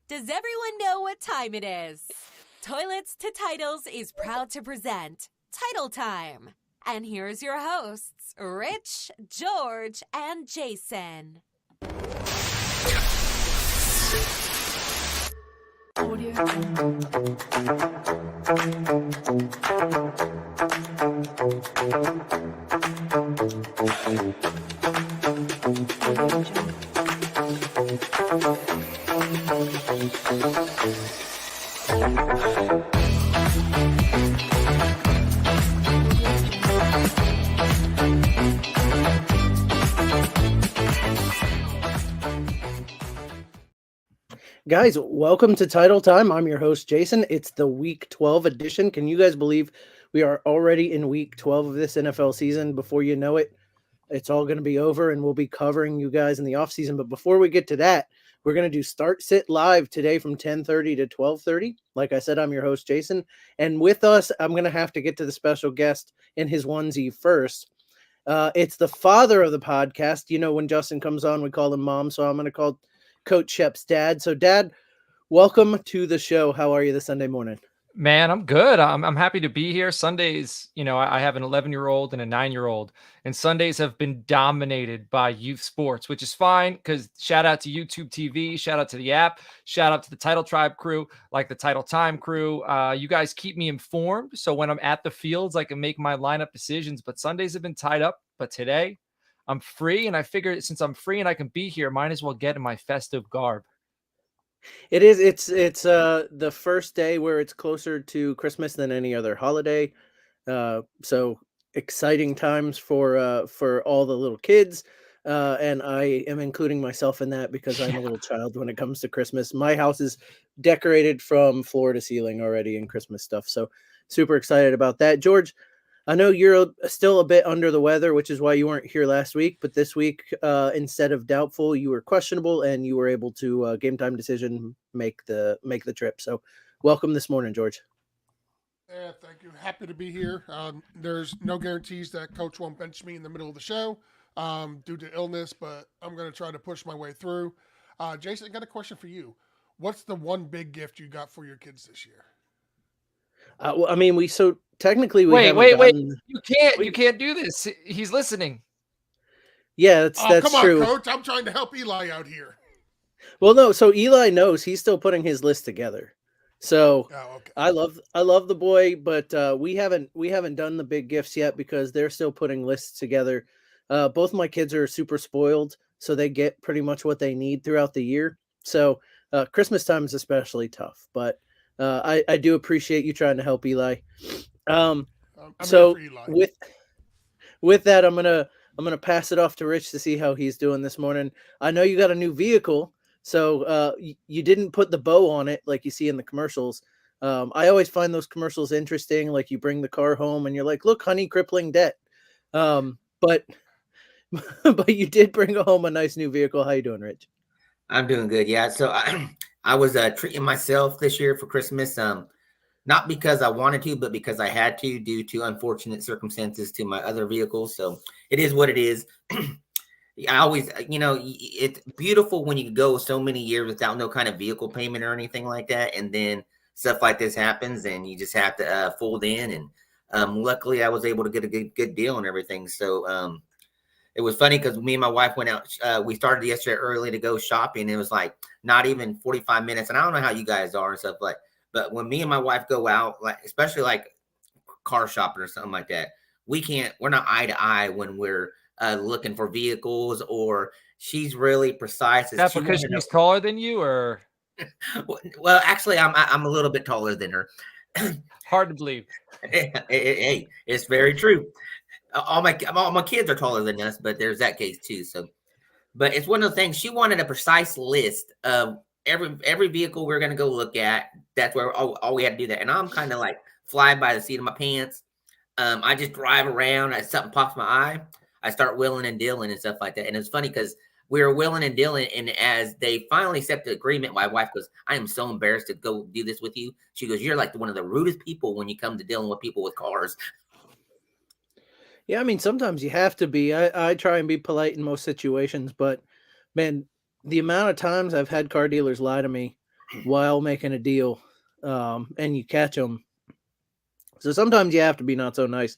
Does everyone know what time it is? Toilets to Titles is proud to present Title Time. And here's your hosts, Rich, George, and Jason. Guys, welcome to Title Time. I'm your host, Jason. It's the Week 12 edition. Can you guys believe we are already in Week 12 of this NFL season? Before you know it, it's all going to be over, and we'll be covering you guys in the offseason. But before we get to that, we're going to do Start Sit Live today from 10:30 to 12:30. Like I said, I'm your host, Jason. And with us, I'm going to have to get to the special guest in his onesie first. It's the father of the podcast. You know, when Justin comes on, we call him Mom, so I'm going to call Coach Shep's dad. So, Dad, welcome to the show. How are you this Sunday morning? Man, I'm good. I'm happy to be here. Sundays, I have an 11-year-old and a 9-year-old, and Sundays have been dominated by youth sports, which is fine because shout out to YouTube TV, shout out to the app, shout out to the Title Tribe crew, like the Title Time crew. You guys keep me informed, so when I'm at the fields, I can make my lineup decisions. But Sundays have been tied up. But today, I'm free, and I figured since I'm free and I can be here, might as well get in my festive garb. It is. It's the first day where it's closer to Christmas than any other holiday. So exciting times for all the little kids. And I am including myself in that because I'm a little child when it comes to Christmas. My house is decorated from floor to ceiling already in Christmas stuff. So super excited about that. George, I know you're still a bit under the weather, which is why you weren't here last week. But this week, instead of doubtful, you were questionable, and you were able to game time decision make the trip. So, welcome this morning, George. Yeah, thank you. Happy to be here. There's no guarantees that Coach won't bench me in the middle of the show due to illness, but I'm going to try to push my way through. Jason, I got a question for you. What's the one big gift you got for your kids this year? Well, I mean, technically we wait. You can't do this. He's listening. Yeah, that's come true. On, Coach. I'm trying to help Eli out here. Well, no. So Eli knows he's still putting his list together. So okay. I love the boy, but we haven't done the big gifts yet because they're still putting lists together. Both my kids are super spoiled, so they get pretty much what they need throughout the year. So Christmas time is especially tough, but I do appreciate you trying to help Eli. So Eli. with that, I'm gonna pass it off to Rich to see how he's doing this morning. I know you got a new vehicle, so you didn't put the bow on it like you see in the commercials. I always find those commercials interesting. Like you bring the car home and you're like, "Look, honey, crippling debt." But you did bring home a nice new vehicle. How you doing, Rich? I'm doing good. Yeah. So I was treating myself this year for Christmas. Not because I wanted to, but because I had to due to unfortunate circumstances to my other vehicles. So it is what it is. I always, it's beautiful when you go so many years without no kind of vehicle payment or anything like that. And then stuff like this happens and you just have to fold in. And luckily I was able to get a good deal and everything. So it was funny because me and my wife went out. We started yesterday early to go shopping. It was like not even 45 minutes. And I don't know how you guys are and stuff but when me and my wife go out, like especially like car shopping or something like that, we're not eye to eye when we're looking for vehicles, or she's really precise. Is that because she's taller than you, or? Well, actually, I'm a little bit taller than her. Hard to believe. Hey, it's very true. All my kids are taller than us, but there's that case too. So, but it's one of the things. She wanted a precise list of every vehicle we're going to go look at. That's where all we had to do that. And I'm kind of like fly by the seat of my pants. I just drive around. Something pops my eye. I start wheeling and dealing and stuff like that. And it's funny because we were wheeling and dealing. And as they finally accepted the agreement, my wife goes, "I am so embarrassed to go do this with you." She goes, "You're like one of the rudest people when you come to dealing with people with cars." Yeah, I mean, sometimes you have to be. I try and be polite in most situations, but man, the amount of times I've had car dealers lie to me while making a deal, and you catch them. So sometimes you have to be not so nice.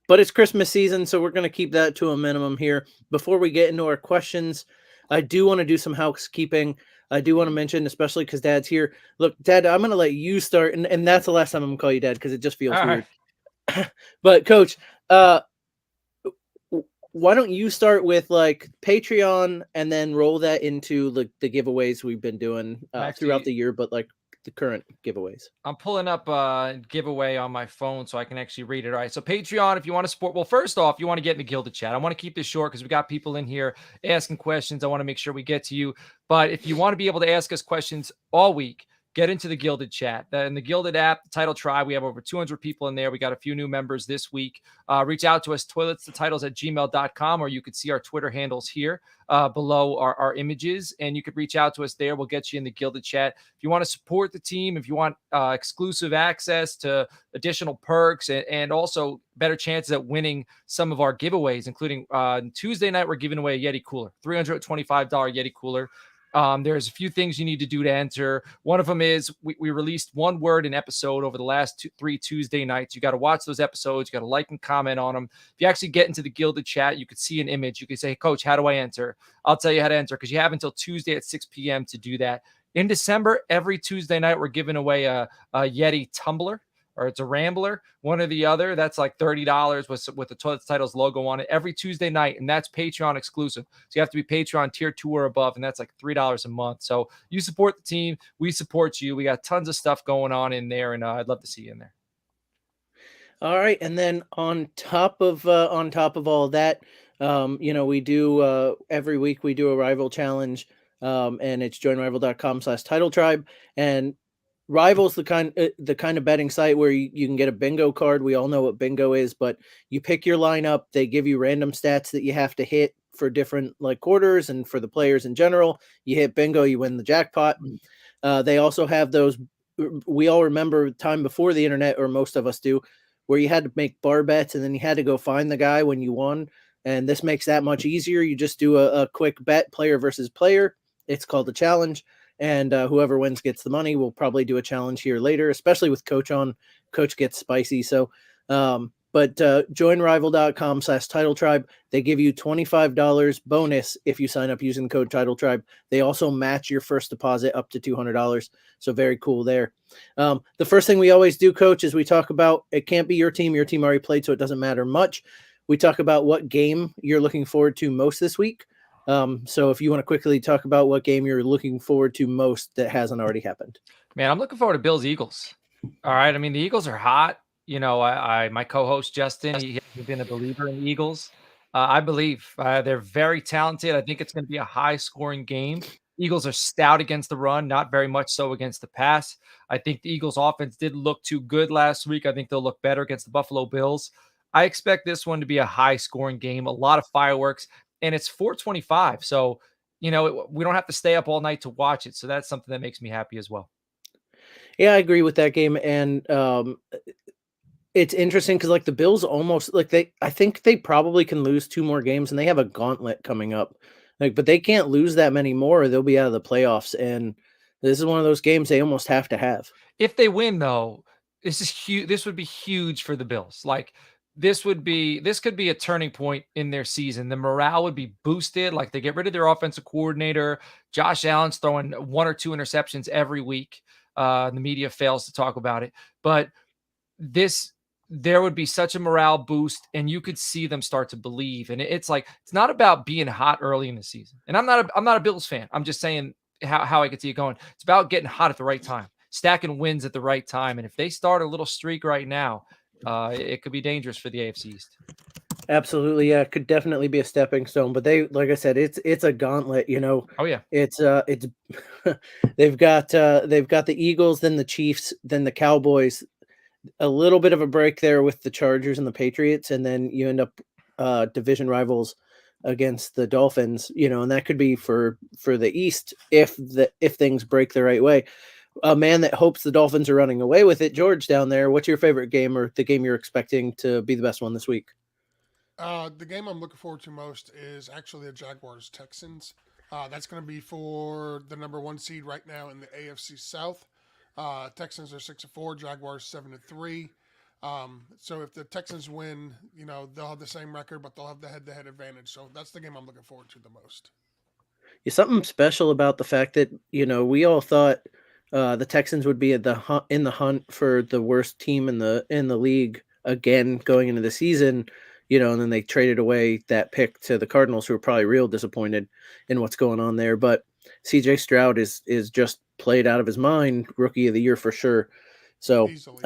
But it's Christmas season, so we're going to keep that to a minimum here. Before we get into our questions, I do want to do some housekeeping. I do want to mention, especially because Dad's here. Look, Dad, I'm going to let you start, and that's the last time I'm going to call you Dad because it just feels All weird. But Coach, why don't you start with like Patreon and then roll that into the giveaways we've been doing throughout the year, but like the current giveaways. I'm pulling up a giveaway on my phone so I can actually read it. All right. So Patreon, if you want to support, well, first off, you want to get in the Gilded chat. I want to keep this short because we got people in here asking questions. I want to make sure we get to you. But if you want to be able to ask us questions all week, get into the Gilded chat. In the Gilded app, the Title Tribe, we have over 200 people in there. We got a few new members this week. Reach out to us, toiletstotitles@gmail.com, or you could see our Twitter handles here below our images, and you could reach out to us there. We'll get you in the Gilded chat. If you want to support the team, if you want exclusive access to additional perks and also better chances at winning some of our giveaways, including Tuesday night, we're giving away a Yeti cooler, $325 Yeti cooler. There's a few things you need to do to enter. One of them is we released one word an episode over the last 3 Tuesday nights. You got to watch those episodes. You got to like and comment on them. If you actually get into the Gilded chat, you could see an image. You can say, hey, Coach, how do I enter? I'll tell you how to enter because you have until Tuesday at 6 p.m. to do that. In December, every Tuesday night, we're giving away a Yeti tumbler, or it's a Rambler, one or the other. That's like $30 with the Toilet Titles logo on it every Tuesday night, and that's Patreon exclusive. So you have to be Patreon tier 2 or above, and that's like $3 a month. So you support the team, we support you. We got tons of stuff going on in there, and I'd love to see you in there. All right, and then on top of all of that, we do every week we do a rival challenge, and it's joinrival.com/title tribe, and Rival's the kind of betting site where you can get a bingo card. We all know what bingo is, but you pick your lineup. They give you random stats that you have to hit for different like quarters and for the players in general. You hit bingo, you win the jackpot. They also have those. We all remember time before the internet, or most of us do, where you had to make bar bets and then you had to go find the guy when you won. And this makes that much easier. You just do a quick bet, player versus player. It's called a challenge. And whoever wins gets the money. We'll probably do a challenge here later, especially with Coach on. Coach gets spicy. So, but joinrival.com/title tribe. They give you $25 bonus if you sign up using the code title tribe. They also match your first deposit up to $200. So very cool there. The first thing we always do, Coach, is we talk about, it can't be your team. Your team already played, so it doesn't matter much. We talk about what game you're looking forward to most this week. So if you want to quickly talk about what game you're looking forward to most that hasn't already happened. Man, I'm looking forward to Bills Eagles. All right. I mean, the Eagles are hot. My co-host Justin, he has been a believer in the Eagles. I believe they're very talented. I think it's going to be a high-scoring game. Eagles are stout against the run, not very much so against the pass. I think the Eagles offense did look too good last week. I think they'll look better against the Buffalo Bills. I expect this one to be a high-scoring game, a lot of fireworks. And it's 4:25, so we don't have to stay up all night to watch it. So that's something that makes me happy as well. Yeah, I agree with that game, and it's interesting because like the Bills almost I think they probably can lose 2 more games, and they have a gauntlet coming up. But they can't lose that many more, or they'll be out of the playoffs. And this is one of those games they almost have to have. If they win, though, this is huge. This would be huge for the Bills. Like this could be a turning point in their season. The morale would be boosted. Like they get rid of their offensive coordinator. Josh Allen's throwing 1 or 2 interceptions every week. The media fails to talk about it, but there would be such a morale boost, and you could see them start to believe. And it's not about being hot early in the season. And I'm not a Bills fan. I'm just saying how I could see it going. It's about getting hot at the right time, stacking wins at the right time. And if they start a little streak right now, it could be dangerous for the AFC East. Absolutely, yeah, it could definitely be a stepping stone. But they, like I said, it's a gauntlet. Oh yeah, it's they've got the Eagles, then the Chiefs, then the Cowboys. A little bit of a break there with the Chargers and the Patriots, and then you end up division rivals against the Dolphins. And that could be for the East if things break the right way. A man that hopes the Dolphins are running away with it, George down there. What's your favorite game, or the game you're expecting to be the best one this week? The game I'm looking forward to most is actually the Jaguars-Texans. That's going to be for the number 1 seed right now in the AFC South. Texans are 6-4, Jaguars 7-3. So if the Texans win, they'll have the same record, but they'll have the head-to-head advantage. So that's the game I'm looking forward to the most. Yeah, something special about the fact that we all thought the Texans would be in the hunt for the worst team in the league again going into the season, and then they traded away that pick to the Cardinals, who were probably real disappointed in what's going on there. But CJ Stroud is just played out of his mind, rookie of the year for sure. So, Easily.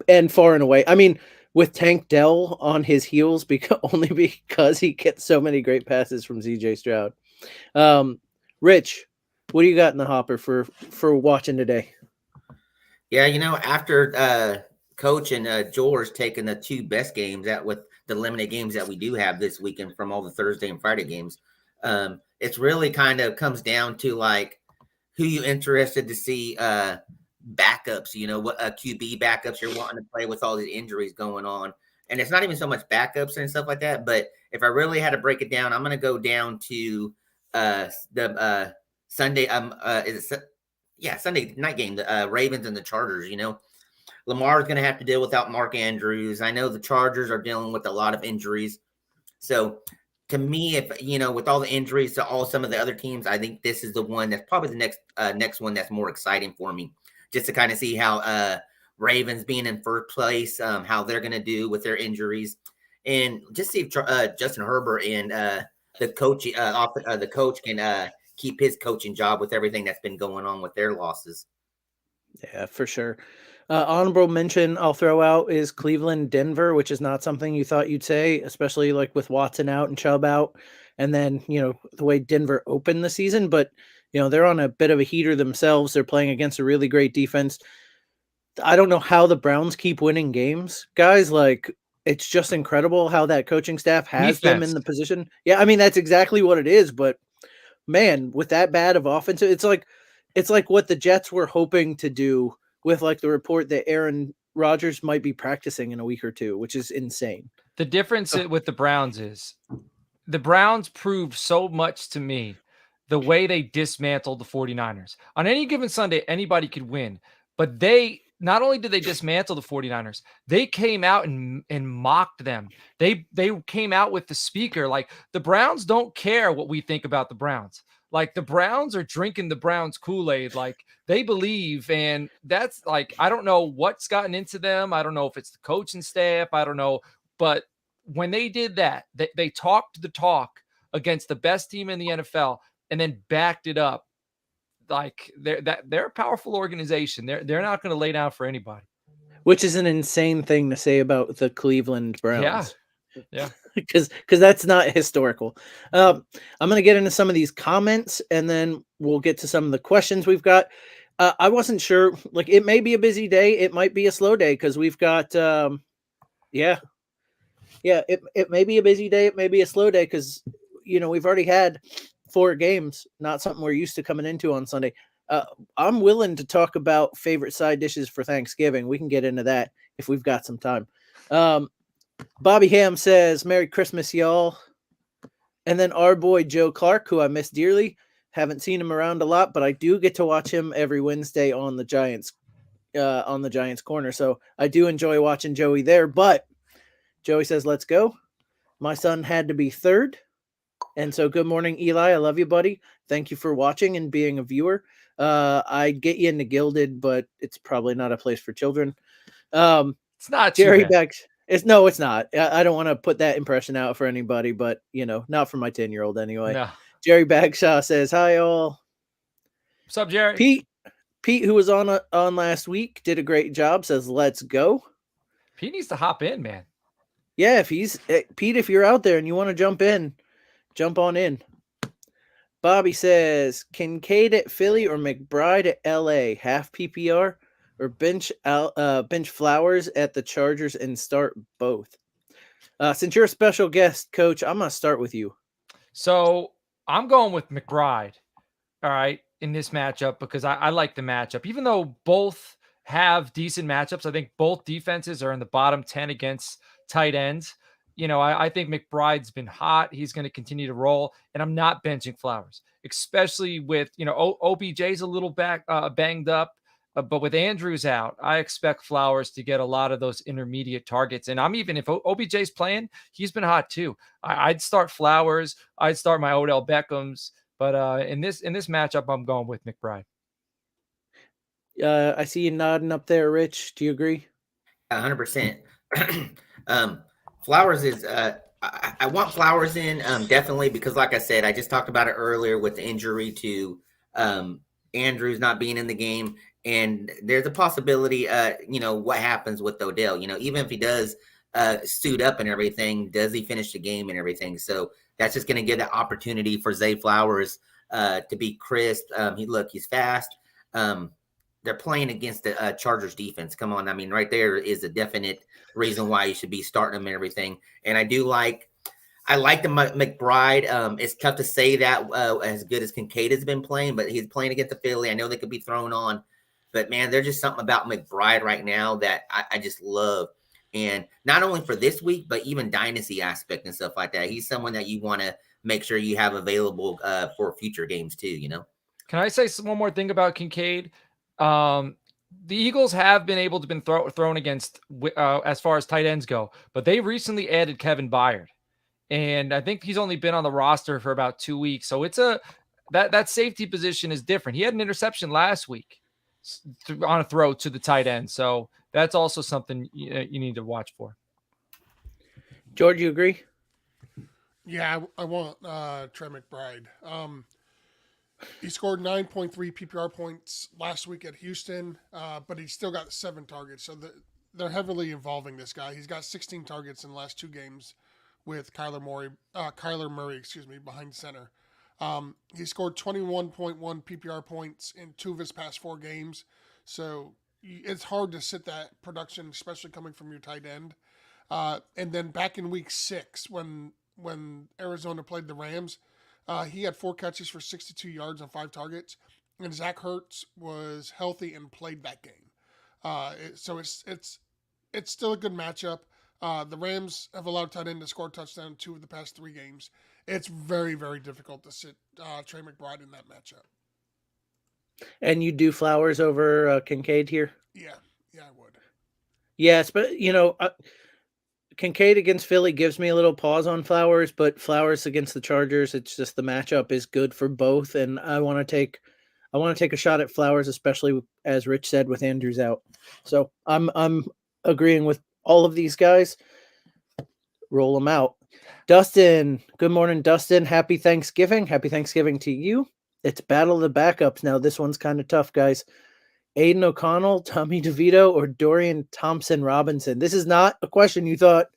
and far and away. I mean, with Tank Dell on his heels, only because he gets so many great passes from CJ Stroud. Rich, what do you got in the hopper for watching today? Yeah, after Coach and George taking the 2 best games out with the limited games that we do have this weekend from all the Thursday and Friday games, it's really kind of comes down to like who you interested to see backups, what QB backups you're wanting to play with all these injuries going on. And it's not even so much backups and stuff like that, but if I really had to break it down, I'm going to go down to the Sunday Sunday night game, the Ravens and the Chargers. Lamar's going to have to deal without Mark Andrews. I know the Chargers are dealing with a lot of injuries. So to me, if with all the injuries to some of the other teams, I think this is the one that's probably the next one that's more exciting for me, just to kind of see how Ravens being in first place, how they're going to do with their injuries, and just see if Justin Herbert and the coach can keep his coaching job with everything that's been going on with their losses. Yeah, for sure. Honorable mention I'll throw out is Cleveland, Denver, which is not something you thought you'd say, especially like with Watson out and Chubb out. And then, the way Denver opened the season, but they're on a bit of a heater themselves. They're playing against a really great defense. I don't know how the Browns keep winning games, guys. Like, it's just incredible how that coaching staff has them in the position. Yeah, I mean, that's exactly what it is. But man, with that bad of offense, it's like what the Jets were hoping to do with like the report that Aaron Rodgers might be practicing in a week or two, which is insane. The difference with the Browns is the Browns proved so much to me the way they dismantled the 49ers. On any given Sunday, anybody could win, but not only did they dismantle the 49ers, they came out and mocked them. They came out with the speaker. Like, the Browns don't care what we think about the Browns. Like, the Browns are drinking the Browns Kool-Aid. Like, they believe, and that's like, I don't know what's gotten into them. I don't know if it's the coaching staff. I don't know. But when they did that, they talked the talk against the best team in the NFL and then backed it up. Like, they're a powerful organization. They're not going to lay down for anybody. Which is an insane thing to say about the Cleveland Browns. Yeah. Because that's not historical. I'm going to get into some of these comments, and then we'll get to some of the questions we've got. I wasn't sure. Like, it may be a busy day. It might be a slow day because we've got, it may be a busy day. It may be a slow day because, we've already had 4 games, not something we're used to coming into on Sunday. I'm willing to talk about favorite side dishes for Thanksgiving. We can get into that if we've got some time. Bobby Ham says, Merry Christmas, y'all. And then our boy Joe Clark, who I miss dearly. Haven't seen him around a lot, but I do get to watch him every Wednesday on the Giants Corner. So I do enjoy watching Joey there. But Joey says, let's go. My son had to be third. And so good morning, Eli. I love you, buddy. Thank you for watching and being a viewer. I'd get you into Gilded, but it's probably not a place for children. It's not Jerry too bad. it's not. I don't want to put that impression out for anybody, but not for my 10-year-old anyway. No. Jerry Bagshaw says, hi all. What's up, Jerry? Pete, who was on last week, did a great job, says, let's go. Pete needs to hop in, man. Yeah, Pete, if you're out there and you want to jump on in. Bobby says, Kincaid at Philly or McBride at LA, half PPR, or bench Flowers at the Chargers and start both. Since you're a special guest, Coach, I'm going to start with you. So I'm going with McBride, all right, in this matchup because I like the matchup. Even though both have decent matchups, I think both defenses are in the bottom 10 against tight ends. I think McBride's been hot. He's going to continue to roll, and I'm not benching Flowers, especially with, OBJ's a little banged up. But with Andrews out, I expect Flowers to get a lot of those intermediate targets. And if OBJ's playing, he's been hot too. I'd start Flowers. I'd start my Odell Beckhams. But in this matchup, I'm going with McBride. I see you nodding up there, Rich. Do you agree? 100%. Flowers is I want Flowers in definitely, because like I said, I just talked about it earlier with the injury to Andrews not being in the game, and there's a possibility what happens with Odell, even if he does suit up and everything, does he finish the game and everything? So that's just going to give the opportunity for Zay Flowers to be crisp. He's fast. They're playing against the Chargers defense. Come on. I mean, right there is a definite reason why you should be starting them and everything. And I like the McBride. It's tough to say that as good as Kincaid has been playing, but he's playing against the Philly. I know they could be thrown on, but man, there's just something about McBride right now that I just love. And not only for this week, but even dynasty aspect and stuff like that. He's someone that you want to make sure you have available for future games too, Can I say one more thing about Kincaid? The Eagles have been able to been thrown against as far as tight ends go, but they recently added Kevin Byard, and I think he's only been on the roster for about 2 weeks. So it's that safety position is different. He had an interception last week on a throw to the tight end, so that's also something you need to watch for. George, you agree? Yeah, I want Trey McBride. He scored 9.3 PPR points last week at Houston, but he still got 7 targets. So they're heavily involving this guy. He's got 16 targets in the last 2 games with Kyler Murray, behind center. He scored 21.1 PPR points in 2 of his past 4 games. So it's hard to sit that production, especially coming from your tight end. And then back in week 6, when Arizona played the Rams, he had 4 catches for 62 yards on 5 targets, and Zach Ertz was healthy and played that game. So it's still a good matchup. The Rams have allowed tight end to score a touchdown in 2 of the past 3 games. It's very, very difficult to sit Trey McBride in that matchup. And you do Flowers over Kincaid here? Yeah, I would. Yes, but Kincaid against Philly gives me a little pause on Flowers, but Flowers against the Chargers, it's just the matchup is good for both, and I want to take a shot at Flowers, especially as Rich said with Andrews out. So I'm agreeing with all of these guys. Roll them out. Dustin, good morning, Dustin. Happy Thanksgiving. Happy Thanksgiving to you. It's Battle of the Backups now. This one's kind of tough, guys. Aiden O'Connell, Tommy DeVito, or Dorian Thompson-Robinson? This is not a question you thought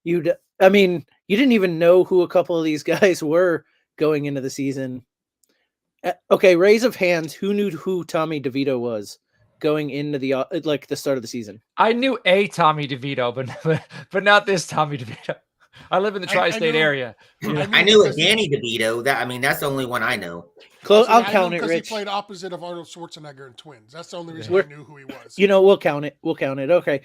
you didn't even know who a couple of these guys were going into the season. Okay, raise of hands. Who knew who Tommy DeVito was going into the start of the season? I knew a Tommy DeVito, but not this Tommy DeVito. I live in the tri-state area. I knew a Danny DeVito. That's the only one I know. I'll count it, Rich. Because he played opposite of Arnold Schwarzenegger in Twins. That's the only reason I knew who he was. We'll count it. Okay.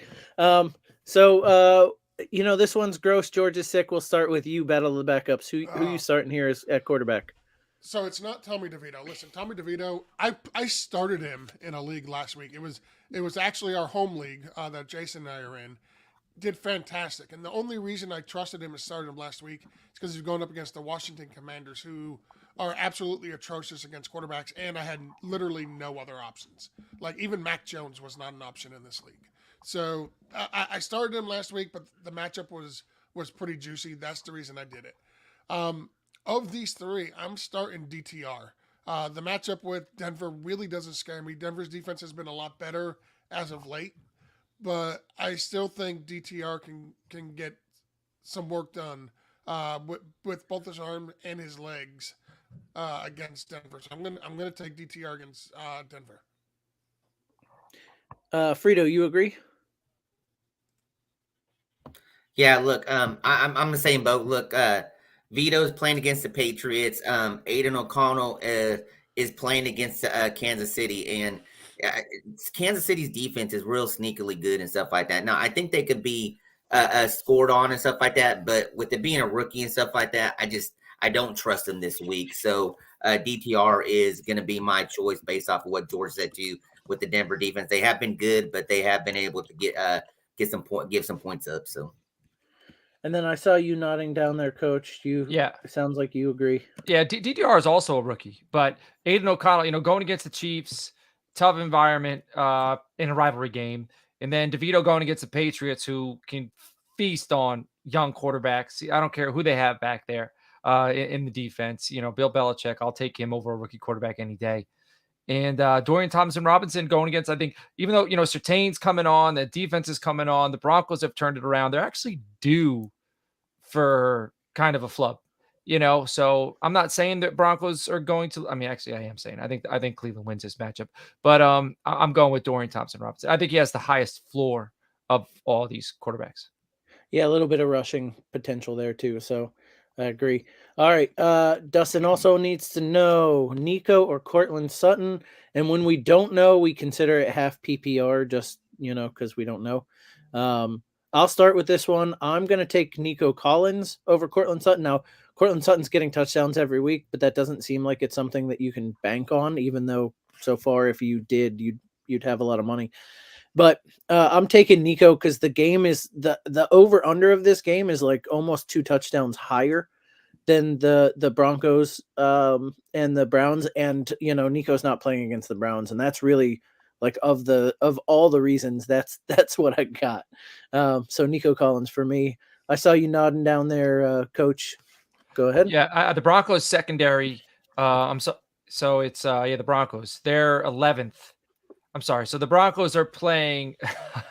This one's gross. George is sick. We'll start with you, Battle of the Backups. Who you starting here at quarterback? So it's not Tommy DeVito. Listen, Tommy DeVito, I started him in a league last week. It was actually our home league that Jason and I are in. Did fantastic. And the only reason I trusted him and started him last week is because he's going up against the Washington Commanders, who are absolutely atrocious against quarterbacks, and I had literally no other options. Like, even Mac Jones was not an option in this league. So I started him last week, but the matchup was pretty juicy. That's the reason I did it. Of these 3, I'm starting DTR. The matchup with Denver really doesn't scare me. Denver's defense has been a lot better as of late, but I still think DTR can get some work done with both his arm and his legs against Denver. So I'm gonna take DTR against Denver. Frito, you agree? Yeah, look, I'm the same boat. Look, Vito's playing against the Patriots. Aiden O'Connell is playing against Kansas City, and Kansas City's defense is real sneakily good and stuff like that. Now, I think they could be scored on and stuff like that. But with it being a rookie and stuff like that, I don't trust him this week. So DTR is going to be my choice based off of what George said too. With the Denver defense, they have been good, but they have been able to give some points up. So. And then I saw you nodding down there, Coach. Yeah. It sounds like you agree. Yeah, DTR is also a rookie, but Aiden O'Connell, going against the Chiefs, tough environment in a rivalry game. And then DeVito going against the Patriots, who can feast on young quarterbacks. I don't care who they have back there in the defense. Bill Belichick, I'll take him over a rookie quarterback any day. And Dorian Thompson-Robinson going against, I think, even though, Surtain's coming on, the defense is coming on, the Broncos have turned it around. They're actually due for kind of a flub, so I'm not saying that Broncos are going to, actually I am saying, I think Cleveland wins this matchup, but I'm going with Dorian Thompson-Robinson. I think he has the highest floor of all these quarterbacks. Yeah, a little bit of rushing potential there too. So I agree. All right. Dustin also needs to know Nico or Cortland Sutton. And when we don't know, we consider it half PPR, just, because we don't know. I'll start with this one. I'm going to take Nico Collins over Cortland Sutton. Now, Cortland Sutton's getting touchdowns every week, but that doesn't seem like it's something that you can bank on, even though so far, if you did, you'd have a lot of money. But I'm taking Nico because the game is the over under of this game is like almost 2 touchdowns higher than the Broncos and the Browns. And, Nico's not playing against the Browns. And that's really like of all the reasons, that's what I got. So Nico Collins for me. I saw you nodding down there, Coach. Go ahead. Yeah, the Broncos secondary. So it's the Broncos. They're 11th. I'm sorry. So the Broncos are playing.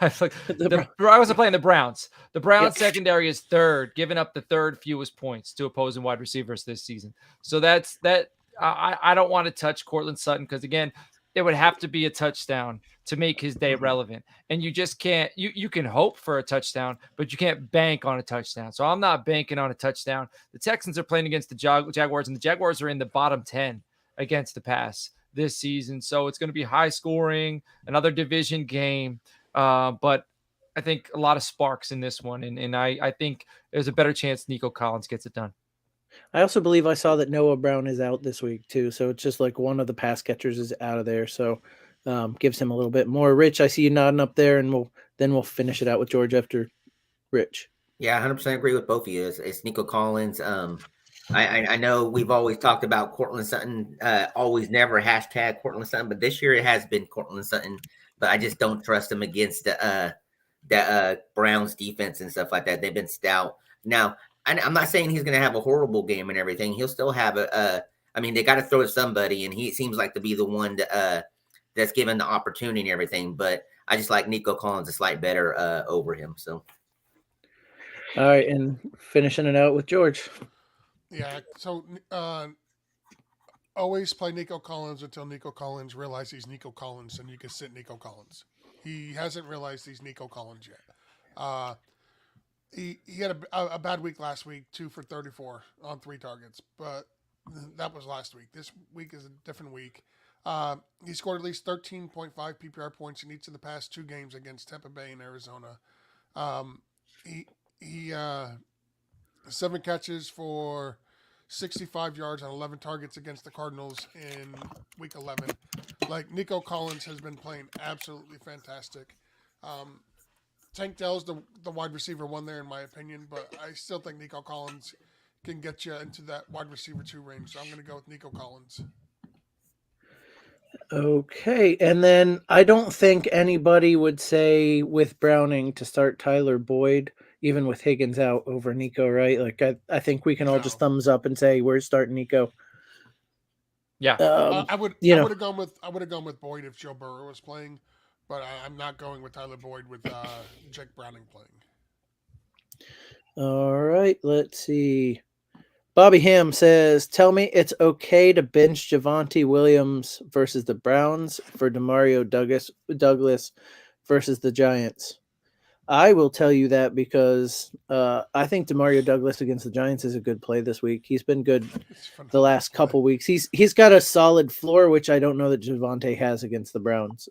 The Broncos are playing the Browns. The Browns secondary is 3rd, giving up the 3rd fewest points to opposing wide receivers this season. So that's that. I don't want to touch Cortland Sutton because again, it would have to be a touchdown to make his day relevant. And you just can't, you can hope for a touchdown, but you can't bank on a touchdown. So I'm not banking on a touchdown. The Texans are playing against the Jaguars, and the Jaguars are in the bottom 10 against the pass this season. So it's going to be high scoring, another division game. But I think a lot of sparks in this one. And I think there's a better chance Nico Collins gets it done. I also believe I saw that Noah Brown is out this week too. So it's just like one of the pass catchers is out of there. So gives him a little bit more. Rich, I see you nodding up there, and we'll finish it out with George after Rich. Yeah, 100% agree with both of you. It's Nico Collins. I know we've always talked about Cortland Sutton, always never hashtag Cortland Sutton, but this year it has been Cortland Sutton. But I just don't trust him against the Browns defense and stuff like that. They've been stout. Now, I'm not saying he's going to have a horrible game and everything. He'll still have they got to throw to somebody, and he seems like to be the one that's given the opportunity and everything. But I just like Nico Collins a slight better over him. So, all right, and finishing it out with George. Yeah, so always play Nico Collins until Nico Collins realizes he's Nico Collins, and you can sit Nico Collins. He hasn't realized he's Nico Collins yet. He had a bad week last week, 2 for 34 on 3 targets, but that was last week. This week is a different week. He scored at least 13.5 PPR points in each of the past 2 games against Tampa Bay and Arizona. He 7 catches for 65 yards on 11 targets against the Cardinals in week 11. Like, Nico Collins has been playing absolutely fantastic. Tank Dell's the wide receiver 1 there, in my opinion, but I still think Nico Collins can get you into that wide receiver 2 range. So I'm going to go with Nico Collins. Okay, and then I don't think anybody would say with Browning to start Tyler Boyd, even with Higgins out, over Nico, right? Like I think we can all just thumbs up and say we're starting Nico. Yeah, I would have gone with Boyd if Joe Burrow was playing, but I'm not going with Tyler Boyd with Jake Browning playing. All right, let's see. Bobby Ham says, tell me it's okay to bench Javonte Williams versus the Browns for Demario Douglas versus the Giants. I will tell you that because I think Demario Douglas against the Giants is a good play this week. He's been good the last couple weeks. He's got a solid floor, which I don't know that Javonte has against the Browns.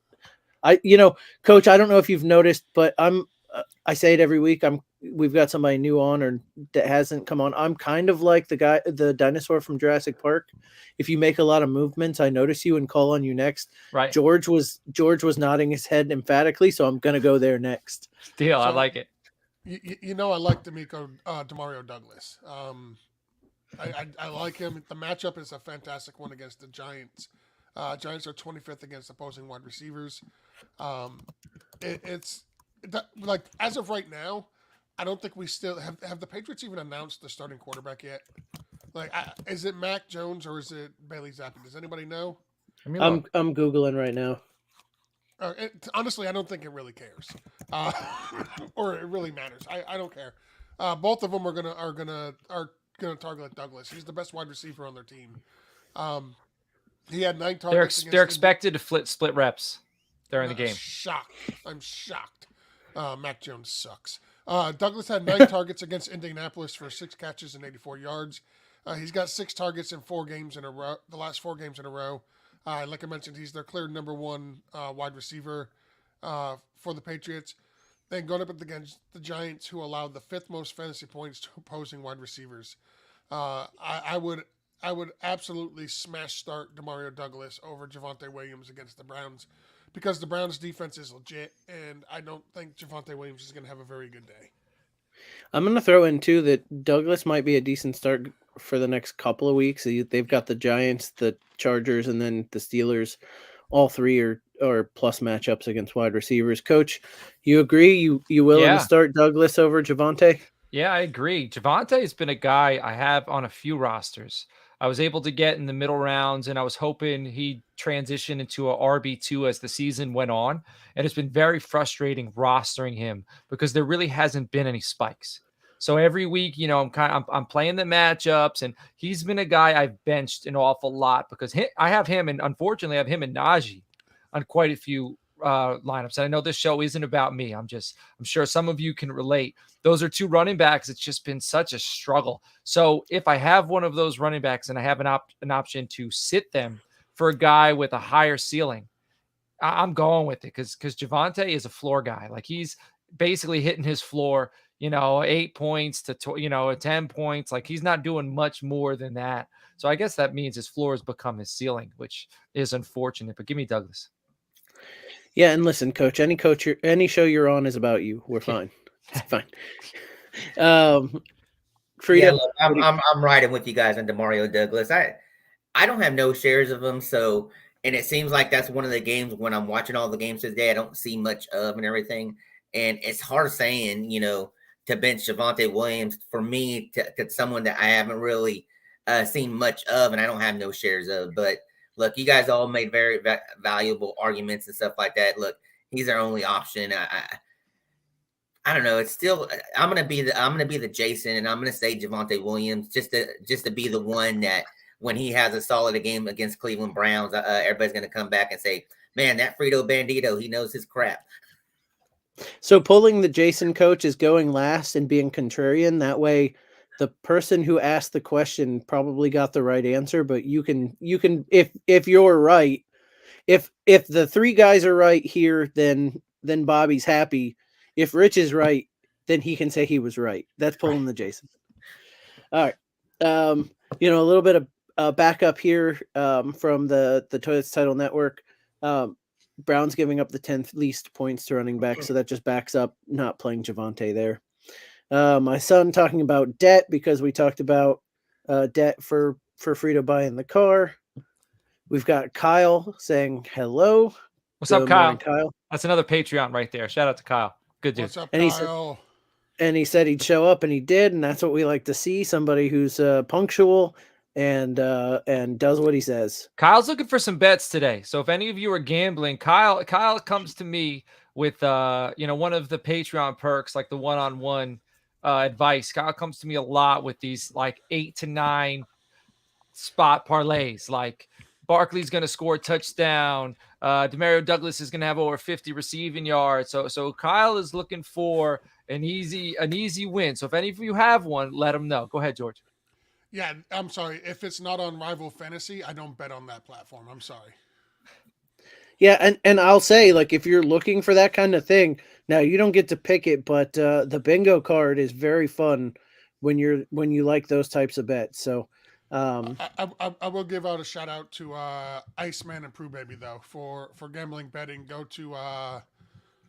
Coach, I don't know if you've noticed, but I say it every week. I'm we've got somebody new on or that hasn't come on. I'm kind of like the dinosaur from Jurassic Park. If you make a lot of movements, I notice you and call on you next. Right. George was nodding his head emphatically, so I'm gonna go there next. Deal. I So- like it. I like Demario Douglas. I like him. The matchup is a fantastic one against the Giants. Giants are 25th against opposing wide receivers. Like as of right now, I don't think we still have the Patriots even announced the starting quarterback yet. Like, is it Mac Jones or is it Bailey Zappi? Does anybody know? I'm Googling right now. Honestly, I don't think it really cares, or it really matters. I don't care. Both of them are gonna target Douglas. He's the best wide receiver on their team. He had 9 targets. They're expected to split reps during the game. I'm shocked. Mac Jones sucks. Douglas had 9 targets against Indianapolis for 6 catches and 84 yards. He's got 6 targets in 4 games in a row. The last 4 games in a row. Like I mentioned, he's their clear number 1 wide receiver for the Patriots. Then going up against the Giants, who allowed the 5th most fantasy points to opposing wide receivers. I would absolutely smash start Demario Douglas over Javonte Williams against the Browns because the Browns' defense is legit, and I don't think Javonte Williams is going to have a very good day. I'm going to throw in, too, that Douglas might be a decent start for the next couple of weeks. They've got the Giants, the Chargers, and then the Steelers. All 3 are plus matchups against wide receivers. Coach, you agree? You willing to start Douglas over Javonte? Yeah, I agree. Javonte has been a guy I have on a few rosters. I was able to get in the middle rounds, and I was hoping he'd transition into a RB2 as the season went on. And it's been very frustrating rostering him because there really hasn't been any spikes. So every week, I'm playing the matchups, and he's been a guy I've benched an awful lot because I have him, and unfortunately, I have him and Najee on quite a few lineups. And I know this show isn't about me. I'm sure some of you can relate. Those are 2 running backs. It's just been such a struggle. So if I have one of those running backs and I have an option to sit them for a guy with a higher ceiling, I'm going with it because Javonte is a floor guy. Like he's basically hitting his floor, 8 points to 10 points. Like he's not doing much more than that. So I guess that means his floor has become his ceiling, which is unfortunate. But give me Douglas. Yeah, and listen, Coach. Any show you're on is about you. We're fine. It's fine. Frida, yeah, look, I'm riding with you guys on Demario Douglas. I don't have no shares of him, so and it seems like that's one of the games when I'm watching all the games today, I don't see much of and everything. And it's hard saying, to bench Javonte Williams for me to someone that I haven't really seen much of and I don't have no shares of. But look, you guys all made very valuable arguments and stuff like that. Look, he's our only option. I don't know. It's still I'm gonna be the Jason, and I'm gonna say Javonte Williams just to be the one that when he has a solid game against Cleveland Browns, everybody's gonna come back and say, "Man, that Frito Bandito, he knows his crap." So pulling the Jason, Coach, is going last and being contrarian. That way, the person who asked the question probably got the right answer. But you can if you're right, if the 3 guys are right here, then Bobby's happy. If Rich is right, then he can say he was right. That's pulling the Jason. All right. A little bit of backup here from the Toilets Title Network. Brown's giving up the 10th least points to running back, so that just backs up not playing Javonte there. My son talking about debt because we talked about debt for Frito buying the car. We've got Kyle saying hello. What's up, Kyle? Morning, Kyle? That's another Patreon right there. Shout out to Kyle. Good dude. What's up, And Kyle? He said he'd show up, and he did, and that's what we like to see. Somebody who's punctual and does what he says. Kyle's looking for some bets today. So if any of you are gambling, Kyle comes to me with one of the Patreon perks, like the one-on-one advice. Kyle comes to me a lot with these like 8 to 9 spot parlays, like Barkley's going to score a touchdown. Demario Douglas is going to have over 50 receiving yards. So Kyle is looking for an easy win. So if any of you have one, let him know. Go ahead, George. Yeah, I'm sorry. If it's not on Rival Fantasy, I don't bet on that platform. I'm sorry. Yeah, and I'll say, like, if you're looking for that kind of thing, Now you don't get to pick it, but the bingo card is very fun when you like those types of bets. So I will give out a shout out to Iceman and Prue Baby though for gambling betting. Go to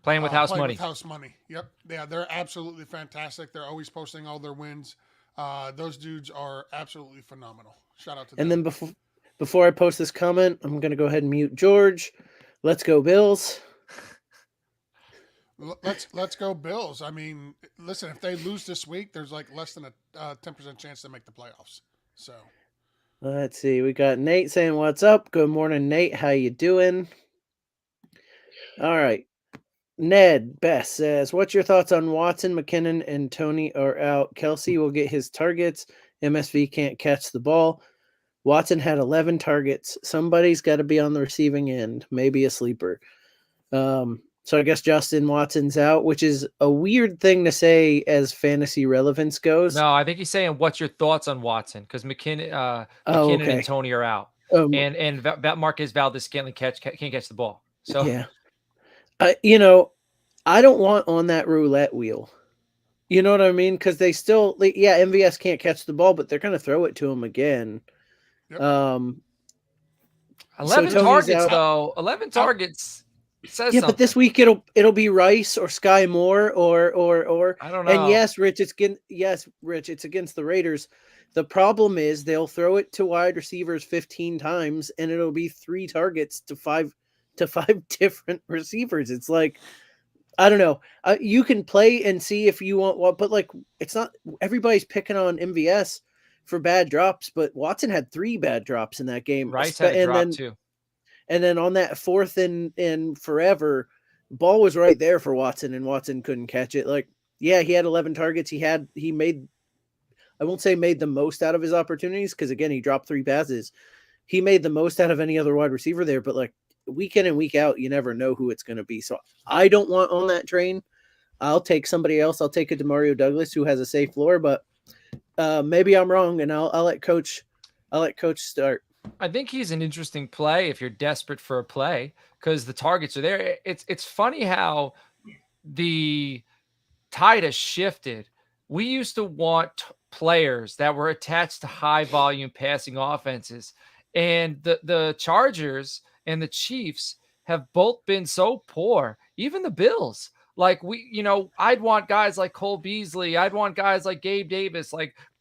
Playing with house Playing money. with House Money. Yep, yeah, they're absolutely fantastic. They're always posting all their wins. Those dudes are absolutely phenomenal. Shout out to them. and then before I post this comment, I'm gonna go ahead and mute George. Let's go Bills. Let's go Bills. I mean, listen, if they lose this week, there's like less than a 10% chance to make the playoffs. So Let's see. We got Nate saying what's up. Good morning, Nate. How you doing? All right. Ned Best says, what's your thoughts on Watson, McKinnon, and Tony are out? Kelsey will get his targets. MSV can't catch the ball. Watson had 11 targets. Somebody's got to be on the receiving end. Maybe a sleeper. So I guess Justin Watson's out, which is a weird thing to say as fantasy relevance goes. No, I think he's saying, what's your thoughts on Watson? Because McKinnon okay. and Tony are out. And Marquez Valdez can't catch the ball. So yeah. I don't want on that roulette wheel. You know what I mean? Because they still, MVS can't catch the ball, but they're going to throw it to him again. Yep. 11 targets, though. 11 targets says something. But this week it'll be Rice or Sky Moore or I don't know. And yes, Rich, it's against the Raiders. The problem is they'll throw it to wide receivers 15 times, and it'll be 3 targets to five different receivers. It's like, I don't know. You can play and see if you want what, but like, it's not everybody's picking on MVS for bad drops, but Watson had 3 bad drops in that game. Rice had a drop too. And then on that 4th and forever, ball was right there for Watson, and Watson couldn't catch it. Like, yeah, he had 11 targets. He made, I won't say made the most out of his opportunities, because again, he dropped 3 passes. He made the most out of any other wide receiver there, but like, week in and week out, you never know who it's going to be. So I don't want on that train. I'll take somebody else. I'll take a Demario Douglas who has a safe floor, but maybe I'm wrong, and I'll let Coach start. I think he's an interesting play if you're desperate for a play, because the targets are there. It's funny how the tide has shifted. We used to want players that were attached to high volume passing offenses, and the Chargers and the Chiefs have both been so poor. Even the Bills, like I'd want guys like Cole Beasley. I'd want guys like Gabe Davis.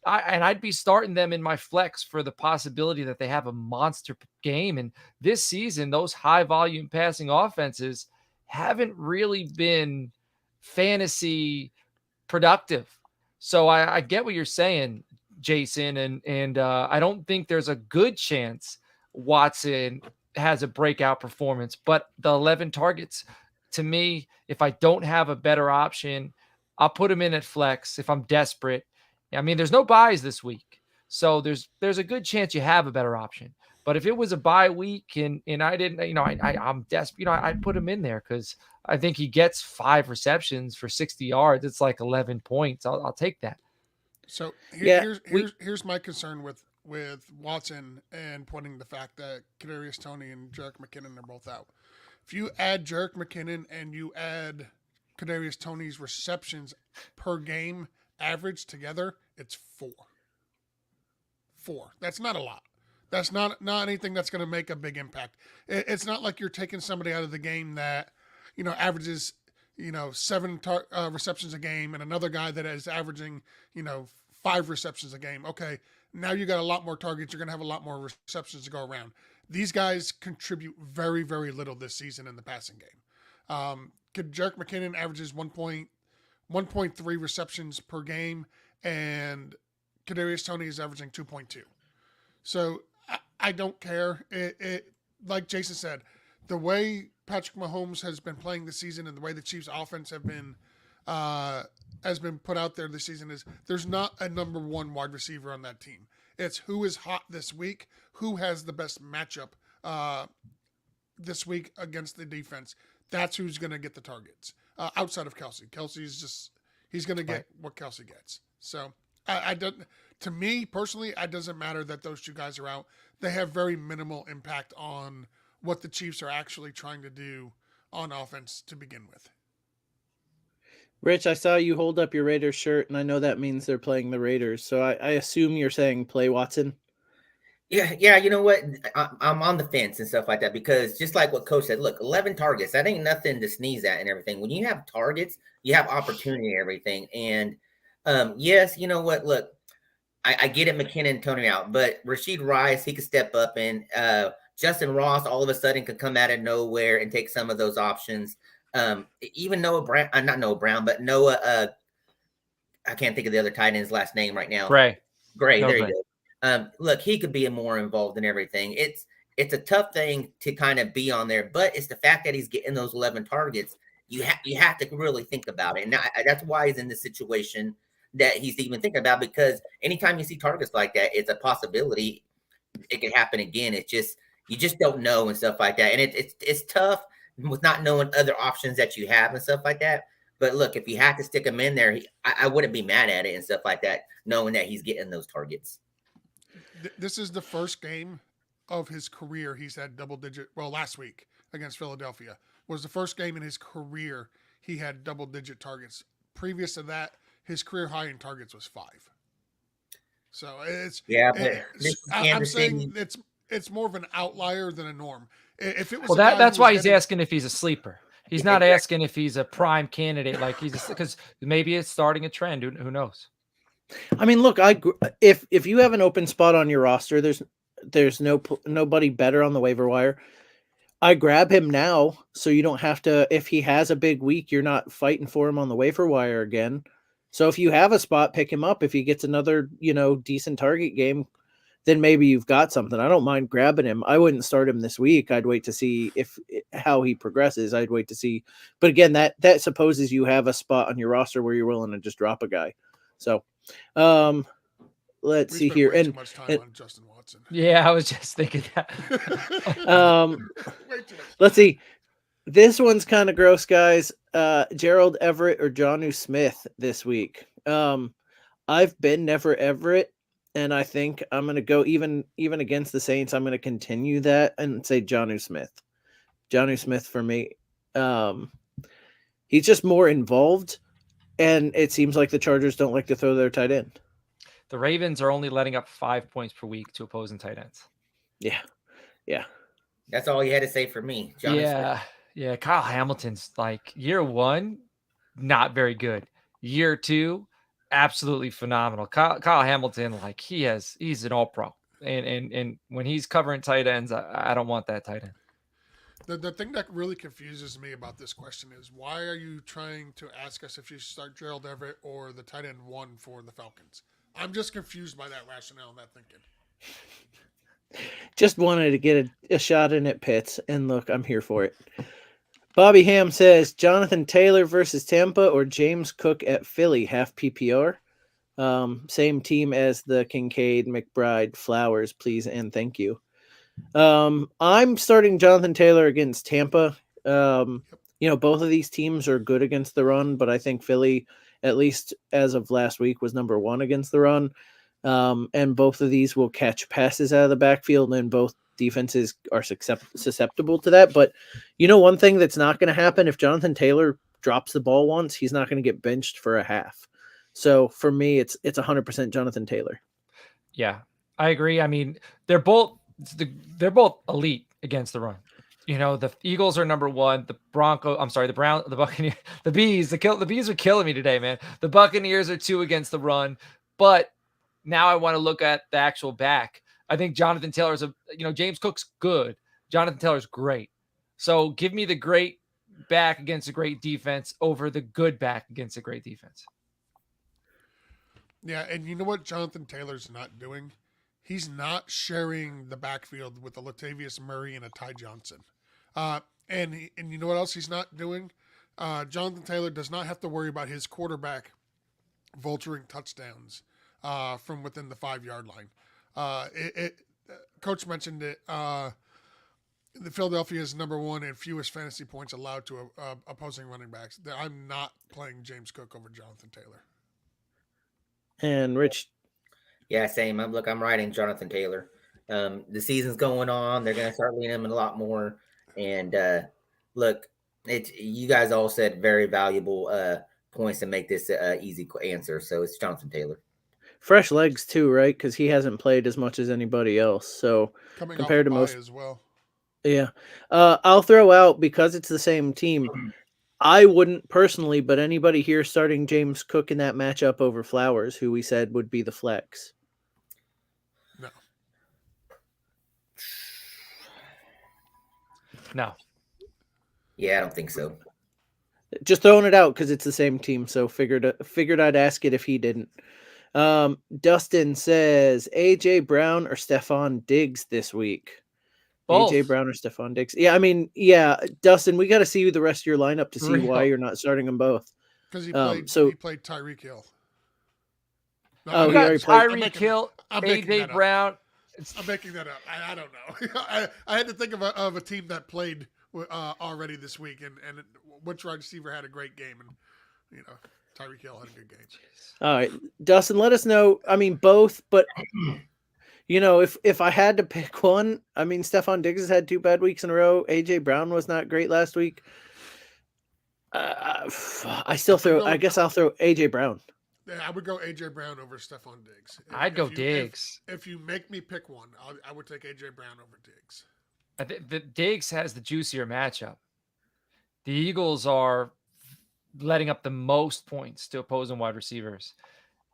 I'd be starting them in my flex for the possibility that they have a monster game. And this season, those high volume passing offenses haven't really been fantasy productive. So I get what you're saying, Jason. And I don't think there's a good chance Watson has a breakout performance, but the 11 targets, to me, if I don't have a better option, I'll put him in at flex if I'm desperate. I mean, there's no buys this week, so there's a good chance you have a better option. But if it was a bye week and I didn't, I'm desperate, I'd put him in there because I think he gets 5 receptions for 60 yards. It's like 11 points. I'll take that. So here's my concern with Watson and pointing the fact that Kadarius Toney and Jerick McKinnon are both out. If you add Jerick McKinnon and you add Kadarius Toney's receptions per game average together, it's 4. That's not a lot. That's not anything that's going to make a big impact. It's not like you're taking somebody out of the game that averages 7 receptions a game, and another guy that is averaging 5 receptions a game. Okay, now you got a lot more targets. You're going to have a lot more receptions to go around. These guys contribute very, very little this season in the passing game. Jerick McKinnon averages 1.3 receptions per game, and Kadarius Toney is averaging 2.2. So I don't care. It like Jason said, the way Patrick Mahomes has been playing this season and the way the Chiefs' offense has been put out there this season is there's not a number 1 wide receiver on that team. It's who is hot this week, who has the best matchup this week against the defense. That's who's going to get the targets outside of Kelsey. Kelsey's he's going to get what Kelsey gets. So I don't. To me personally, it doesn't matter that those 2 guys are out. They have very minimal impact on what the Chiefs are actually trying to do on offense to begin with. Rich, I saw you hold up your Raiders shirt, and I know that means they're playing the Raiders. So I assume you're saying play Watson. Yeah. You know what? I'm on the fence and stuff like that because just like what Coach said, look, 11 targets, that ain't nothing to sneeze at and everything. When you have targets, you have opportunity and everything. And yes, you know what? Look, I get it, McKinnon and Tony out, but Rashid Rice, he could step up, and Justin Ross all of a sudden could come out of nowhere and take some of those options. Even Noah Brown, not Noah Brown, but Noah, I can't think of the other tight end's last name right now. Gray. There you go. Look, he could be more involved in everything. It's a tough thing to kind of be on there, but it's the fact that he's getting those 11 targets. You have to really think about it, and that's why he's in this situation that he's even thinking about, because anytime you see targets like that, it's a possibility it could happen again. It's just, you just don't know and stuff like that. And it's tough with not knowing other options that you have and stuff like that. But look, if you have to stick him in there, I wouldn't be mad at it and stuff like that, knowing that he's getting those targets. This is the first game of his career he's had double digit. Well, last week against Philadelphia was the first game in his career he had double digit targets. Previous to that, his career high in targets was 5. So I'm saying it's more of an outlier than a norm. If it was, well, that's why he's asking if he's a sleeper. He's not asking if he's a prime candidate, like because maybe it's starting a trend. Who knows? I mean, look, if you have an open spot on your roster, there's nobody better on the waiver wire. I grab him now, so you don't have to. If he has a big week, you're not fighting for him on the waiver wire again. So if you have a spot, pick him up. If he gets another, decent target game, then maybe you've got something. I don't mind grabbing him. I wouldn't start him this week. I'd wait to see how he progresses. I'd wait to see. But again, that supposes you have a spot on your roster where you're willing to just drop a guy. So, let's see here. Way too much time on Justin Watson. Yeah, I was just thinking that. Let's see. This one's kind of gross, guys. Gerald Everett or Jonnu Smith this week. I've been Never Everett, and I think I'm going to go even against the Saints. I'm going to continue that and say Jonnu Smith. Jonnu Smith for me. He's just more involved, and it seems like the Chargers don't like to throw their tight end. The Ravens are only letting up 5 points per week to opposing tight ends. Yeah. That's all you had to say for me, Jonnu Smith. Yeah, Kyle Hamilton's like year 1, not very good. Year 2, absolutely phenomenal. Kyle Hamilton, like he's an all-pro, and when he's covering tight ends, I don't want that tight end. The thing that really confuses me about this question is, why are you trying to ask us if you start Gerald Everett or the tight end 1 for the Falcons? I'm just confused by that rationale and that thinking. Just wanted to get a shot in at Pitts, and look, I'm here for it. Bobby Ham says Jonathan Taylor versus Tampa or James Cook at Philly, half PPR. Same team as the Kincaid, McBride, Flowers, please and thank you. I'm starting Jonathan Taylor against Tampa. Both of these teams are good against the run, but I think Philly, at least as of last week, was number 1 against the run. And both of these will catch passes out of the backfield, and both defenses are susceptible to that. But one thing that's not going to happen, if Jonathan Taylor drops the ball once, he's not going to get benched for a half. So for me, it's 100% Jonathan Taylor. Yeah, I agree. I mean, they're both elite against the run. The Eagles are number 1. The Buccaneers, the Bees are killing me today, man. The Buccaneers are 2 against the run, but now I want to look at the actual back. I think Jonathan Taylor's James Cook's good. Jonathan Taylor's great. So give me the great back against a great defense over the good back against a great defense. Yeah, and you know what Jonathan Taylor's not doing? He's not sharing the backfield with a Latavius Murray and a Ty Johnson. And you know what else he's not doing? Jonathan Taylor does not have to worry about his quarterback vulturing touchdowns from within the 5-yard line. Coach mentioned it. The Philadelphia is number 1 in fewest fantasy points allowed to opposing running backs. I'm not playing James Cook over Jonathan Taylor. And Rich. Yeah, same. I'm riding Jonathan Taylor. The season's going on. They're going to start leaning him a lot more. And look, you guys all said very valuable points to make this an easy answer. So it's Jonathan Taylor. Fresh legs too, right? Because he hasn't played as much as anybody else. So Coming compared off to a most bye as well. Yeah. I'll throw out, because it's the same team, I wouldn't personally, but anybody here starting James Cook in that matchup over Flowers, who we said would be the flex. No. No. Yeah, I don't think so. Just throwing it out because it's the same team, so figured I'd ask it if he didn't. Dustin says AJ Brown or Stephon Diggs this week. Both. AJ Brown or Stephon Diggs. Yeah, I mean, yeah, Dustin, we got to see the rest of your lineup to see why you're not starting them both. Because he played Tyreek Hill. No, Oh, You he got already played. Tyreek Hill, I'm making AJ that up. Brown. I'm making that up. I don't know. I had to think of a team that played already this week, and which wide receiver had a great game, and Tyreek Hill had a good game. All right, Dustin, let us know. I mean, both, but if I had to pick one, I mean, Stephon Diggs has had 2 bad weeks in a row. AJ Brown was not great last week. I guess I'll throw AJ Brown. Yeah, I would go AJ Brown over Stephon Diggs. I'd go Diggs. If you make me pick one, I would take AJ Brown over Diggs. I think the Diggs has the juicier matchup. The Eagles are letting up the most points to opposing wide receivers.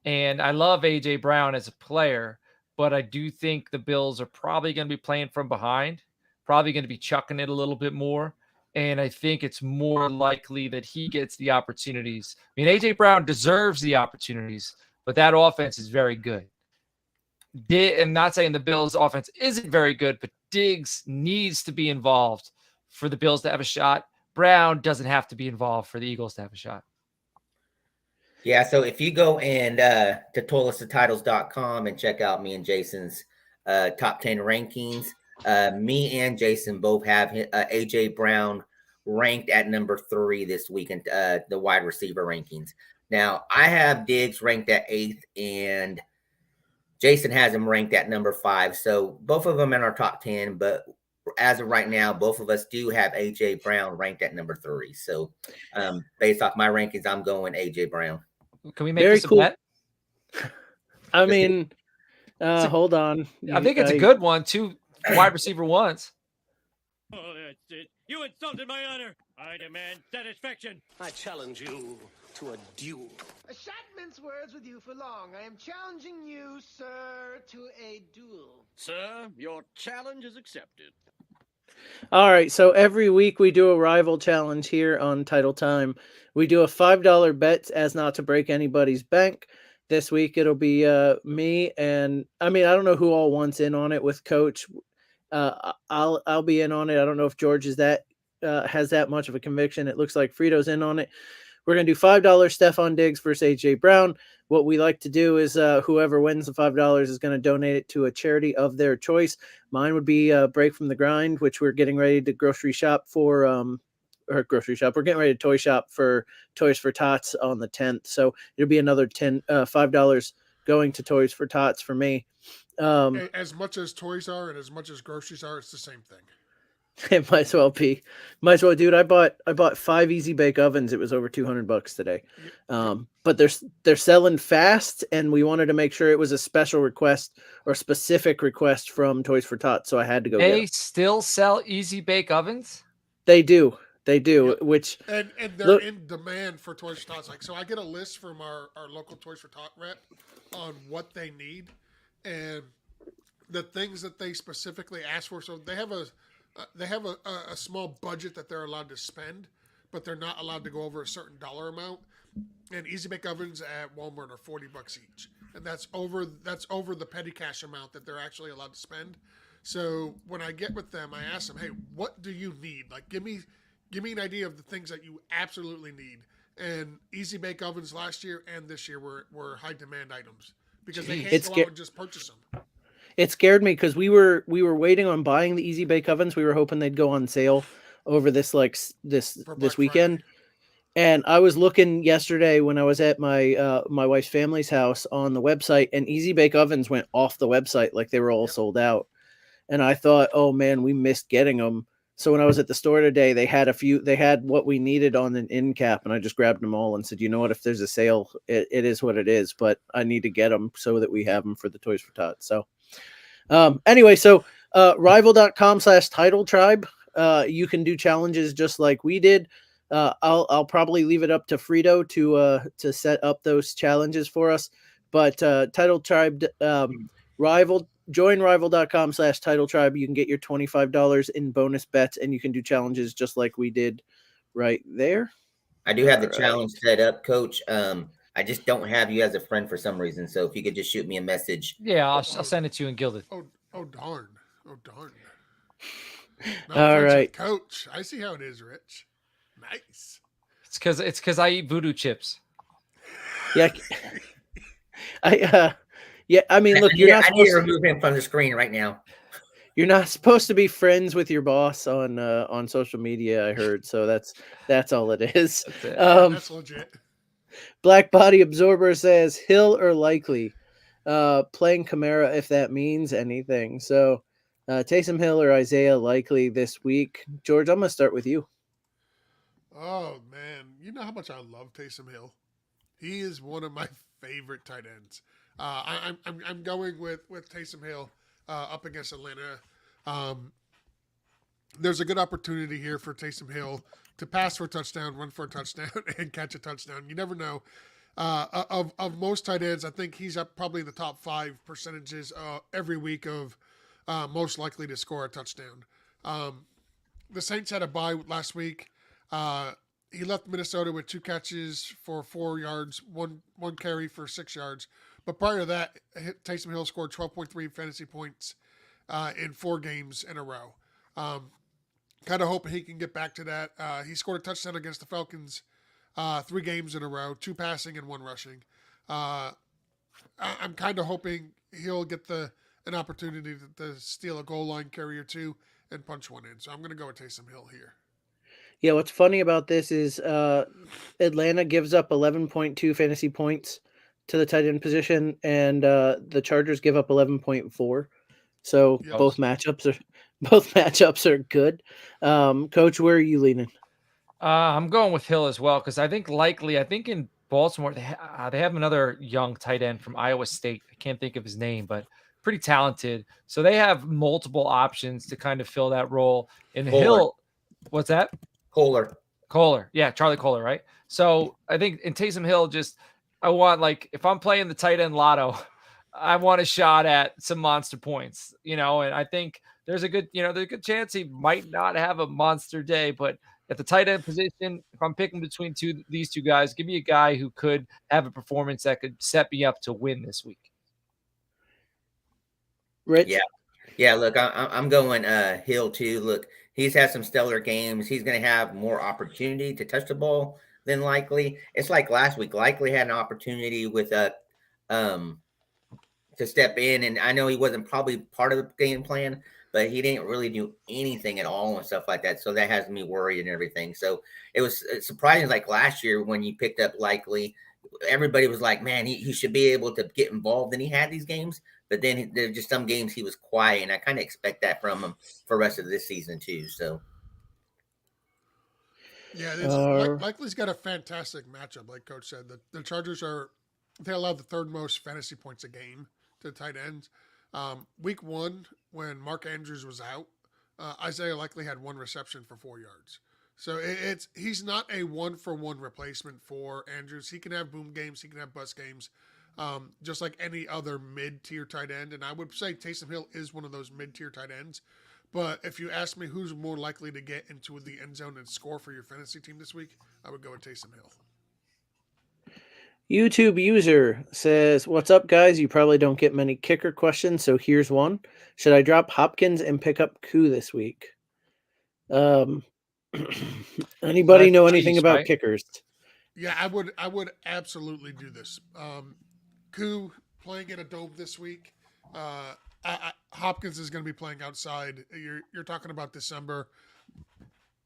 And I love AJ Brown as a player, but I do think the Bills are probably going to be playing from behind, probably going to be chucking it a little bit more. And I think it's more likely that he gets the opportunities. I mean, AJ Brown deserves the opportunities, but that offense is very good. I'm not saying the Bills' offense isn't very good, but Diggs needs to be involved for the Bills to have a shot. Brown doesn't have to be involved for the Eagles to have a shot. Yeah, so if you go to toiletstotitles.com and check out me and Jason's top 10 rankings, me and Jason both have AJ Brown ranked at number 3 this week in the wide receiver rankings. Now, I have Diggs ranked at 8th, and Jason has him ranked at number 5. So both of them in our top 10, but as of right now, both of us do have AJ Brown ranked at number 3. So based off my rankings, I'm going AJ Brown. Can we make this a bet? I mean, hold on. I think it's a good one. 2 wide receiver ones. Oh, that's it. You insulted my honor. I demand satisfaction. I challenge you to a duel. I shan't mince words with you for long. I am challenging you, sir, to a duel. Sir, your challenge is accepted. All right, so every week we do a rival challenge here on Title Time. We do a $5 bet as not to break anybody's bank. This week it'll be me, and I mean, I don't know who all wants in on it with Coach. I'll be in on it. I don't know if George has that much of a conviction. It looks like Frito's in on it. We're going to do $5 Stephon Diggs versus AJ Brown. What we like to do is whoever wins the $5 is going to donate it to a charity of their choice. Mine would be Break from the Grind, which we're getting ready to grocery shop for. We're getting ready to toy shop for Toys for Tots on the 10th. So it'll be another $5 going to Toys for Tots for me. As much as toys are and as much as groceries are, it's the same thing. It might as well be. Might as well, dude. I bought 5 Easy Bake Ovens. It was over $200 today. But they're selling fast, and we wanted to make sure it was a special request or specific request from Toys for Tots, so I had to go. They still sell Easy Bake Ovens? They do. Yep. Which and they're in demand for Toys for Tots. Like, so I get a list from our local Toys for Tot rep on what they need and the things that they specifically ask for. So they have a small budget that they're allowed to spend, but they're not allowed to go over a certain dollar amount. And Easy Bake Ovens at Walmart are $40 each, and that's over the petty cash amount that they're actually allowed to spend. So when I get with them, I ask them, "Hey, what do you need? Like, give me an idea of the things that you absolutely need." And Easy Bake Ovens last year and this year were high demand items because they can't go out and just purchase them. It scared me because we were waiting on buying the Easy Bake Ovens. We were hoping they'd go on sale over this weekend. Friday. And I was looking yesterday when I was at my wife's family's house on the website, and Easy Bake Ovens went off the website like they were all sold out. And I thought, oh man, we missed getting them. So when I was at the store today, they had what we needed on an end cap, and I just grabbed them all and said, you know what, if there's a sale, it is what it is, but I need to get them so that we have them for the Toys for Tots. So anyway, so rival.com/title tribe. You can do challenges just like we did. I'll probably leave it up to Frito to set up those challenges for us. But Title Tribe, join rival.com/title tribe. You can get your $25 in bonus bets, and you can do challenges just like we did right there. I do have the challenge set up, Coach. I just don't have you as a friend for some reason. So if you could just shoot me a message. Yeah, I'll send it to you in Gilded. Oh darn. All right, Coach. I see how it is, Rich. Nice. It's because I eat voodoo chips. Yeah. I mean, look, you're not I need to supposed remove him from the screen right now. You're not supposed to be friends with your boss on social media, I heard. So that's all it is. That's it. That's legit. Black Body Absorber says Hill or Likely. Playing Kamara if that means anything. So Taysom Hill or Isaiah Likely this week. George, I'm gonna start with you. Oh man, you know how much I love Taysom Hill. He is one of my favorite tight ends. I'm going with Taysom Hill up against Atlanta. There's a good opportunity here for Taysom Hill to pass for a touchdown, run for a touchdown, and catch a touchdown. You never know. Of most tight ends, I think he's up probably the top 5 percentages every week of most likely to score a touchdown. The Saints had a bye last week. He left Minnesota with 2 catches for 4 yards, one carry for 6 yards. But prior to that, Taysom Hill scored 12.3 fantasy points in 4 games in a row. Kind of hoping he can get back to that. He scored a touchdown against the Falcons 3 games in a row, 2 passing and 1 rushing. I'm kind of hoping he'll get an opportunity to steal a goal line carry or 2 and punch one in. So I'm going to go with Taysom Hill here. Yeah, what's funny about this is Atlanta gives up 11.2 fantasy points to the tight end position, and the Chargers give up 11.4. So Yep. both matchups are good. Coach, where are you leaning? I'm going with Hill as well because I think in Baltimore they have another young tight end from Iowa State. I can't think of his name, but pretty talented. So they have multiple options to kind of fill that role. In Hill, what's that? Kohler. Yeah, Charlie Kohler, right? So I think in Taysom Hill, I want, like, if I'm playing the tight end lotto, I want a shot at some monster points, and I think there's a good chance he might not have a monster day, but at the tight end position, if I'm picking between these two guys, give me a guy who could have a performance that could set me up to win this week. Rich? Yeah. Look, I'm going Hill too. Look, he's had some stellar games. He's going to have more opportunity to touch the ball than Likely. It's like last week. Likely had an opportunity with to step in, and I know he wasn't probably part of the game plan, but he didn't really do anything at all and stuff like that. So that has me worried and everything. So it's surprising. Like last year when he picked up Likely, everybody was like, man, he should be able to get involved. And he had these games, but then there's just some games he was quiet. And I kind of expect that from him for the rest of this season too. So. Yeah, Likely's got a fantastic matchup. Like Coach said, the Chargers they allowed the 3rd most fantasy points a game to tight ends. Week 1, when Mark Andrews was out, Isaiah Likely had 1 reception for 4 yards. So he's not a 1-for-1 replacement for Andrews. He can have boom games. He can have bust games, just like any other mid-tier tight end. And I would say Taysom Hill is one of those mid-tier tight ends. But if you ask me who's more likely to get into the end zone and score for your fantasy team this week, I would go with Taysom Hill. YouTube user says, what's up, guys? You probably don't get many kicker questions, so here's one. Should I drop Hopkins and pick up Koo this week? Anybody know anything about kickers? Yeah, I would absolutely do this. Koo playing in a dome this week. Hopkins is going to be playing outside. You're talking about December.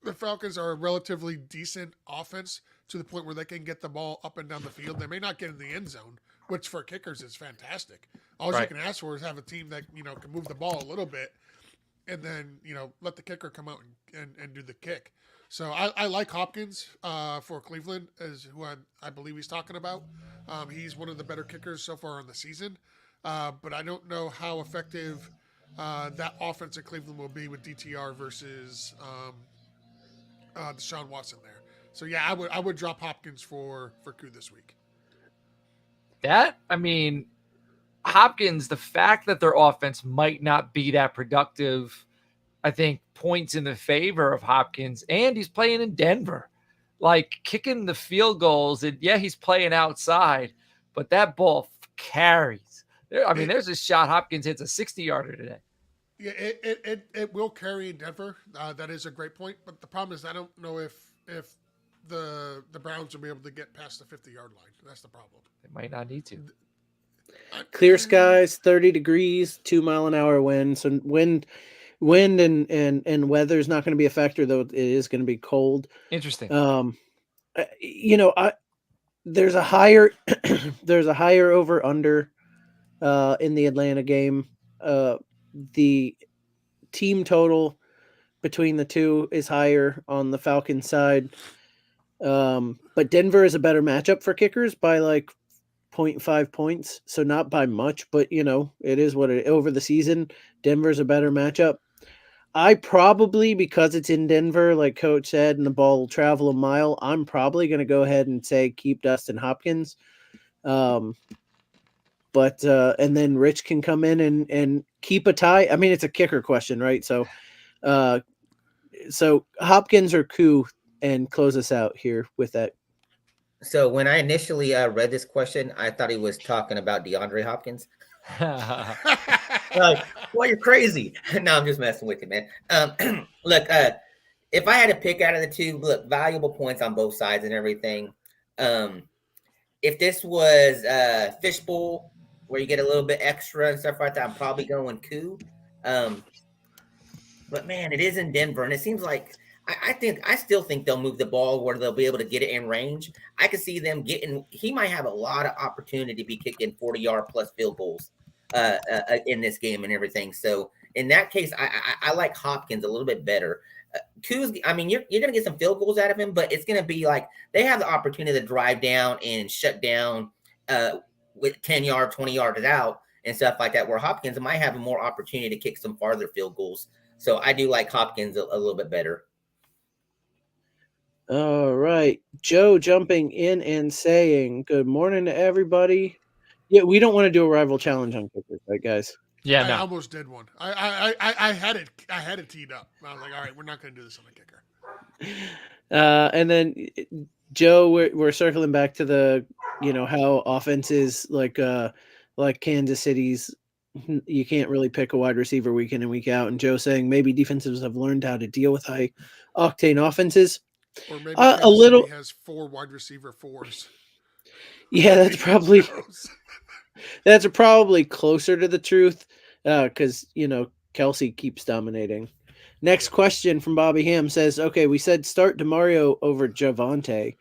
The Falcons are a relatively decent offense to the point where they can get the ball up and down the field. They may not get in the end zone, which for kickers is fantastic. All you can ask for is have a team that can move the ball a little bit. and then let the kicker come out and do the kick. So I like Hopkins for Cleveland, as who I believe he's talking about. He's one of the better kickers so far in the season, but I don't know how effective that offense in Cleveland will be with DTR versus Deshaun Watson there. So yeah, I would drop Hopkins for Q this week. Hopkins, the fact that their offense might not be that productive, I think points in the favor of Hopkins, and he's playing in Denver, like kicking the field goals. And yeah, he's playing outside, but that ball carries. There's a shot Hopkins hits a 60-yarder today. Yeah, it will carry in Denver. That is a great point. But the problem is I don't know if the Browns will be able to get past the 50-yard line. That's the problem. They might not need to. Clear skies, 30 degrees, 2-mile-an-hour wind. So wind and weather is not going to be a factor, though it is going to be cold. Interesting. There's a higher over under in the Atlanta game. The team total between the two is higher on the Falcons side. But Denver is a better matchup for kickers by like 0.5 points. So not by much, but it is what it over the season. Denver's a better matchup. I probably, because it's in Denver, like Coach said, and the ball will travel a mile, I'm probably going to go ahead and say keep Dustin Hopkins. And then Rich can come in and keep a tie. It's a kicker question, right? So Hopkins or Koo, and close us out here with that. So when I initially read this question, I thought he was talking about DeAndre Hopkins. Well, you're crazy. No, I'm just messing with you, man. Look, if I had to pick out of the two, look, valuable points on both sides and everything. If this was Fishbowl, where you get a little bit extra and stuff like that, I'm probably going Koo. But man, it is in Denver, and it seems like I still think they'll move the ball where they'll be able to get it in range. I could see them he might have a lot of opportunity to be kicking 40-yard plus field goals in this game and everything. So in that case, I like Hopkins a little bit better. Koo's, you're going to get some field goals out of him, but it's going to be like they have the opportunity to drive down and shut down with 10 yards, 20 yards out and stuff like that, where Hopkins might have more opportunity to kick some farther field goals. So I do like Hopkins a little bit better. All right. Joe jumping in and saying, good morning to everybody. Yeah, we don't want to do a rival challenge on kickers, right, guys? Yeah, I almost did one. I had it teed up. I was like, all right, we're not going to do this on a kicker. And then Joe, we're circling back to the, how offenses like Kansas City's, you can't really pick a wide receiver week in and week out. And Joe saying maybe defenses have learned how to deal with high octane offenses. Or maybe Kansas City has 4 wide receiver 4s. Yeah, that's probably closer to the truth because, Kelsey keeps dominating. Next question from Bobby Ham says, okay, we said start DeMario over Javonte.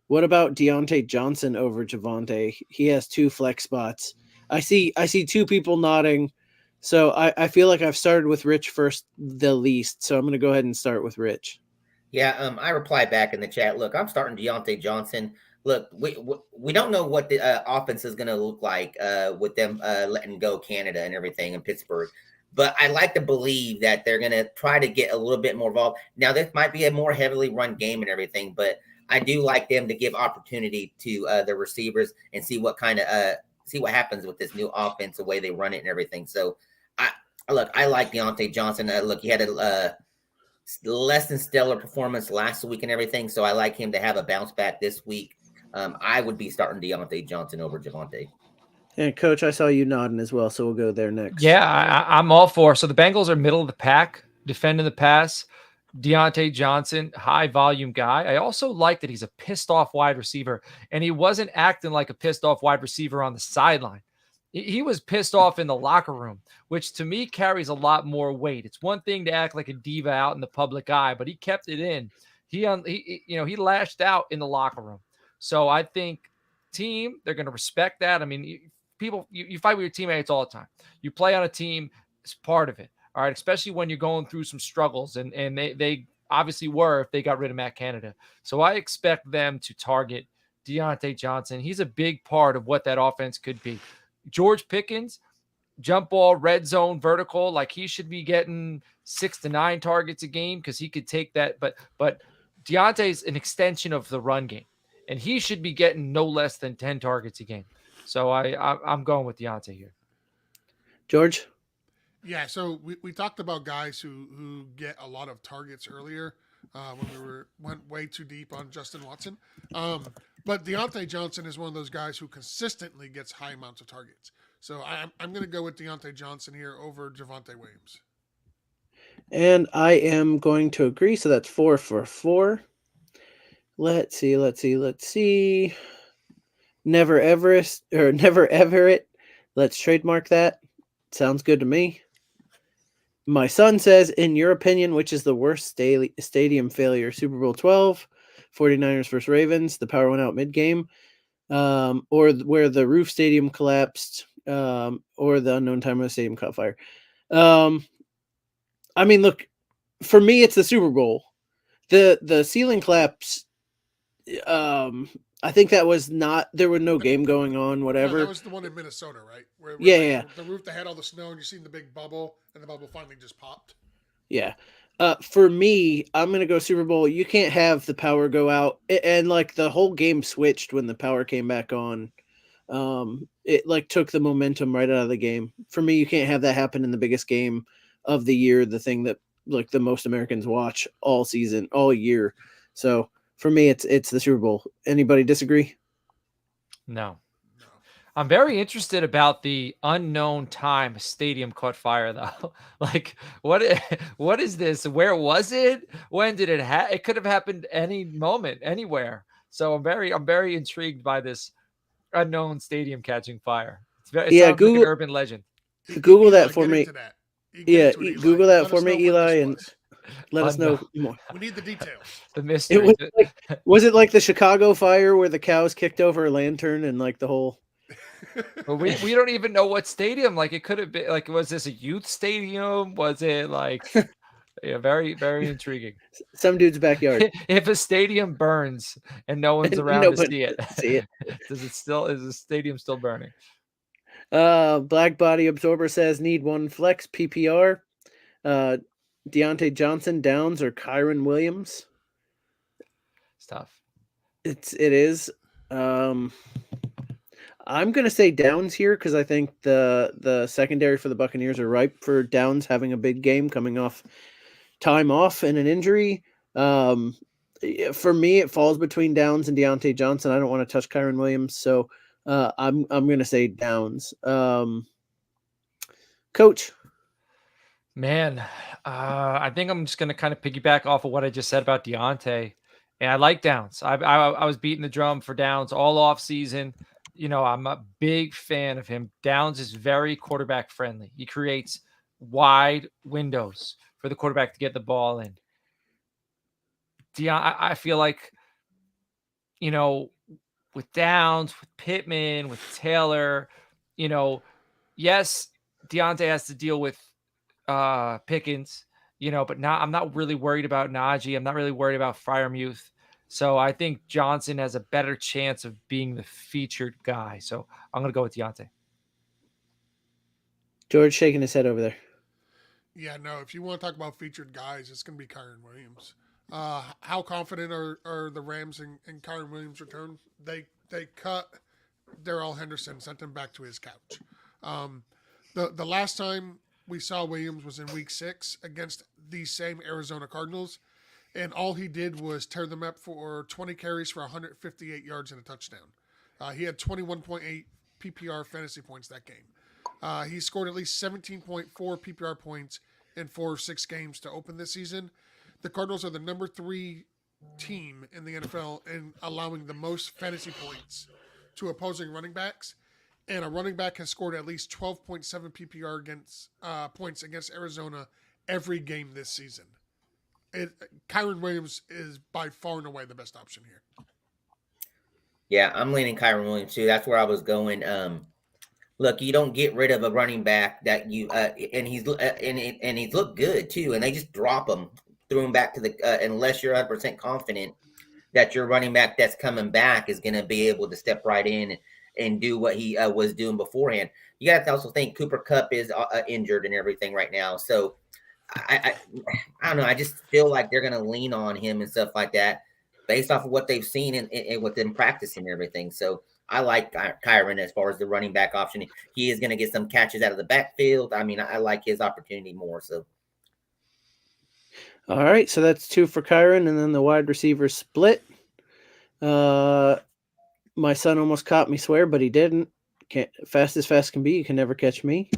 What about Deontay Johnson over Javonte? He has 2 flex spots. I see 2 people nodding. So I feel like I've started with Rich first the least. So I'm going to go ahead and start with Rich. Yeah, I replied back in the chat. Look, I'm starting Deontay Johnson. Look, we don't know what the offense is going to look like with them letting go Canada and everything in Pittsburgh. But I like to believe that they're going to try to get a little bit more involved. Now, this might be a more heavily run game and everything, but I do like them to give opportunity to the receivers and see what happens with this new offense, the way they run it and everything. So, I like Deontay Johnson. Look, he had a less than stellar performance last week and everything, so I like him to have a bounce back this week. I would be starting Deontay Johnson over Javonte. And Coach, I saw you nodding as well, so we'll go there next. Yeah, I'm all for. So the Bengals are middle of the pack, defending the pass. Deontay Johnson, high volume guy. I also like that he's a pissed off wide receiver, and he wasn't acting like a pissed off wide receiver on the sideline. He was pissed off in the locker room, which to me carries a lot more weight. It's one thing to act like a diva out in the public eye, but he kept it in. He lashed out in the locker room. So I think they're going to respect that. You fight with your teammates all the time. You play on a team, it's part of it. All right, especially when you're going through some struggles, and they obviously were if they got rid of Matt Canada. So I expect them to target Deontay Johnson. He's a big part of what that offense could be. George Pickens, jump ball, red zone, vertical, like he should be getting 6 to 9 targets a game because he could take that. But Deontay's an extension of the run game, and he should be getting no less than 10 targets a game. So I'm going with Deontay here. George? Yeah, so we talked about guys who get a lot of targets earlier when we went way too deep on Justin Watson. But Deontay Johnson is one of those guys who consistently gets high amounts of targets. So I'm going to go with Deontay Johnson here over Javonte Williams. And I am going to agree. So that's 4 for 4. Let's see. Never Everett. Let's trademark that. Sounds good to me. My son says, in your opinion, which is the worst stadium failure? Super Bowl 12, 49ers versus Ravens, the power went out mid-game, or where the roof stadium collapsed, or the unknown time of the stadium caught fire. I mean, look, for me, it's the Super Bowl. The ceiling collapse, I think that was not, there was no game going on, whatever. No, that was the one in Minnesota, right? Where Yeah. The roof that had all the snow and you seen the big bubble and the bubble finally just popped. Yeah. For me, I'm going to go Super Bowl. You can't have the power go out. And like the whole game switched when the power came back on. It like took the momentum right out of the game. For me, you can't have that happen in the biggest game of the year, the thing that like the most Americans watch all season, all year. So for me, it's the Super Bowl. Anybody disagree? No. I'm very interested about the unknown time stadium caught fire, though. Like, what is this? Where was it? When did it happen? It could have happened any moment, anywhere. So I'm very intrigued by this unknown stadium catching fire. It sounds like an urban legend. Google that for me. Yeah, Google that for me, Eli, and let us know more. We need the details. The mystery. Was it like the Chicago fire where the cows kicked over a lantern and like the whole... But we don't even know what stadium. Like it could have been like, was this a youth stadium? Was it like, yeah, very, very intriguing. Some dude's backyard. If a stadium burns and no one's around to see it, is the stadium still burning? Black Body Absorber says need one flex PPR. Deontay Johnson, Downs, or Kyron Williams. It's tough. It is. I'm going to say Downs here because I think the secondary for the Buccaneers are ripe for Downs having a big game coming off time off and an injury. For me, it falls between Downs and Deontay Johnson. I don't want to touch Kyron Williams, so I'm going to say Downs. Coach? Man, I think I'm just going to kind of piggyback off of what I just said about Deontay. And I like Downs. I was beating the drum for Downs all off season. You know, I'm a big fan of him. Downs is very quarterback friendly. He creates wide windows for the quarterback to get the ball in. I feel like, you know, with Downs, with Pittman, with Taylor, you know, yes, Deontay has to deal with Pickens, you know, but I'm not really worried about Najee. I'm not really worried about Freiermuth. So I think Johnson has a better chance of being the featured guy. So I'm going to go with Deontay. George shaking his head over there. Yeah, no, if you want to talk about featured guys, it's going to be Kyron Williams. How confident are the Rams in Kyron Williams' return? They cut Darrell Henderson, sent him back to his couch. The last time we saw Williams was in Week 6 against these same Arizona Cardinals. And all he did was tear them up for 20 carries for 158 yards and a touchdown. He had 21.8 PPR fantasy points that game. He scored at least 17.4 PPR points in 4 of 6 games to open this season. The Cardinals are the number 3 team in the NFL in allowing the most fantasy points to opposing running backs. And a running back has scored at least 12.7 PPR points against Arizona every game this season. Kyron Williams is by far and away the best option here. Yeah, I'm leaning Kyron Williams too. That's where I was going. look, you don't get rid of a running back that you and he's looked good too, and they just drop him, throw him back to the unless you're 100% confident that your running back that's coming back is going to be able to step right in and do what he was doing beforehand. You got to also think Cooper Kupp is injured and everything right now, so I don't know. I just feel like they're going to lean on him and stuff like that, based off of what they've seen and with them practicing and everything. So I like Kyron as far as the running back option. He is going to get some catches out of the backfield. I mean, I like his opportunity more. So. All right, so that's 2 for Kyron, and then the wide receiver split. My son almost caught me swear, but he didn't. Fast as fast can be. You can never catch me.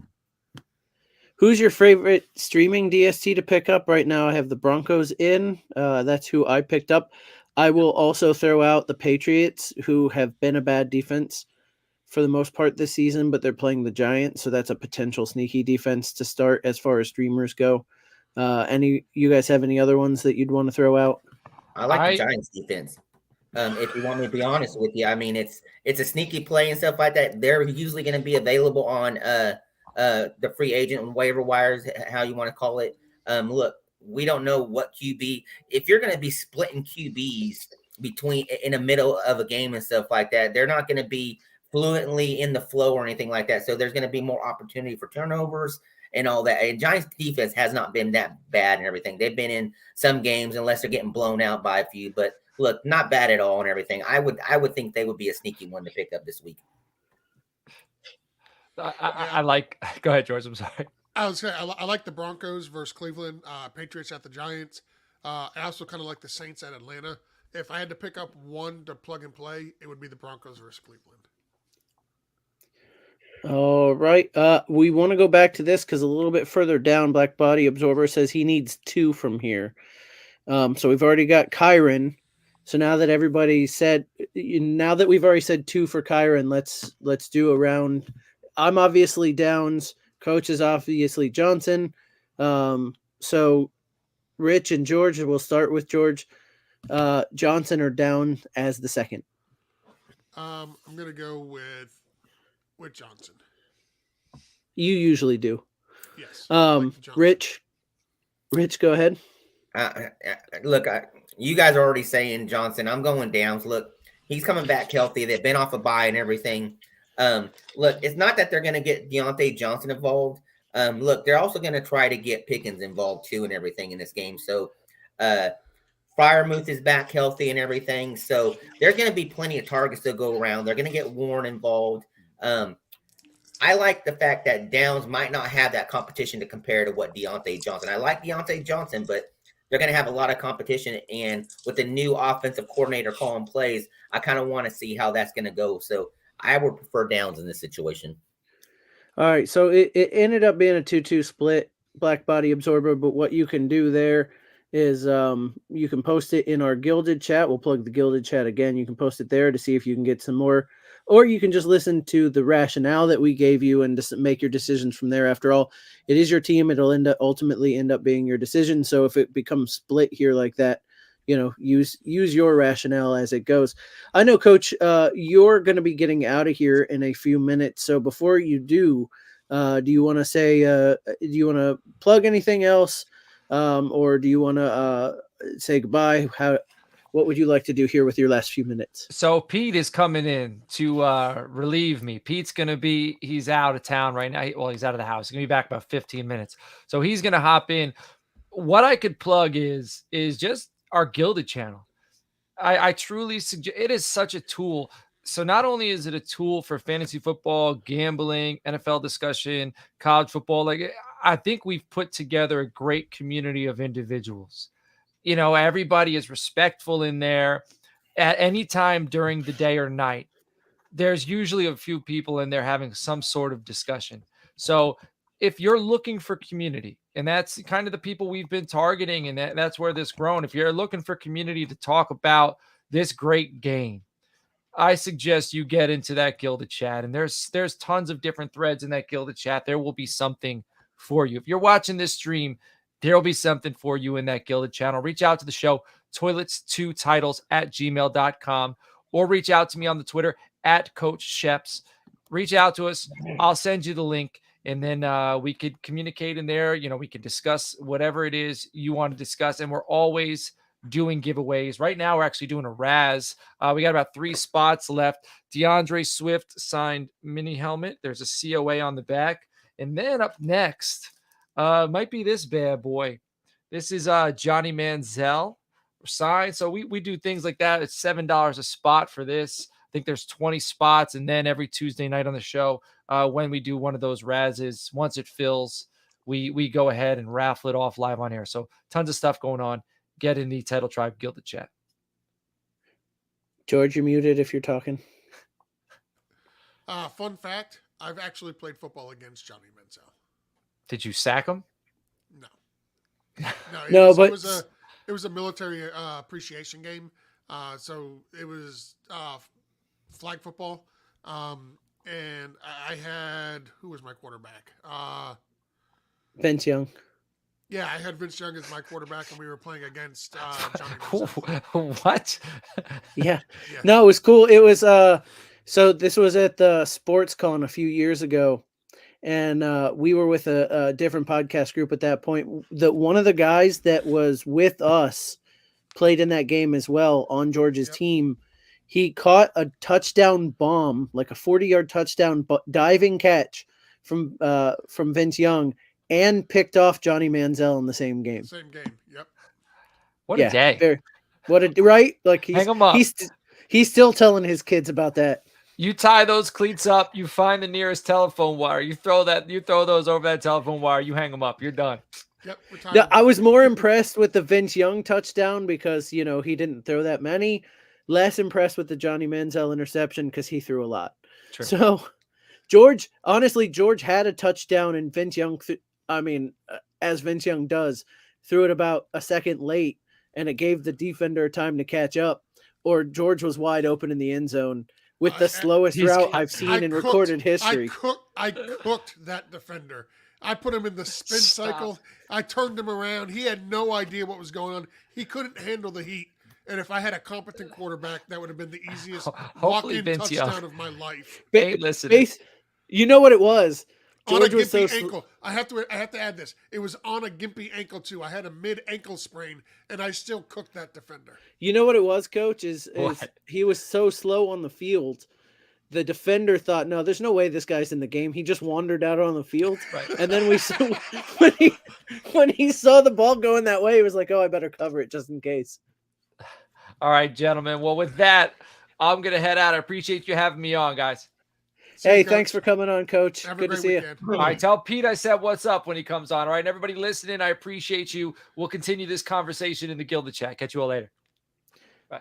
Who's your favorite streaming DST to pick up? Right now I have the Broncos in. That's who I picked up. I will also throw out the Patriots, who have been a bad defense for the most part this season, but they're playing the Giants, so that's a potential sneaky defense to start as far as streamers go. You guys have any other ones that you'd want to throw out? I like the Giants defense. If you want me to be honest with you, I mean, it's a sneaky play and stuff like that. They're usually going to be available on the free agent and waiver wires, how you want to call it. Look, we don't know what QB. If you're going to be splitting QBs between in the middle of a game and stuff like that, they're not going to be fluently in the flow or anything like that. So there's going to be more opportunity for turnovers and all that. And Giants defense has not been that bad and everything. They've been in some games, unless they're getting blown out by a few, but look, not bad at all and everything. I would think they would be a sneaky one to pick up this week. I like. Go ahead, George. I'm sorry. I like the Broncos versus Cleveland. Patriots at the Giants. I also kind of like the Saints at Atlanta. If I had to pick up one to plug and play, it would be the Broncos versus Cleveland. All right. We want to go back to this because a little bit further down, Black Body Absorber says he needs 2 from here. So we've already got Kyron. So now that now that we've already said 2 for Kyron, let's do a round. I'm obviously Downs. Coach is obviously Johnson. So Rich and George, we'll start with George. Johnson or Down as the second? I'm going to go with Johnson. You usually do. Yes. Rich, go ahead. Look, you guys are already saying Johnson. I'm going Downs. Look, he's coming back healthy. They've been off a bye and everything. Look, it's not that they're going to get Deontay Johnson involved. Look, they're also going to try to get Pickens involved too and everything in this game. So, Freiermuth is back healthy and everything. So there's going to be plenty of targets to go around. They're going to get Warren involved. I like the fact that Downs might not have that competition to compare to what Deontay Johnson. I like Deontay Johnson, but they're going to have a lot of competition. And with the new offensive coordinator calling plays, I kind of want to see how that's going to go. So I would prefer Downs in this situation. All right. So it ended up being a 2-2 split, Black Body Absorber. But what you can do there is you can post it in our Gilded chat. We'll plug the Gilded chat again. You can post it there to see if you can get some more. Or you can just listen to the rationale that we gave you and just make your decisions from there. After all, it is your team. It'll ultimately end up being your decision. So if it becomes split here like that, use your rationale as it goes. I know, Coach, you're going to be getting out of here in a few minutes. So before you do you want to say, do you want to plug anything else? Or do you want to say goodbye? What would you like to do here with your last few minutes? So Pete is coming in to relieve me. Pete's going to he's out of town right now. Well, he's out of the house. He's going to be back about 15 minutes. So he's going to hop in. What I could plug is just our Gilded channel. I truly suggest it is such a tool. So not only is it a tool for fantasy football, gambling, NFL discussion, college football, I think we've put together a great community of individuals. Everybody is respectful in there at any time during the day or night. There's usually a few people in there having some sort of discussion. So if you're looking for community, and that's kind of the people we've been targeting, and that's where this grown. If you're looking for community to talk about this great game, I suggest you get into that Gilded chat. And there's tons of different threads in that Gilded chat. There will be something for you. If you're watching this stream, there'll be something for you in that Gilded channel. Reach out to the show, toilets2titles@gmail.com, or reach out to me on the Twitter @Coach Sheps. reach out to us. I'll send you the link, and then we could communicate in there. We can discuss whatever it is you want to discuss, and we're always doing giveaways. Right now, we're actually doing a Raz. We got about 3 spots left. DeAndre Swift signed mini helmet. There's a COA on the back. And then up next might be this bad boy. This is Johnny Manziel signed. So we do things like that. It's $7 a spot for this. I think there's 20 spots. And then every Tuesday night on the show, when we do one of those Razes, once it fills, we go ahead and raffle it off live on air. So tons of stuff going on. Get in the Title Tribe Gilded chat. George, you're muted if you're talking. Fun fact, I've actually played football against Johnny Manziel. Did you sack him? No. No, but it was a military appreciation game. So it was flag football. And I had, who was my quarterback? Vince Young. Yeah, I had Vince Young as my quarterback, and we were playing against Johnny Manziel. What? Yeah. No, it was cool. It was so this was at the Sports Con a few years ago, and we were with a different podcast group at that point. That one of the guys that was with us played in that game as well on George's team. He caught a touchdown bomb, like a 40-yard touchdown diving catch from Vince Young, and picked off Johnny Manziel in the same game. Same game. Yep. What a day. Right? Like hang him up. He's still telling his kids about that. You tie those cleats up, you find the nearest telephone wire, you throw those over that telephone wire, you hang them up, you're done. Yep. No, I was more impressed with the Vince Young touchdown because, he didn't throw that many. Less impressed with the Johnny Manziel interception because he threw a lot. True. So George had a touchdown, and Vince Young, as Vince Young does, threw it about a second late, and it gave the defender time to catch up, or George was wide open in the end zone with the slowest route I've seen in recorded history. I cooked that defender. I put him in the spin cycle. I turned him around. He had no idea what was going on. He couldn't handle the heat. And if I had a competent quarterback, that would have been the easiest walk-in touchdown of my life. Listen, you know what it was? George on a gimpy ankle. I have to add this. It was on a gimpy ankle too. I had a mid-ankle sprain, and I still cooked that defender. You know what it was, Coach? Is he was so slow on the field. The defender thought, no, there's no way this guy's in the game. He just wandered out on the field. Right. And then we saw when he saw the ball going that way, he was like, oh, I better cover it just in case. All right, gentlemen. Well, with that, I'm going to head out. I appreciate you having me on, guys. Hey, thanks for coming on, Coach. Good to see you. All right, tell Pete I said what's up when he comes on. All right, and everybody listening, I appreciate you. We'll continue this conversation in the Gilded chat. Catch you all later.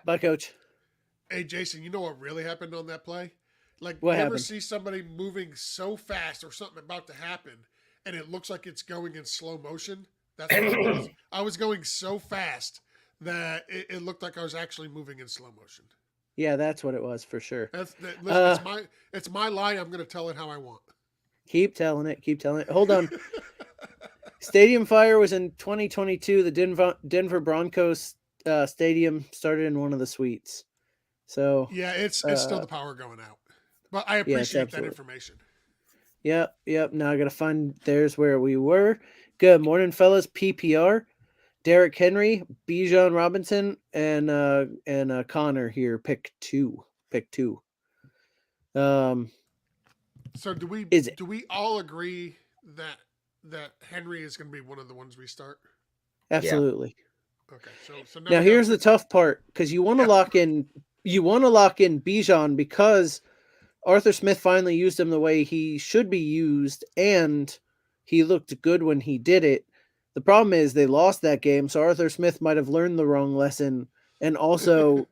Bye, Coach. Hey, Jason, you know what really happened on that play? Like, what you happened? Ever see somebody moving so fast or something about to happen, and it looks like it's going in slow motion? That's what it was. I was going so fast that it looked like I was actually moving in slow motion. Yeah, that's what it was for sure. Listen, it's my lie. I'm going to tell it how I want. Keep telling it. Hold on. Stadium fire was in 2022. The Denver Broncos stadium started in one of the suites. So yeah, it's still the power going out. But I appreciate that information. Yep. Now I got to find there's where we were. Good morning, fellas. PPR. Derrick Henry, Bijan Robinson, and Connor here. Pick two. So do we all agree that Henry is going to be one of the ones we start? Absolutely. Yeah. Okay. So now here's the tough part, because you want to lock in Bijan because Arthur Smith finally used him the way he should be used, and he looked good when he did it. The problem is they lost that game, so Arthur Smith might have learned the wrong lesson, and also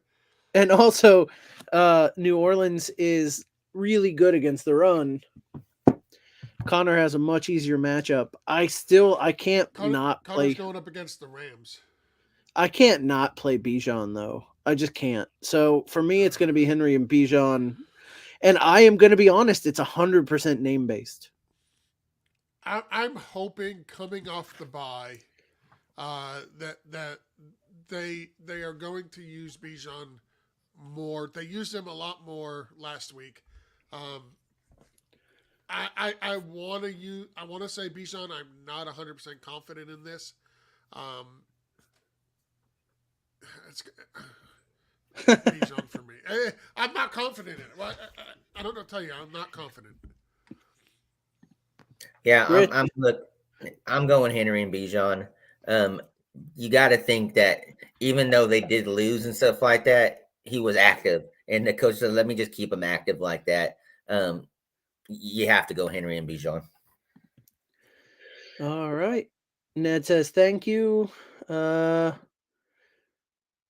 New Orleans is really good against the run. Connor has a much easier matchup. I can't not play. Connor's going up against the Rams. I can't not play Bijan though. I just can't. So for me, it's going to be Henry and Bijan, and I am going to be honest. It's 100% name based. I'm hoping coming off the bye that they are going to use Bijan more. They used him a lot more last week. I want to say Bijan. I'm not 100% confident in this. It's Bijan for me. I'm not confident in it. Well, I don't know. Tell you, I'm not confident. Yeah, I'm going Henry and Bijan. You got to think that even though they did lose and stuff like that, he was active, and the coach said, "Let me just keep him active like that." You have to go Henry and Bijan. All right. Ned says thank you.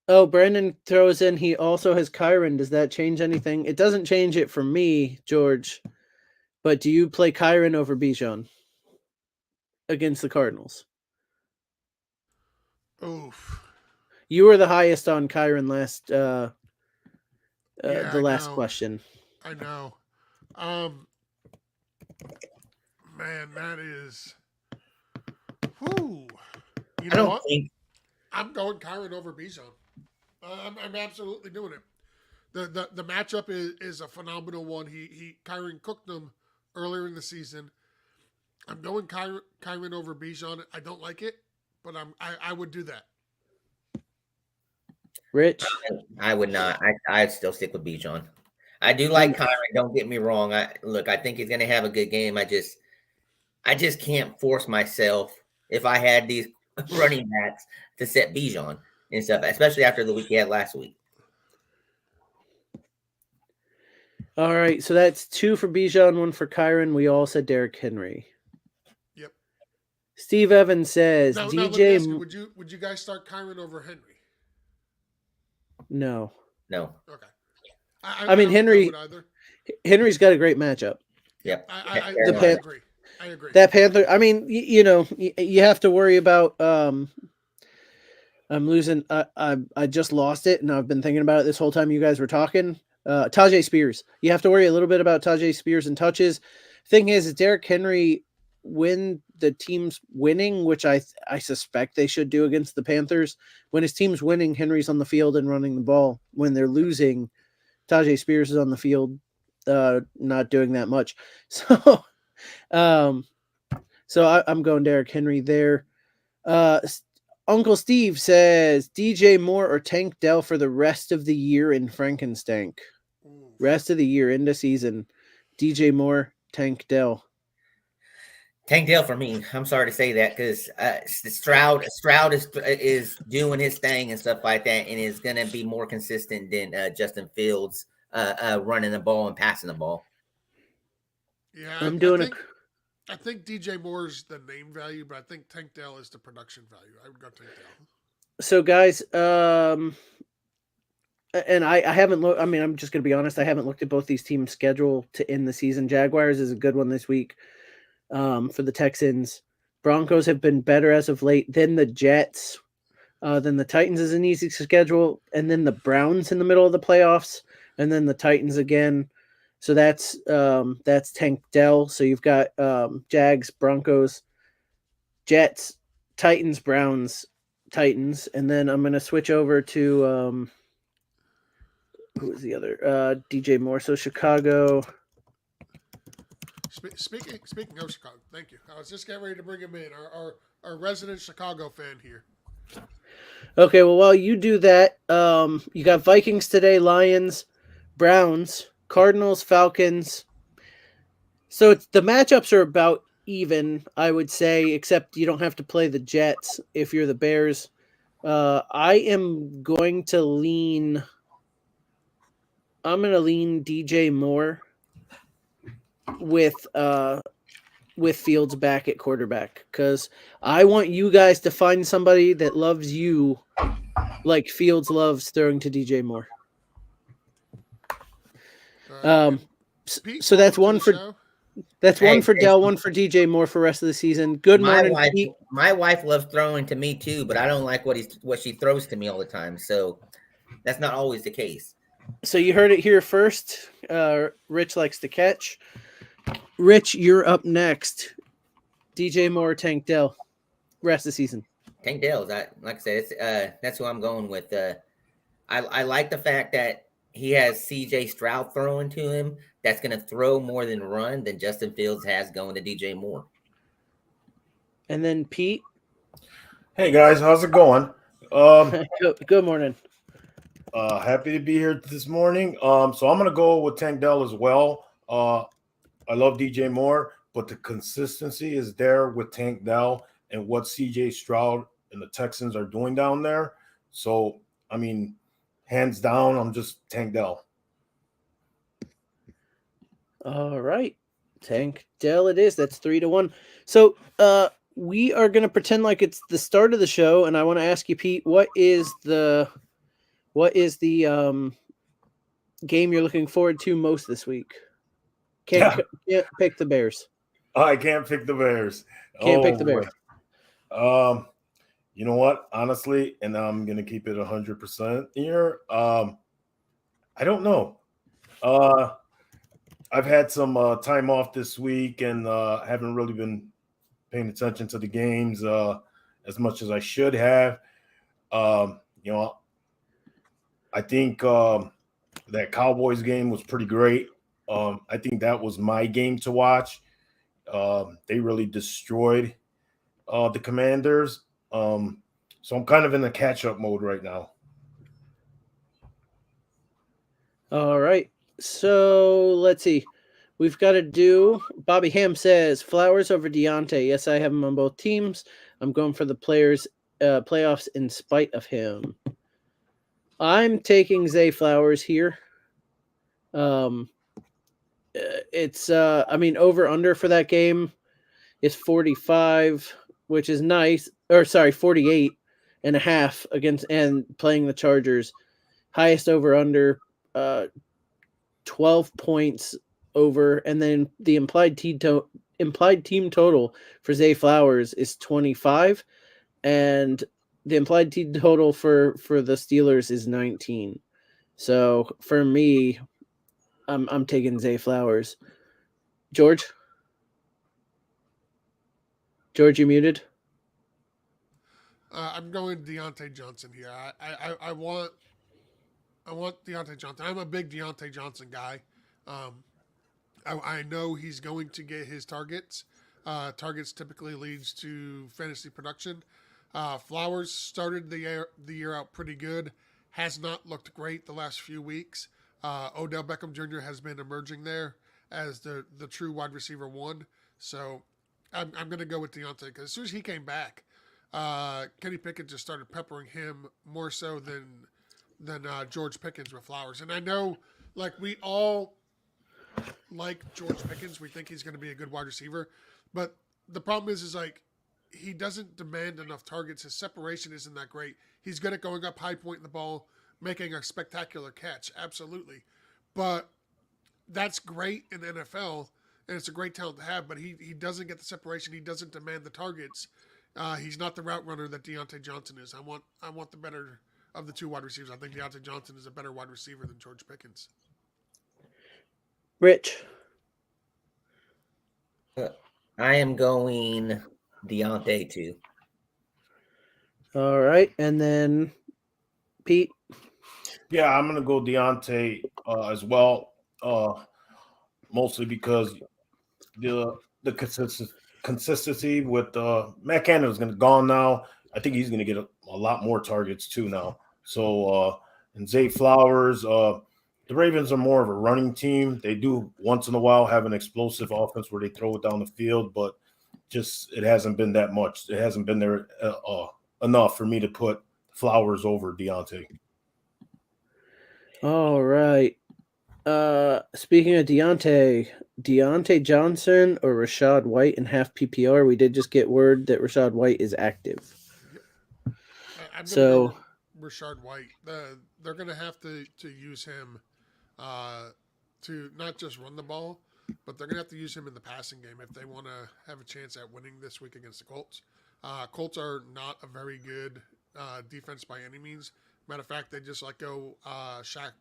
Brandon throws in he also has Kyron. Does that change anything? It doesn't change it for me, George. But do you play Kyron over Bijan against the Cardinals? Oof. You were the highest on Kyron last the I last know. question. I know. Man, that is. Whoo. You know what? I'm going Kyron over Bijan. I'm absolutely doing it. The matchup is a phenomenal one. Kyron cooked them earlier in the season. I'm going Kyron over Bijan. I don't like it, but I would do that. Rich? I would not. I'd still stick with Bijan. I do like Kyron. Don't get me wrong. I think he's going to have a good game. I just can't force myself if I had these running backs to set Bijan and stuff, especially after the week he had last week. All right, so that's 2 for Bijan, 1 for Kyron. We all said Derrick Henry. Yep. Steve Evans says Now, DJ. let me ask you, would you guys start Kyron over Henry? No. Okay. I mean Henry's got a great matchup. Yep. I agree. I agree. That Panther. I mean, you have to worry about. I'm losing. I just lost it, and I've been thinking about it this whole time you guys were talking. Tajay Spears. You have to worry a little bit about Tajay Spears and touches. Thing is Derrick Henry, when the team's winning, which I suspect they should do against the Panthers, when his team's winning, Henry's on the field and running the ball. When they're losing, Tajay Spears is on the field, not doing that much. So, I'm going Derrick Henry there. Uncle Steve says DJ Moore or Tank Dell for the rest of the year in Frankenstank. Rest of the year into season. DJ Moore, Tank Dell. Tank Dell for me. I'm sorry to say that because Stroud is doing his thing and stuff like that, and is going to be more consistent than Justin Fields running the ball and passing the ball. Yeah, I think DJ Moore is the name value, but I think Tank Dell is the production value. I would go Tank Dell. So, guys, and I haven't looked. I mean, I'm just going to be honest. I haven't looked at both these teams' schedule to end the season. Jaguars is a good one this week for the Texans. Broncos have been better as of late. Then the Jets. Then the Titans is an easy schedule. And then the Browns in the middle of the playoffs. And then the Titans again. So that's Tank Dell. So you've got Jags, Broncos, Jets, Titans, Browns, Titans. And then I'm going to switch over to who was the other? DJ Moore. So Chicago. Speaking of Chicago, thank you. I was just getting ready to bring him in. Our resident Chicago fan here. Okay, well, while you do that, you got Vikings today, Lions, Browns, Cardinals, Falcons. So the matchups are about even, I would say, except you don't have to play the Jets if you're the Bears. I am going to lean. I'm going to lean DJ Moore with Fields back at quarterback because I want you guys to find somebody that loves you like Fields loves throwing to DJ Moore. So that's one for one for Dell, one for DJ Moore for the rest of the season. Good morning. My wife loves throwing to me too, but I don't like what she throws to me all the time. So that's not always the case. So you heard it here first. Rich likes to catch. Rich, you're up next. DJ Moore, Tank Dell, rest of the season. Tank Dell, like I said, that's who I'm going with. I like the fact that he has CJ Stroud throwing to him, that's going to throw more than run than Justin Fields has going to DJ Moore. And then Pete. Hey guys, how's it going? Good morning. Happy to be here this morning. So I'm gonna go with Tank Dell as well. I love DJ Moore, but the consistency is there with Tank Dell and what CJ Stroud and the Texans are doing down there. So I mean, hands down, I'm just Tank Dell. All right. Tank Dell it is. That's 3-1. So we are gonna pretend like it's the start of the show, and I want to ask you, Pete, what is the game you're looking forward to most this week? Can't pick the Bears. I can't pick the Bears. Can't pick the Bears. You know what? Honestly, and I'm gonna keep it 100% here. I don't know. I've had some time off this week and haven't really been paying attention to the games as much as I should have. I think that Cowboys game was pretty great. I think that was my game to watch. They really destroyed the Commanders. So I'm kind of in the catch-up mode right now. All right. So let's see. We've got to do. Bobby Ham says Flowers over Deontay. Yes, I have him on both teams. I'm going for the playoffs in spite of him. I'm taking Zay Flowers here. It's over under for that game is 45, which is nice. Or sorry, 48.5 against and playing the Chargers. Highest over under 12 points over, and then the implied team total for Zay Flowers is 25, and the implied team total for the Steelers is 19. So for me, I'm taking Zay Flowers. George, you muted. I'm going Deontay Johnson here. I want Deontay Johnson. I'm a big Deontay Johnson guy. I know he's going to get his targets. Targets typically leads to fantasy production. Flowers started the year out pretty good. Has not looked great the last few weeks. Odell Beckham Jr. has been emerging there as the true wide receiver one. So I'm going to go with Deontay because as soon as he came back, Kenny Pickett just started peppering him more so than George Pickens with Flowers. And I know, we all like George Pickens. We think he's going to be a good wide receiver. But the problem is he doesn't demand enough targets. His separation isn't that great. He's good at going up high, pointing the ball, making a spectacular catch. Absolutely. But that's great in the NFL, and it's a great talent to have. But he doesn't get the separation. He doesn't demand the targets. He's not the route runner that Deontay Johnson is. I want the better of the two wide receivers. I think Deontay Johnson is a better wide receiver than George Pickens. Rich. I am going Deontay too. All right, and then Pete. Yeah, I'm gonna go Deontay as well. Mostly because the consistency with Matt Canada is going to gone now. I think he's going to get a lot more targets too now. So and Zay Flowers, the Ravens are more of a running team. They do once in a while have an explosive offense where they throw it down the field, but just it hasn't been that much. It hasn't been there enough for me to put Flowers over Deontay. All right. Speaking of Deontay Johnson or Rachaad White in half PPR, we did just get word that Rachaad White is active. I'm so go Rachaad White, they're going to have to use him to not just run the ball, but they're going to have to use him in the passing game if they want to have a chance at winning this week against the Colts. Colts are not a very good defense by any means. Matter of fact, they just let go Shaq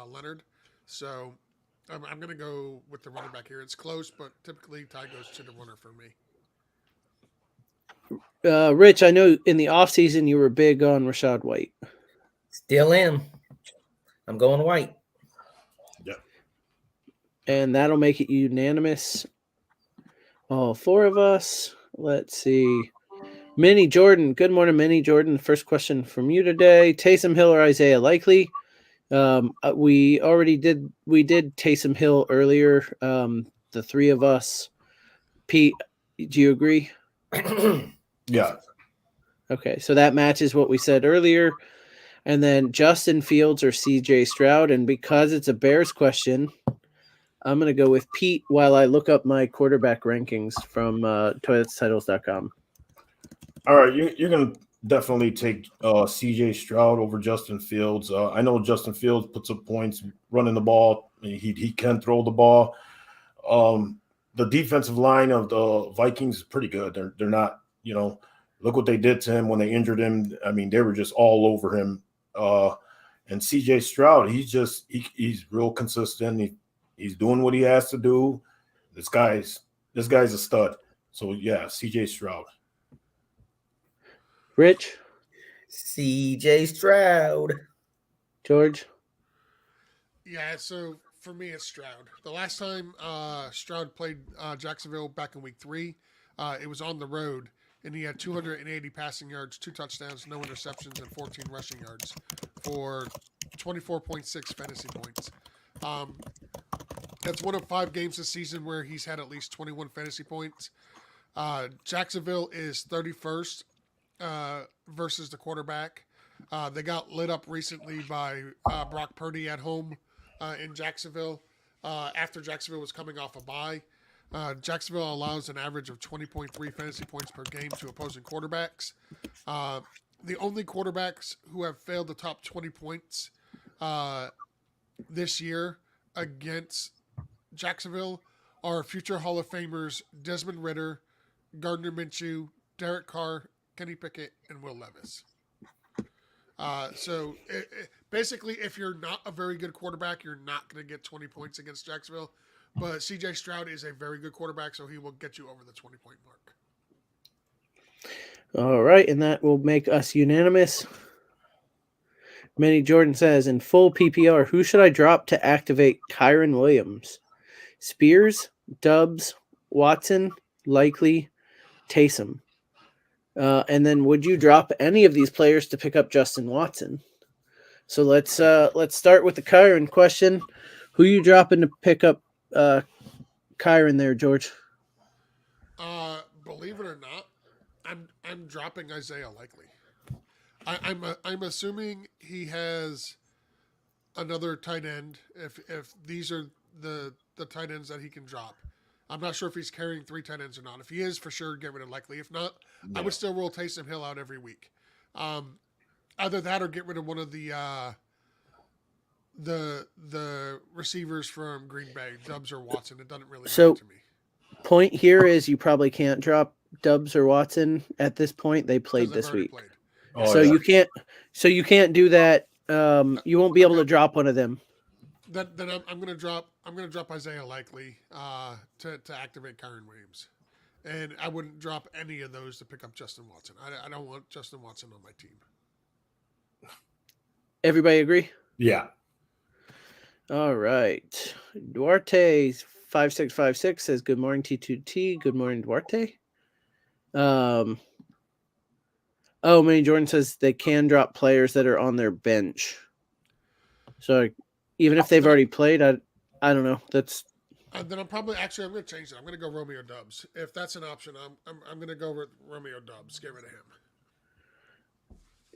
Leonard. So I'm going to go with the running back here. It's close, but typically tie goes to the runner for me. Rich, I know in the offseason you were big on Rachaad White. Still am. I'm going White. Yep. And that'll make it unanimous. All 4 of us. Let's see. Minnie Jordan. Good morning, Minnie Jordan. First question from you today. Taysom Hill or Isaiah Likely? We did Taysom Hill earlier. The 3 of us. Pete, do you agree? Yeah. Okay, so that matches what we said earlier. And then Justin Fields or CJ Stroud. And because it's a Bears question, I'm going to go with Pete while I look up my quarterback rankings from toiletstitles.com. All right, you're going to definitely take CJ Stroud over Justin Fields. I know Justin Fields puts up points running the ball. He can throw the ball. The defensive line of the Vikings is pretty good. They're not, look what they did to him when they injured him. I mean, they were just all over him. And CJ Stroud, he's real consistent. He's doing what he has to do. This guy's a stud. So yeah, CJ Stroud. Rich? CJ Stroud. George? Yeah, so for me, it's Stroud. The last time Stroud played Jacksonville back in week 3, it was on the road, and he had 280 passing yards, 2 touchdowns, no interceptions, and 14 rushing yards for 24.6 fantasy points. That's one of 5 games this season where he's had at least 21 fantasy points. Jacksonville is 31st versus the quarterback. They got lit up recently by Brock Purdy at home in Jacksonville after Jacksonville was coming off a bye. Jacksonville allows an average of 20.3 fantasy points per game to opposing quarterbacks. The only quarterbacks who have failed the top 20 points this year against Jacksonville are future Hall of Famers Desmond Ridder, Gardner Minshew, Derek Carr, Kenny Pickett, and Will Levis. So basically, if you're not a very good quarterback, you're not going to get 20 points against Jacksonville. But CJ Stroud is a very good quarterback, so he will get you over the 20-point mark. All right, and that will make us unanimous. Minnie Jordan says, in full PPR, who should I drop to activate Kyron Williams? Spears, Dubs, Watson, Likely, Taysom. And then would you drop any of these players to pick up Justin Watson? So let's start with the Kyron question. Who you dropping to pick up Kyron there, George? Believe it or not, I'm dropping Isaiah Likely. I'm assuming he has another tight end. If these are the tight ends that he can drop, I'm not sure if he's carrying 3 tight ends or not. If he is, for sure, get rid of Likely. If not, I would still roll Taysom Hill out every week. Either that or get rid of one of the receivers from Green Bay, Dubs or Watson. It doesn't really matter to me. Point here is you probably can't drop Dubs or Watson at this point. They played this week. You can't do that. You won't be able to drop one of them. Then I'm gonna drop Isaiah Likely to activate Kyron Williams, and I wouldn't drop any of those to pick up Justin Watson. I don't want Justin Watson on my team. Everybody agree? Yeah. All right. Duarte 5656 says good morning T2T. Good morning Duarte. Minnie Jordan says they can drop players that are on their bench. So even if they've already played, I don't know. That's then I'm going to change it. I'm going to go Romeo Dubs. If that's an option, I'm going to go with Romeo Dubs. Get rid of him.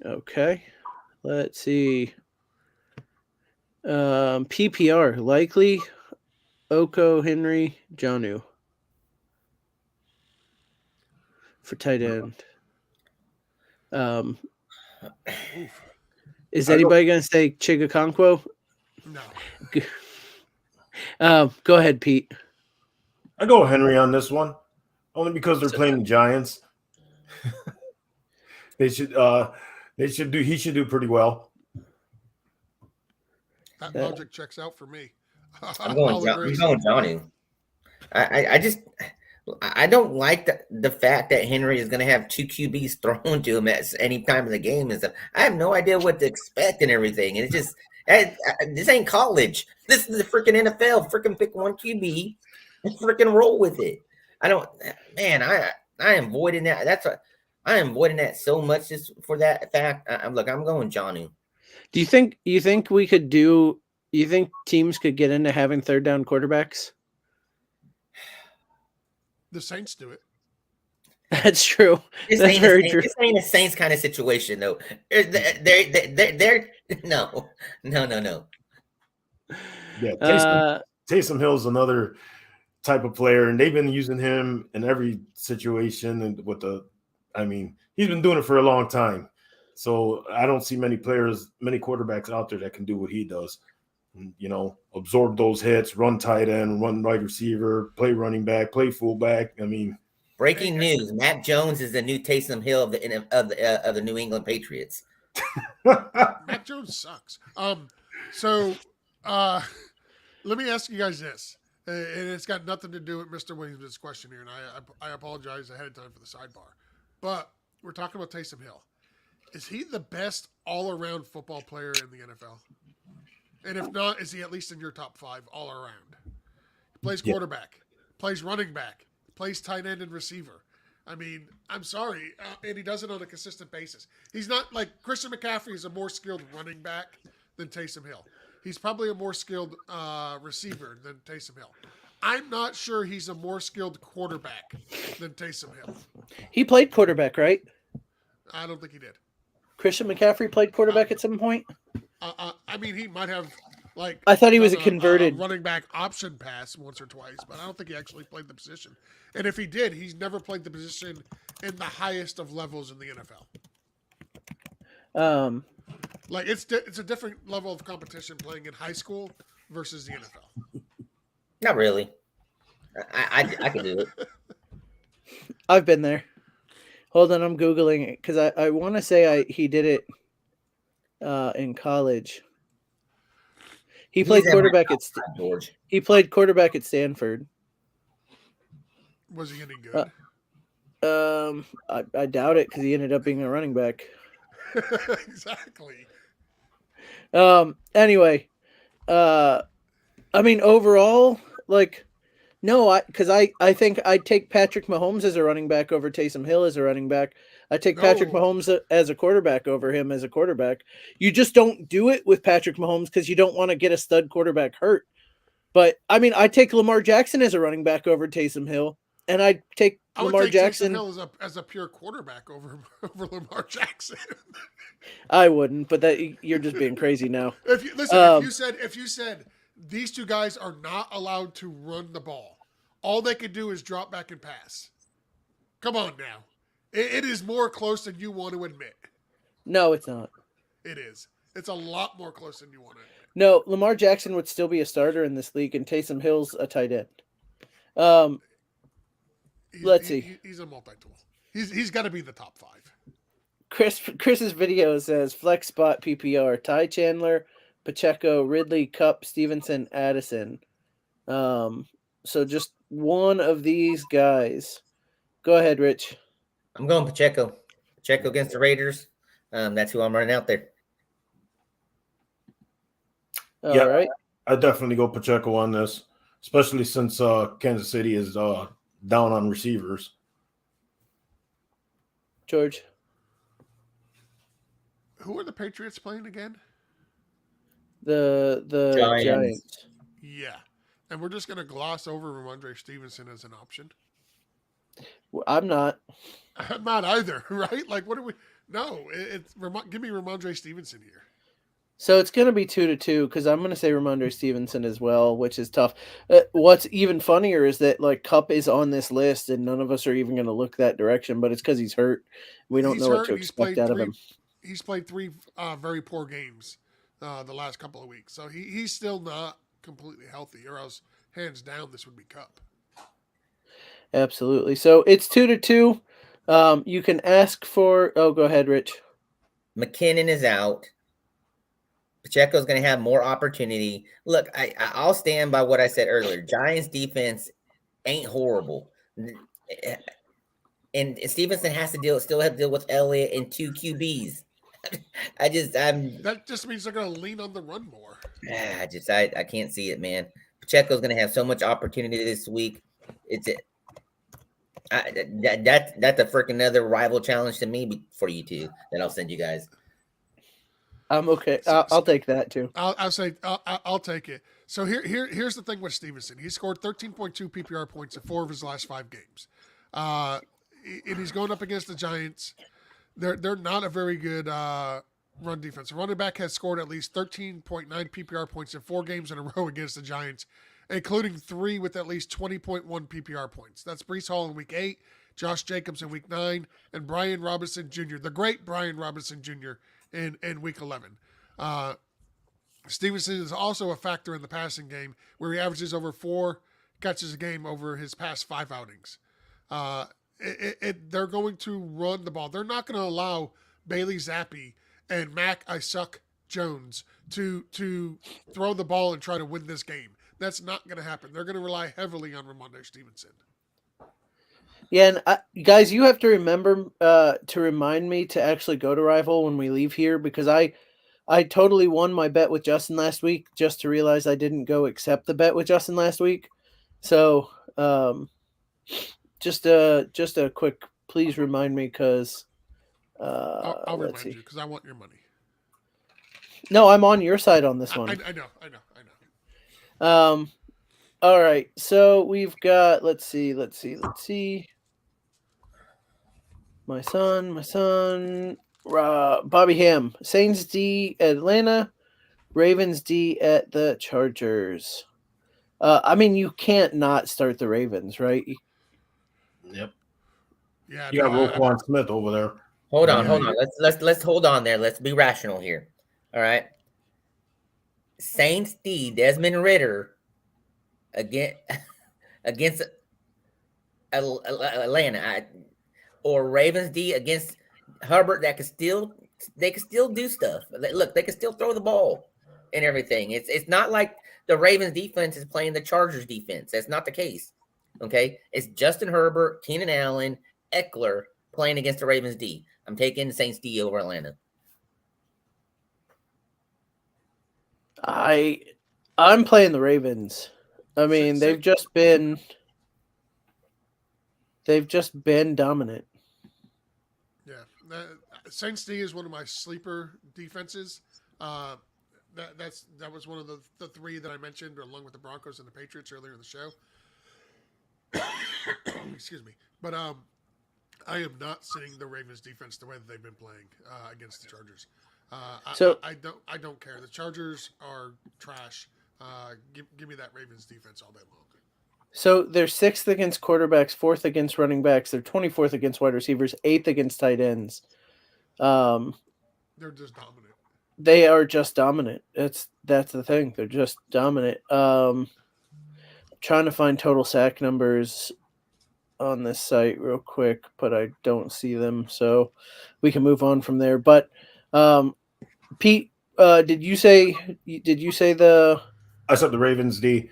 Okay. Let's see. PPR Likely, Oko, Henry, Jonu for tight end. Is anybody going to say Chigakonkwo? No. Go ahead, Pete. I go Henry on this one, only because they're playing the Giants. He should do pretty well. That logic checks out for me. I'm going Johnny. I don't like the fact that Henry is going to have 2 QBs thrown to him at any time in the game and stuff. I have no idea what to expect and everything. And This ain't college. This is the freaking NFL. Freaking pick one QB and freaking roll with it. I am avoiding that. I am avoiding that so much just for that fact. I'm going Jonnu. Do you think we could do? You think teams could get into having third down quarterbacks? The Saints do it. That's true. This That's very true. This ain't a Saints kind of situation, though. They're no. Yeah, Taysom Hill's another type of player, and they've been using him in every situation. And he's been doing it for a long time. So I don't see many quarterbacks out there that can do what he does. Absorb those hits, run tight end, run wide receiver, play running back, play fullback. Breaking news: Matt Jones is the new Taysom Hill of the New England Patriots. Matt Jones sucks. So let me ask you guys this, and it's got nothing to do with Mr. Williams' question here, and I apologize ahead of time for the sidebar, but we're talking about Taysom Hill. Is he the best all-around football player in the NFL? And if not, is he at least in your top 5 all around? He plays quarterback, plays running back, plays tight end and receiver. I mean, I'm sorry, and he does it on a consistent basis. He's not like Christian McCaffrey is a more skilled running back than Taysom Hill. He's probably a more skilled receiver than Taysom Hill. I'm not sure he's a more skilled quarterback than Taysom Hill. He played quarterback, right? I don't think he did. Christian McCaffrey played quarterback at some point. I mean, he might have, like... I thought he was a converted... running back option pass once or twice, but I don't think he actually played the position. And if he did, he's never played the position in the highest of levels in the NFL. Like, it's a different level of competition playing in high school versus the NFL. Not really. I can do it. I've been there. Hold on, I'm Googling it because I want to say he did it in college. He played quarterback at George. He played quarterback at Stanford. Was he any good? I doubt it because he ended up being a running back. Exactly. Anyway, I mean overall, like, no, because I think I'd take Patrick Mahomes as a running back over Taysom Hill as a running back. I take Patrick Mahomes as a quarterback over him as a quarterback. You just don't do it with Patrick Mahomes because you don't want to get a stud quarterback hurt. But I mean, I take Lamar Jackson as a running back over Taysom Hill, and I'd take Lamar Jackson Taysom Hill as a pure quarterback over Lamar Jackson. I wouldn't, but that you're just being crazy now. If you said these two guys are not allowed to run the ball, all they can do is drop back and pass. Come on now. It is more close than you want to admit. No, it's not. It is. It's a lot more close than you want to admit. No, Lamar Jackson would still be a starter in this league, and Taysom Hill's a tight end. Let's see. He's a multi-tool. He's got to be the top 5. Chris's video says flex spot PPR: Ty Chandler, Pacheco, Ridley, Cup, Stevenson, Addison. So just one of these guys. Go ahead, Rich. I'm going Pacheco. Pacheco against the Raiders. That's who I'm running out there. All right. I definitely go Pacheco on this, especially since Kansas City is down on receivers. George. Who are the Patriots playing again? The Giants. Yeah. And we're just going to gloss over Ramondre Stevenson as an option. Well, I'm not. I'm not either, right? Like, what are we? No, give me Ramondre Stevenson here. So it's going to be 2-2 because I'm going to say Ramondre Stevenson as well, which is tough. What's even funnier is that like Cup is on this list and none of us are even going to look that direction, but it's because he's hurt. We don't know what to expect out of him. He's played 3 very poor games the last couple of weeks, so he's still not completely healthy, or else hands down this would be Cup. Absolutely. So it's 2-2. You can ask for. Oh, go ahead, Rich. McKinnon is out. Pacheco's going to have more opportunity. Look, I'll stand by what I said earlier. Giants defense ain't horrible, and Stevenson has to still have to deal with Elliott and 2 QBs. I'm That just means they're going to lean on the run more. I can't see it, man. Pacheco's going to have so much opportunity this week. That's a freaking another rival challenge to me for you two that I'll send you guys. I'm okay. I'll take that too. I'll say I'll take it. So here's the thing with Stevenson. He scored 13.2 PPR points in 4 of his last 5 games, and he's going up against the Giants. They're not a very good run defense. The running back has scored at least 13.9 PPR points in 4 games in a row against the Giants, including 3 with at least 20.1 PPR points. That's Breece Hall in Week 8, Josh Jacobs in Week 9, and Brian Robinson Jr., the great Brian Robinson Jr., in Week 11. Stevenson is also a factor in the passing game, where he averages over 4 catches a game over his past 5 outings. They're going to run the ball. They're not going to allow Bailey Zappi and Mac I Suck Jones to throw the ball and try to win this game. That's not going to happen. They're going to rely heavily on Ramondre Stevenson. Yeah, and guys, you have to remember to remind me to actually go to Rival when we leave here, because I totally won my bet with Justin last week just to realize I didn't go accept the bet with Justin last week. So just a quick, please remind me, because I'll remind you because I want your money. No, I'm on your side on this one. I know. All right, so we've got, let's see. My son, Bobby Ham, Saints D at Atlanta, Ravens D at the Chargers. I mean, you can't not start the Ravens, right? Yep. Yeah. You got Roquan Smith over there. Hold on. Let's hold on there. Let's be rational here. All right. Saints D, Desmond Ridder against Atlanta, or Ravens D against Hubbard they can still do stuff. Look, they can still throw the ball and everything. It's not like the Ravens defense is playing the Chargers defense. That's not the case. Okay, it's Justin Herbert, Keenan Allen, Eckler playing against the Ravens D. I'm taking the Saints D over Atlanta. I'm playing the Ravens. I mean, they've just been dominant. Yeah, Saints D is one of my sleeper defenses. That was one of the 3 that I mentioned, along with the Broncos and the Patriots earlier in the show. Excuse me, but I am not seeing the Ravens defense the way that they've been playing against the Chargers. I don't care. The Chargers are trash. Give me that Ravens defense all day long. So they're 6th against quarterbacks, 4th against running backs, they're 24th against wide receivers, 8th against tight ends. They're just dominant. They are just dominant. That's the thing. They're just dominant. Trying to find total sack numbers on this site real quick, but I don't see them, so we can move on from there. But Pete, did you say the? I said the Ravens D.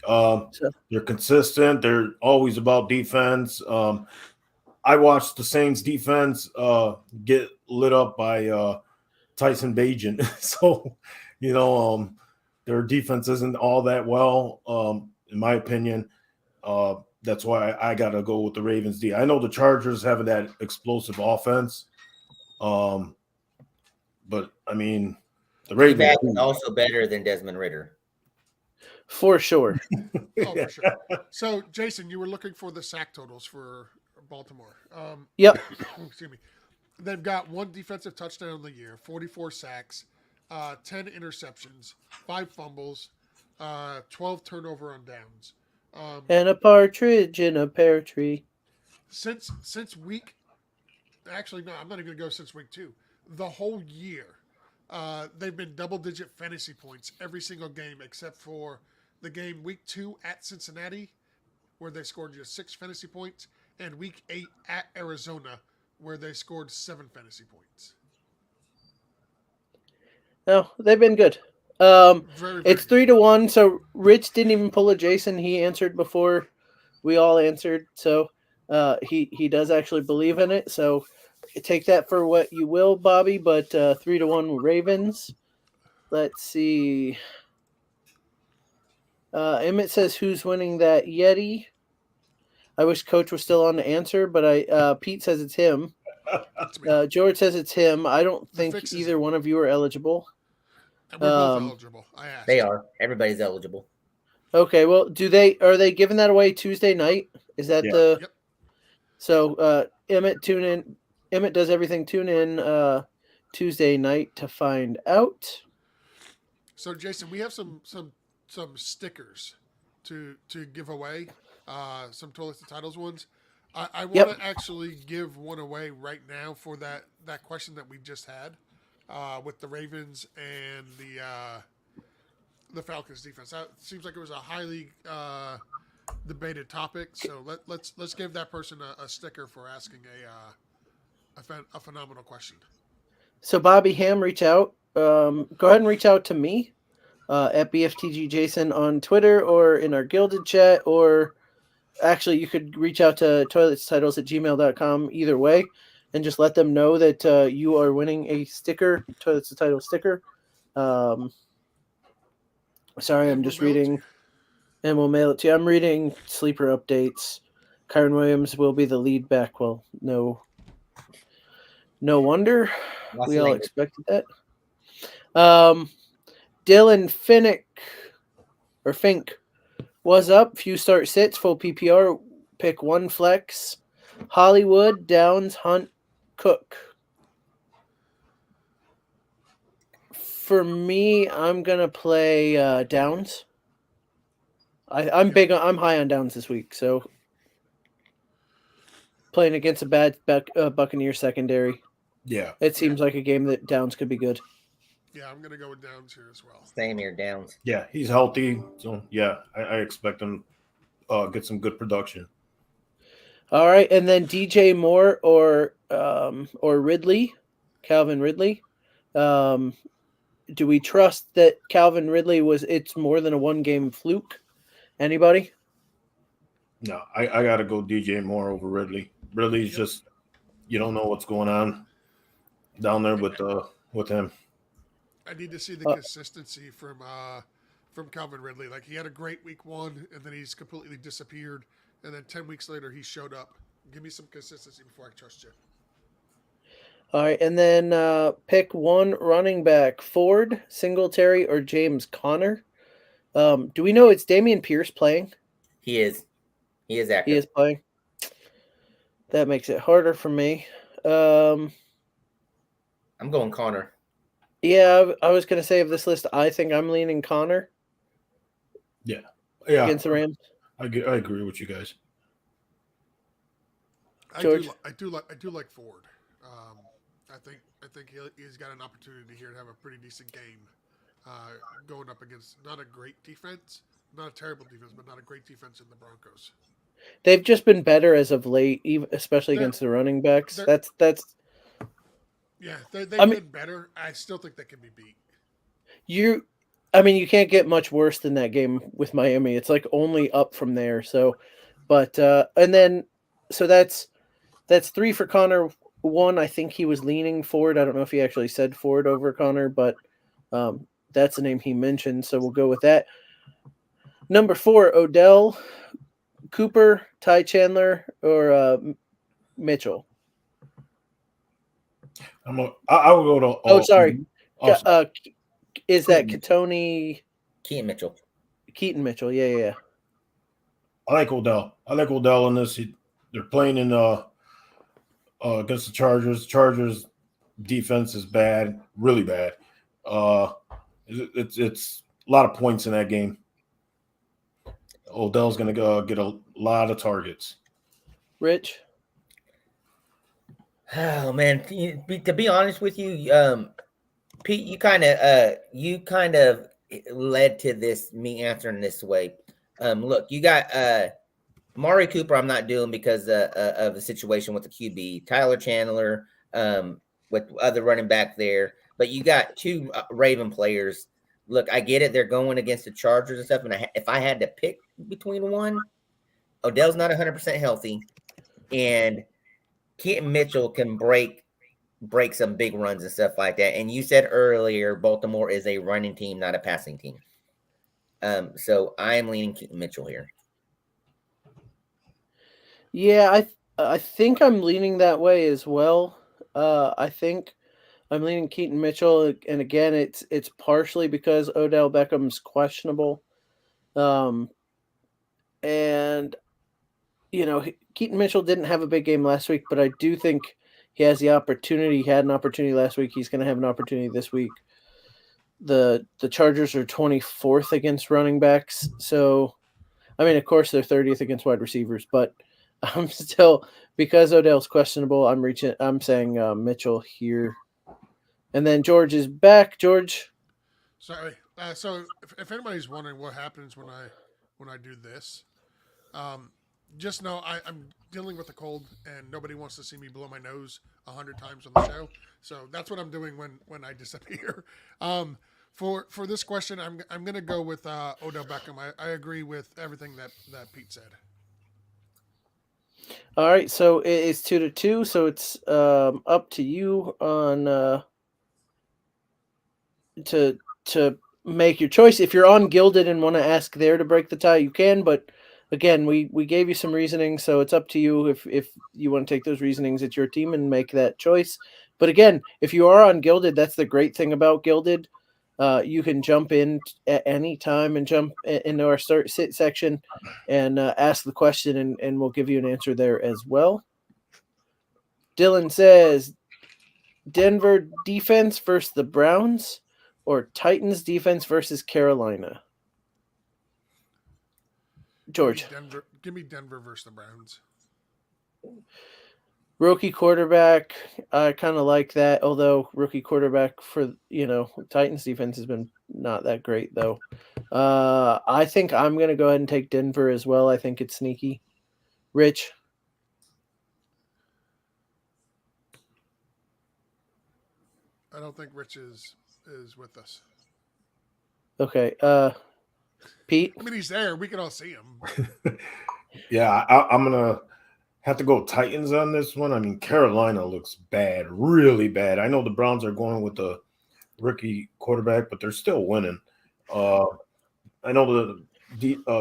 They're consistent. They're always about defense. I watched the Saints defense get lit up by Tyson Bagent. So, their defense isn't all that well, in my opinion. That's why I got to go with the Ravens D. I know the Chargers having that explosive offense. But, I mean, the Ravens is also better than Desmond Ridder. For sure. For sure. So, Jason, you were looking for the sack totals for Baltimore. Yep. Excuse me. They've got 1 defensive touchdown of the year, 44 sacks, 10 interceptions, 5 fumbles, 12 turnover on downs. And a partridge in a pear tree. Since week, actually no, I'm not even gonna go since week 2. The whole year, they've been double-digit fantasy points every single game except for the game week 2 at Cincinnati, where they scored just 6 fantasy points, and week 8 at Arizona, where they scored 7 fantasy points. No, they've been good. It's 3-1. So Rich didn't even pull a Jason. He answered before we all answered. So he does actually believe in it. So take that for what you will, Bobby. But 3-1 Ravens. Let's see. Emmett says, "Who's winning that Yeti?" I wish Coach was still on to answer, but Pete says it's him. That's me. George says it's him. I don't The think fix is either one of you are eligible. And we're both eligible. I asked. They are. Everybody's eligible. Okay, well, are they giving that away Tuesday night? Is that the? Yep. So Emmett, tune in. Emmett does everything. Tune in Tuesday night to find out. So Jason, we have some stickers to give away. Some Toilets to Titles ones. I want to actually give one away right now for that question that we just had with the Ravens and the Falcons defense. That seems like it was a highly debated topic. So let's give that person a sticker for asking a phenomenal question. So Bobby Ham, reach out. Go ahead and reach out to me at BFTG Jason on Twitter or in our Gilded chat, or actually you could reach out to toiletstitles@gmail.com either way, and just let them know that you are winning a sticker, Toilets to Titles sticker. Sorry, I'm just reading, and we'll mail it to you. I'm reading sleeper updates. Kyron Williams will be the lead back. Well, no wonder. We all expected that. Dylan Fink was up. Few start sits, full PPR. Pick one flex. Hollywood, Downs, Hunt, Cook. For me, I'm gonna play Downs. I'm high on Downs this week, so playing against a bad Buccaneer secondary. Yeah, it seems like a game that Downs could be good. Yeah, I'm gonna go with Downs here as well. Same here, Downs. Yeah, he's healthy, so yeah, I expect him get some good production. All right, and then DJ Moore or Ridley, Calvin Ridley. Do we trust that Calvin Ridley it's more than a one-game fluke? Anybody? No, I got to go DJ Moore over Ridley. Ridley's just, you don't know what's going on down there with him. I need to see the consistency from Calvin Ridley. Like, he had a great week 1, and then he's completely disappeared, and then 10 weeks later he showed up. Give me some consistency before I trust you. All right, and then pick one running back: Ford, Singletary, or James Conner. Do we know it's Dameon Pierce playing? He is. He is active. He is playing. That makes it harder for me. I'm going Conner. Yeah, I was going to say of this list, I think I'm leaning Conner. Yeah. Against the Rams. I agree with you guys. George? I do like Ford. I think he's got an opportunity here to have a pretty decent game, going up against not a great defense, not a terrible defense, but not a great defense in the Broncos. They've just been better as of late, especially against the running backs. That's. Yeah, they've been better. I still think they can be beat. You can't get much worse than that game with Miami. It's like only up from there. So, but and then so that's 3 for Connor. 1, I think he was leaning Ford. I don't know if he actually said Ford over Connor, but that's the name he mentioned. So we'll go with that. Number 4, Odell, Cooper, Ty Chandler, or Mitchell. I will go to. Sorry. Is that Katoni? Keaton Mitchell. Keaton Mitchell. Yeah. I like Odell. In this. They're playing in against the Chargers. Chargers defense is bad, really bad. It's a lot of points in that game. Odell's going to get a lot of targets. Rich? Oh man, to be honest with you, Pete, you kind of led to this me answering this way. Look, you got Amari Cooper. I'm not doing because of the situation with the QB. Tyler Chandler, with other running back there, but you got 2 Raven players. Look, I get it. They're going against the Chargers and stuff, and if I had to pick between one, Odell's not 100% healthy, and Keaton Mitchell can break break some big runs and stuff like that. And you said earlier, Baltimore is a running team, not a passing team. So I am leaning Keaton Mitchell here. Yeah, I think I'm leaning that way as well. I think I'm leaning Keaton Mitchell, and again, it's partially because Odell Beckham's questionable, and Keaton Mitchell didn't have a big game last week, but I do think he has the opportunity. He had an opportunity last week. He's going to have an opportunity this week. The Chargers are 24th against running backs, so I mean, of course, they're 30th against wide receivers, but I'm still, because Odell's questionable, I'm saying Mitchell here. And then George is back. George. Sorry. So if anybody's wondering what happens when I do this, just know I'm dealing with a cold and nobody wants to see me blow my nose 100 times on the show. So that's what I'm doing when I disappear. For this question, I'm gonna go with Odell Beckham. I agree with everything that Pete said. All right, so it's 2-2. So it's up to you on to make your choice. If you're on Gilded and want to ask there to break the tie, you can. But again, we gave you some reasoning, so it's up to you if you want to take those reasonings at your team and make that choice. But again, if you are on Gilded, that's the great thing about Gilded. You can jump in at any time and jump into our start sit section and ask the question, and we'll give you an answer there as well. Dylan says, Denver defense versus the Browns or Titans defense versus Carolina? George. Give me Denver versus the Browns. Rookie quarterback, I kind of like that, although rookie quarterback for, Titans defense has been not that great, though. I think I'm going to go ahead and take Denver as well. I think it's sneaky. Rich? I don't think Rich is with us. Okay. Pete? I mean, he's there. We can all see him. Yeah, I'm going to have to go Titans on this one. I mean, Carolina looks bad, really bad. I know the Browns are going with the rookie quarterback, but they're still winning. I know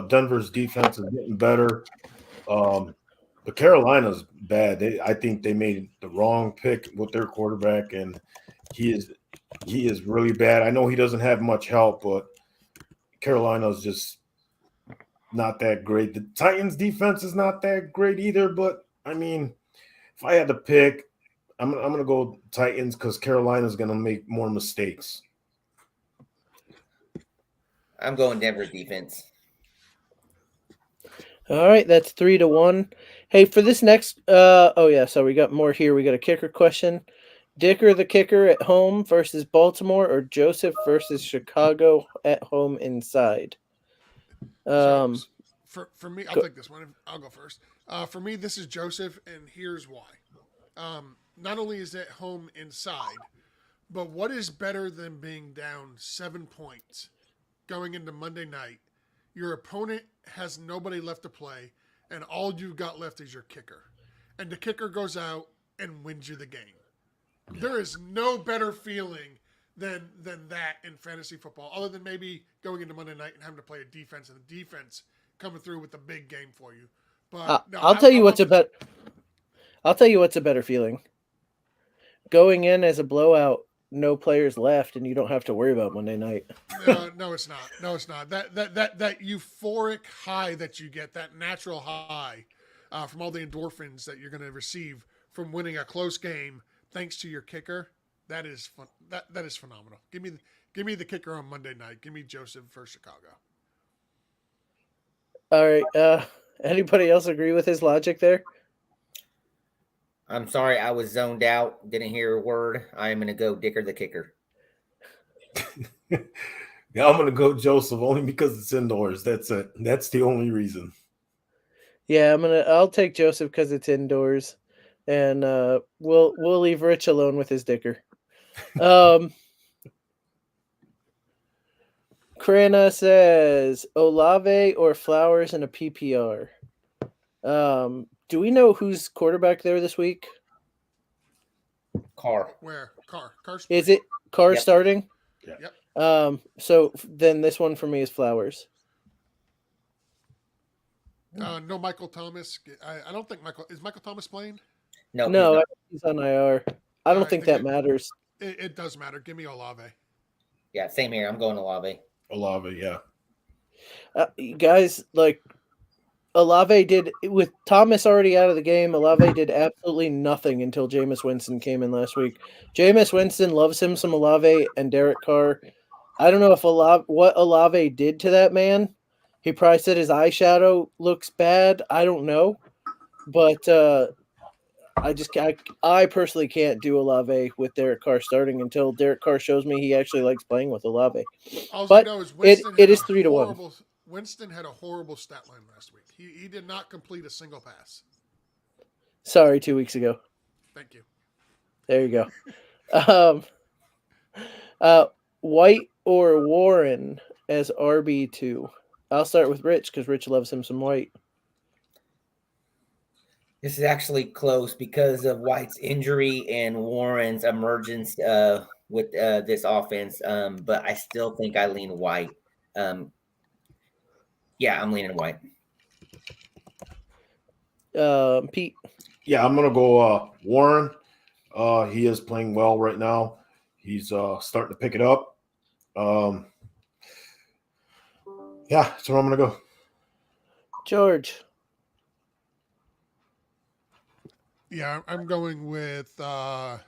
Denver's defense is getting better, but Carolina's bad. I think they made the wrong pick with their quarterback, and he is really bad. I know he doesn't have much help, but Carolina's just not that great. The Titans defense is not that great either, but I mean, if I had to pick, I'm going to go Titans because Carolina's going to make more mistakes. I'm going Denver defense. All right, that's 3-1. Hey, for this next, so we got more here. We got a kicker question. Dicker the kicker at home versus Baltimore, or Joseph versus Chicago at home inside? For me, I'll take this one. I'll go first. For me, this is Joseph, and here's why. Not only is it home inside, but what is better than being down 7 points going into Monday night? Your opponent has nobody left to play, and all you've got left is your kicker. And the kicker goes out and wins you the game. Yeah. There is no better feeling than that in fantasy football, other than maybe going into Monday night and having to play a defense, and the defense coming through with the big game for you. But I'll tell you what's a better feeling. Going in as a blowout, no players left, and you don't have to worry about Monday night. No, it's not. No, it's not. That euphoric high that you get, that natural high from all the endorphins that you're going to receive from winning a close game, thanks to your kicker, that is fun. That is phenomenal. Give me the kicker on Monday night. Give me Joseph for Chicago. All right. Anybody else agree with his logic there? I'm sorry, I was zoned out. Didn't hear a word. I am going to go Dicker the kicker. Yeah, I'm going to go Joseph only because it's indoors. That's it. That's the only reason. Yeah, I'll take Joseph because it's indoors, and we'll leave Rich alone with his Dicker. Krana says Olave or Flowers in a PPR. Do we know who's quarterback there this week? Car. Where? Car. Is it Carr Yep. starting? Yep. So then this one for me is Flowers. No Michael Thomas. I don't think is Michael Thomas playing? No, No, he's on IR. I don't Alright, think then that matters. It does matter. Give me Olave. yeah, same here. I'm going Olave. Olave, yeah. Guys, like Olave did with Thomas already out of the game. Olave did absolutely nothing until Jameis Winston came in last week. Jameis Winston loves him some Olave and Derek Carr. I don't know if what Olave did to that man. He probably said his eyeshadow looks bad. I don't know, but I personally can't do Olave with Derek Carr starting until Derek Carr shows me he actually likes playing with Olave. All But I know is Winston it is 3-1. Winston had a horrible stat line last week. He did not complete a single pass. Sorry, 2 weeks ago. Thank you. There you go. White or Warren as RB2? I'll start with Rich because Rich loves him some White. This is actually close because of White's injury and Warren's emergence with this offense. But I still think I lean White. Yeah, I'm leaning White. Pete. Yeah, I'm gonna go Warren. He is playing well right now. He's starting to pick it up. Yeah, that's where I'm gonna go. George. Yeah, I'm going with. I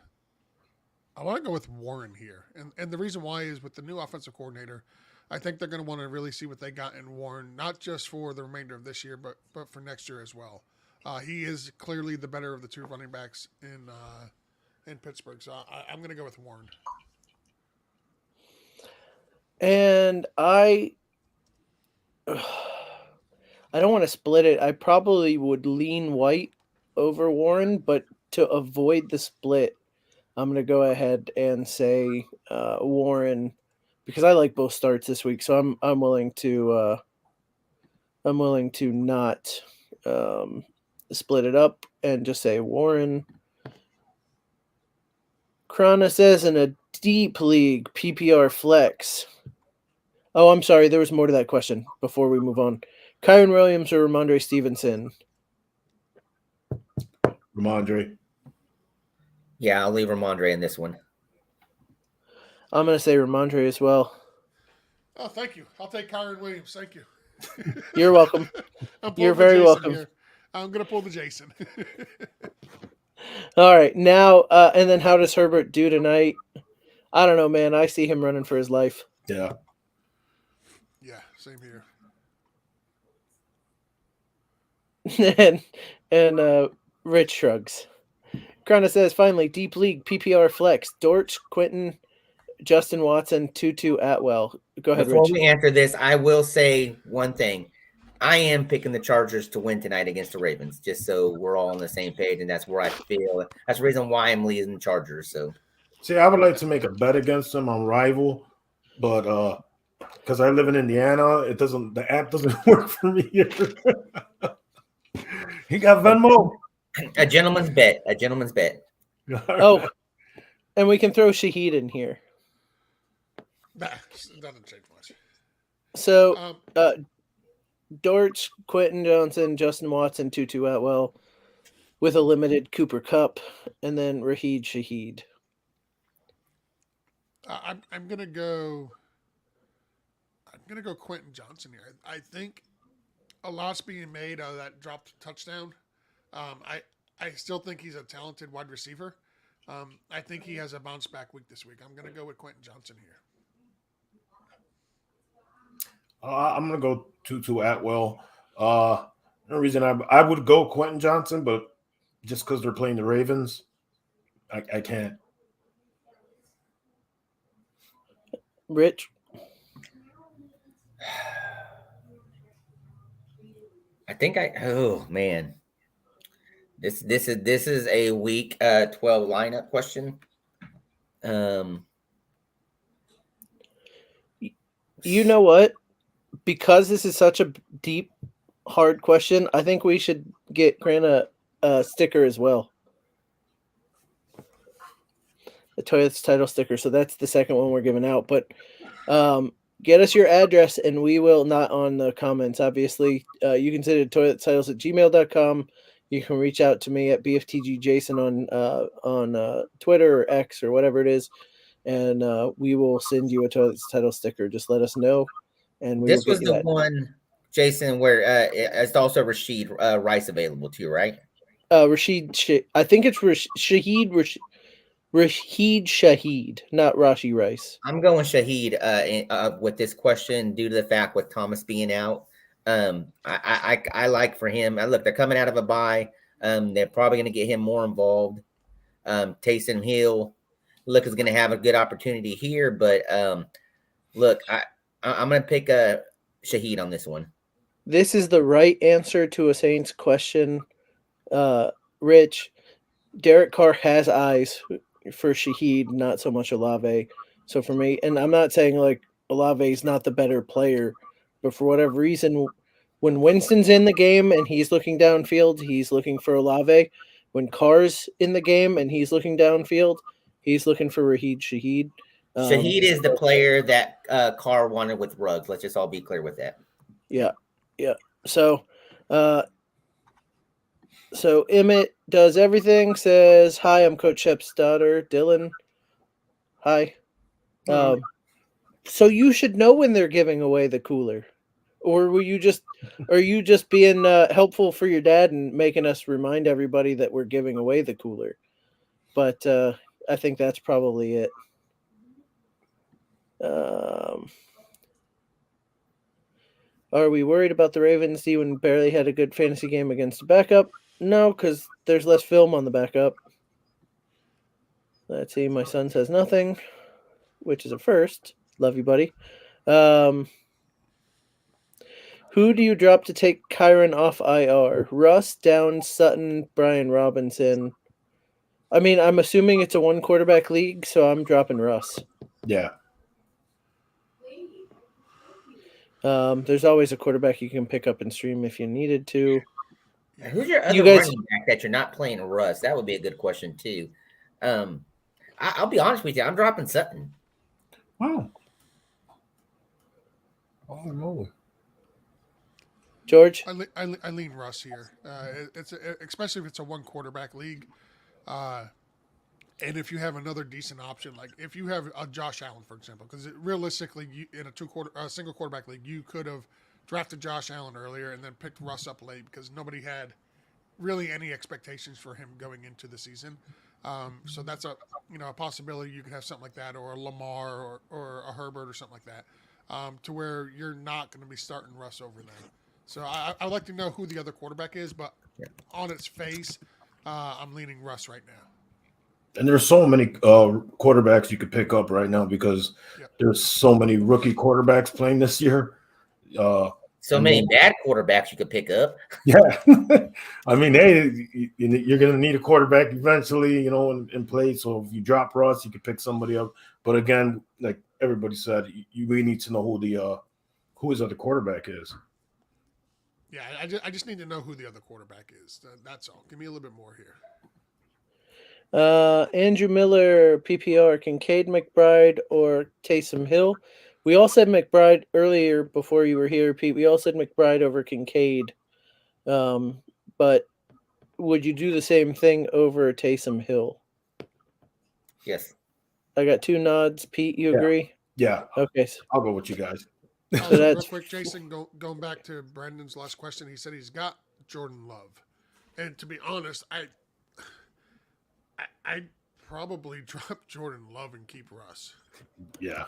want to go with Warren here, and the reason why is with the new offensive coordinator, I think they're going to want to really see what they got in Warren, not just for the remainder of this year, but for next year as well. He is clearly the better of the two running backs in Pittsburgh, so I'm going to go with Warren. And I don't want to split it. I probably would lean White over Warren, but to avoid the split, I'm going to go ahead and say Warren because I like both starts this week. So I'm willing to not split it up and just say Warren. Krana says in a deep league PPR flex. Oh, I'm sorry. There was more to that question before we move on. Kyron Williams or Ramondre Stevenson? Ramondre. Yeah, I'll leave Ramondre in this one. I'm going to say Ramondre as well. Oh, thank you. I'll take Kyron Williams. Thank you. You're welcome. You're very welcome. Here. I'm going to pull the Jason. All right. Now, and then how does Herbert do tonight? I don't know, man. I see him running for his life. Yeah. Yeah, same here. and Rich shrugs. Krana says, finally, deep league PPR flex. Dortch, Quentin, Justin Watson, Tutu Atwell. Go ahead, Before Rich. we answer this, I will say one thing. I am picking the Chargers to win tonight against the Ravens, just so we're all on the same page, and that's where I feel. That's the reason why I'm leading the Chargers. So, see, I would like to make a bet against them on Rival, but because I live in Indiana, the app doesn't work for me here. He got Venmo. a gentleman's bet. A gentleman's bet. Oh, and we can throw Shaheed in here. Nah, it doesn't change much. So, Dortch, Quentin Johnson, Justin Watson, Tutu Atwell, with a limited Cooper Kupp, and then Raheed Shaheed. I'm gonna go Quentin Johnson here. I think a lot's being made out of that dropped touchdown. I still think he's a talented wide receiver. I think he has a bounce back week this week. I'm gonna go with Quentin Johnson here. I'm gonna go Tutu Atwell. No reason I would go Quentin Johnson, but just because they're playing the Ravens, I can't. Rich? I think oh man. This is a week 12 lineup question. You know what? Because this is such a deep, hard question, I think we should get Grant a sticker as well. a Toilets title sticker. So that's the second one we're giving out. But get us your address, and we will, not on the comments, obviously. You can send it to toiletstitles@gmail.com. You can reach out to me at BFTGJason on Twitter or X or whatever it is, and we will send you a Toilets title sticker. Just let us know, and we This will was get you the that. one, Jason, where it's also Rashid Rice available too, right? Rashid, I think it's Shahid Shahid, not Rashi Rice. I'm going Shahid with this question due to the fact with Thomas being out. I like for him. Look, they're coming out of a bye. They're probably going to get him more involved. Taysom Hill, look, is going to have a good opportunity here, but look, I'm going to pick a Shahid on this one. This is the right answer to a Saints question. Rich, Derek Carr has eyes for Shahid, not so much Olave. So for me, and I'm not saying like Olave is not the better player, but for whatever reason, when Winston's in the game and he's looking downfield, he's looking for Olave. When Carr's in the game and he's looking downfield, he's looking for Raheed Shahid. Shahid is the player that Carr wanted with Ruggs. Let's just all be clear with that. Yeah. So Emmett does everything, says, "Hi, I'm Coach Shep's daughter, Dylan." Hi. So you should know when they're giving away the cooler. Or are you just being helpful for your dad and making us remind everybody that we're giving away the cooler? But I think that's probably it. Are we worried about the Ravens? Even barely had a good fantasy game against the backup. No, because there's less film on the backup. Let's see. My son says nothing, which is a first. Love you, buddy. Who do you drop to take Kyron off IR? Russ, Downs, Sutton, Brian Robinson. I mean, I'm assuming it's a one quarterback league, so I'm dropping Russ. Yeah. There's always a quarterback you can pick up and stream if you needed to. Who's your other running back that you're not playing Russ? That would be a good question too. I'll be honest with you. I'm dropping Sutton. Wow. Oh no. George? I lean Russ here. Especially if it's a one quarterback league. And if you have another decent option, like if you have a Josh Allen, for example, because realistically, in a single quarterback league, you could have drafted Josh Allen earlier and then picked Russ up late because nobody had really any expectations for him going into the season. So that's a possibility. You could have something like that, or a Lamar, or a Herbert, or something like that, to where you're not going to be starting Russ over them. So I'd like to know who the other quarterback is, but on its face, I'm leaning Russ right now. And there's so many quarterbacks you could pick up right now because there's so many rookie quarterbacks playing this year. So many bad quarterbacks you could pick up. Yeah. I mean, hey, you're going to need a quarterback eventually, in play. So if you drop Russ, you could pick somebody up. But again, like everybody said, you really need to know who his other quarterback is. Yeah, I just need to know who the other quarterback is. That's all. Give me a little bit more here. Andrew Miller, PPR, Kincaid McBride, or Taysom Hill. We all said McBride earlier before you were here, Pete. We all said McBride over Kincaid. But would you do the same thing over Taysom Hill? Yes. I got two nods. Pete, you agree? Yeah. Okay. I'll go with you guys. Real quick, Jason, going back to Brandon's last question, he said he's got Jordan Love. And to be honest, I'd probably drop Jordan Love and keep Russ. Yeah.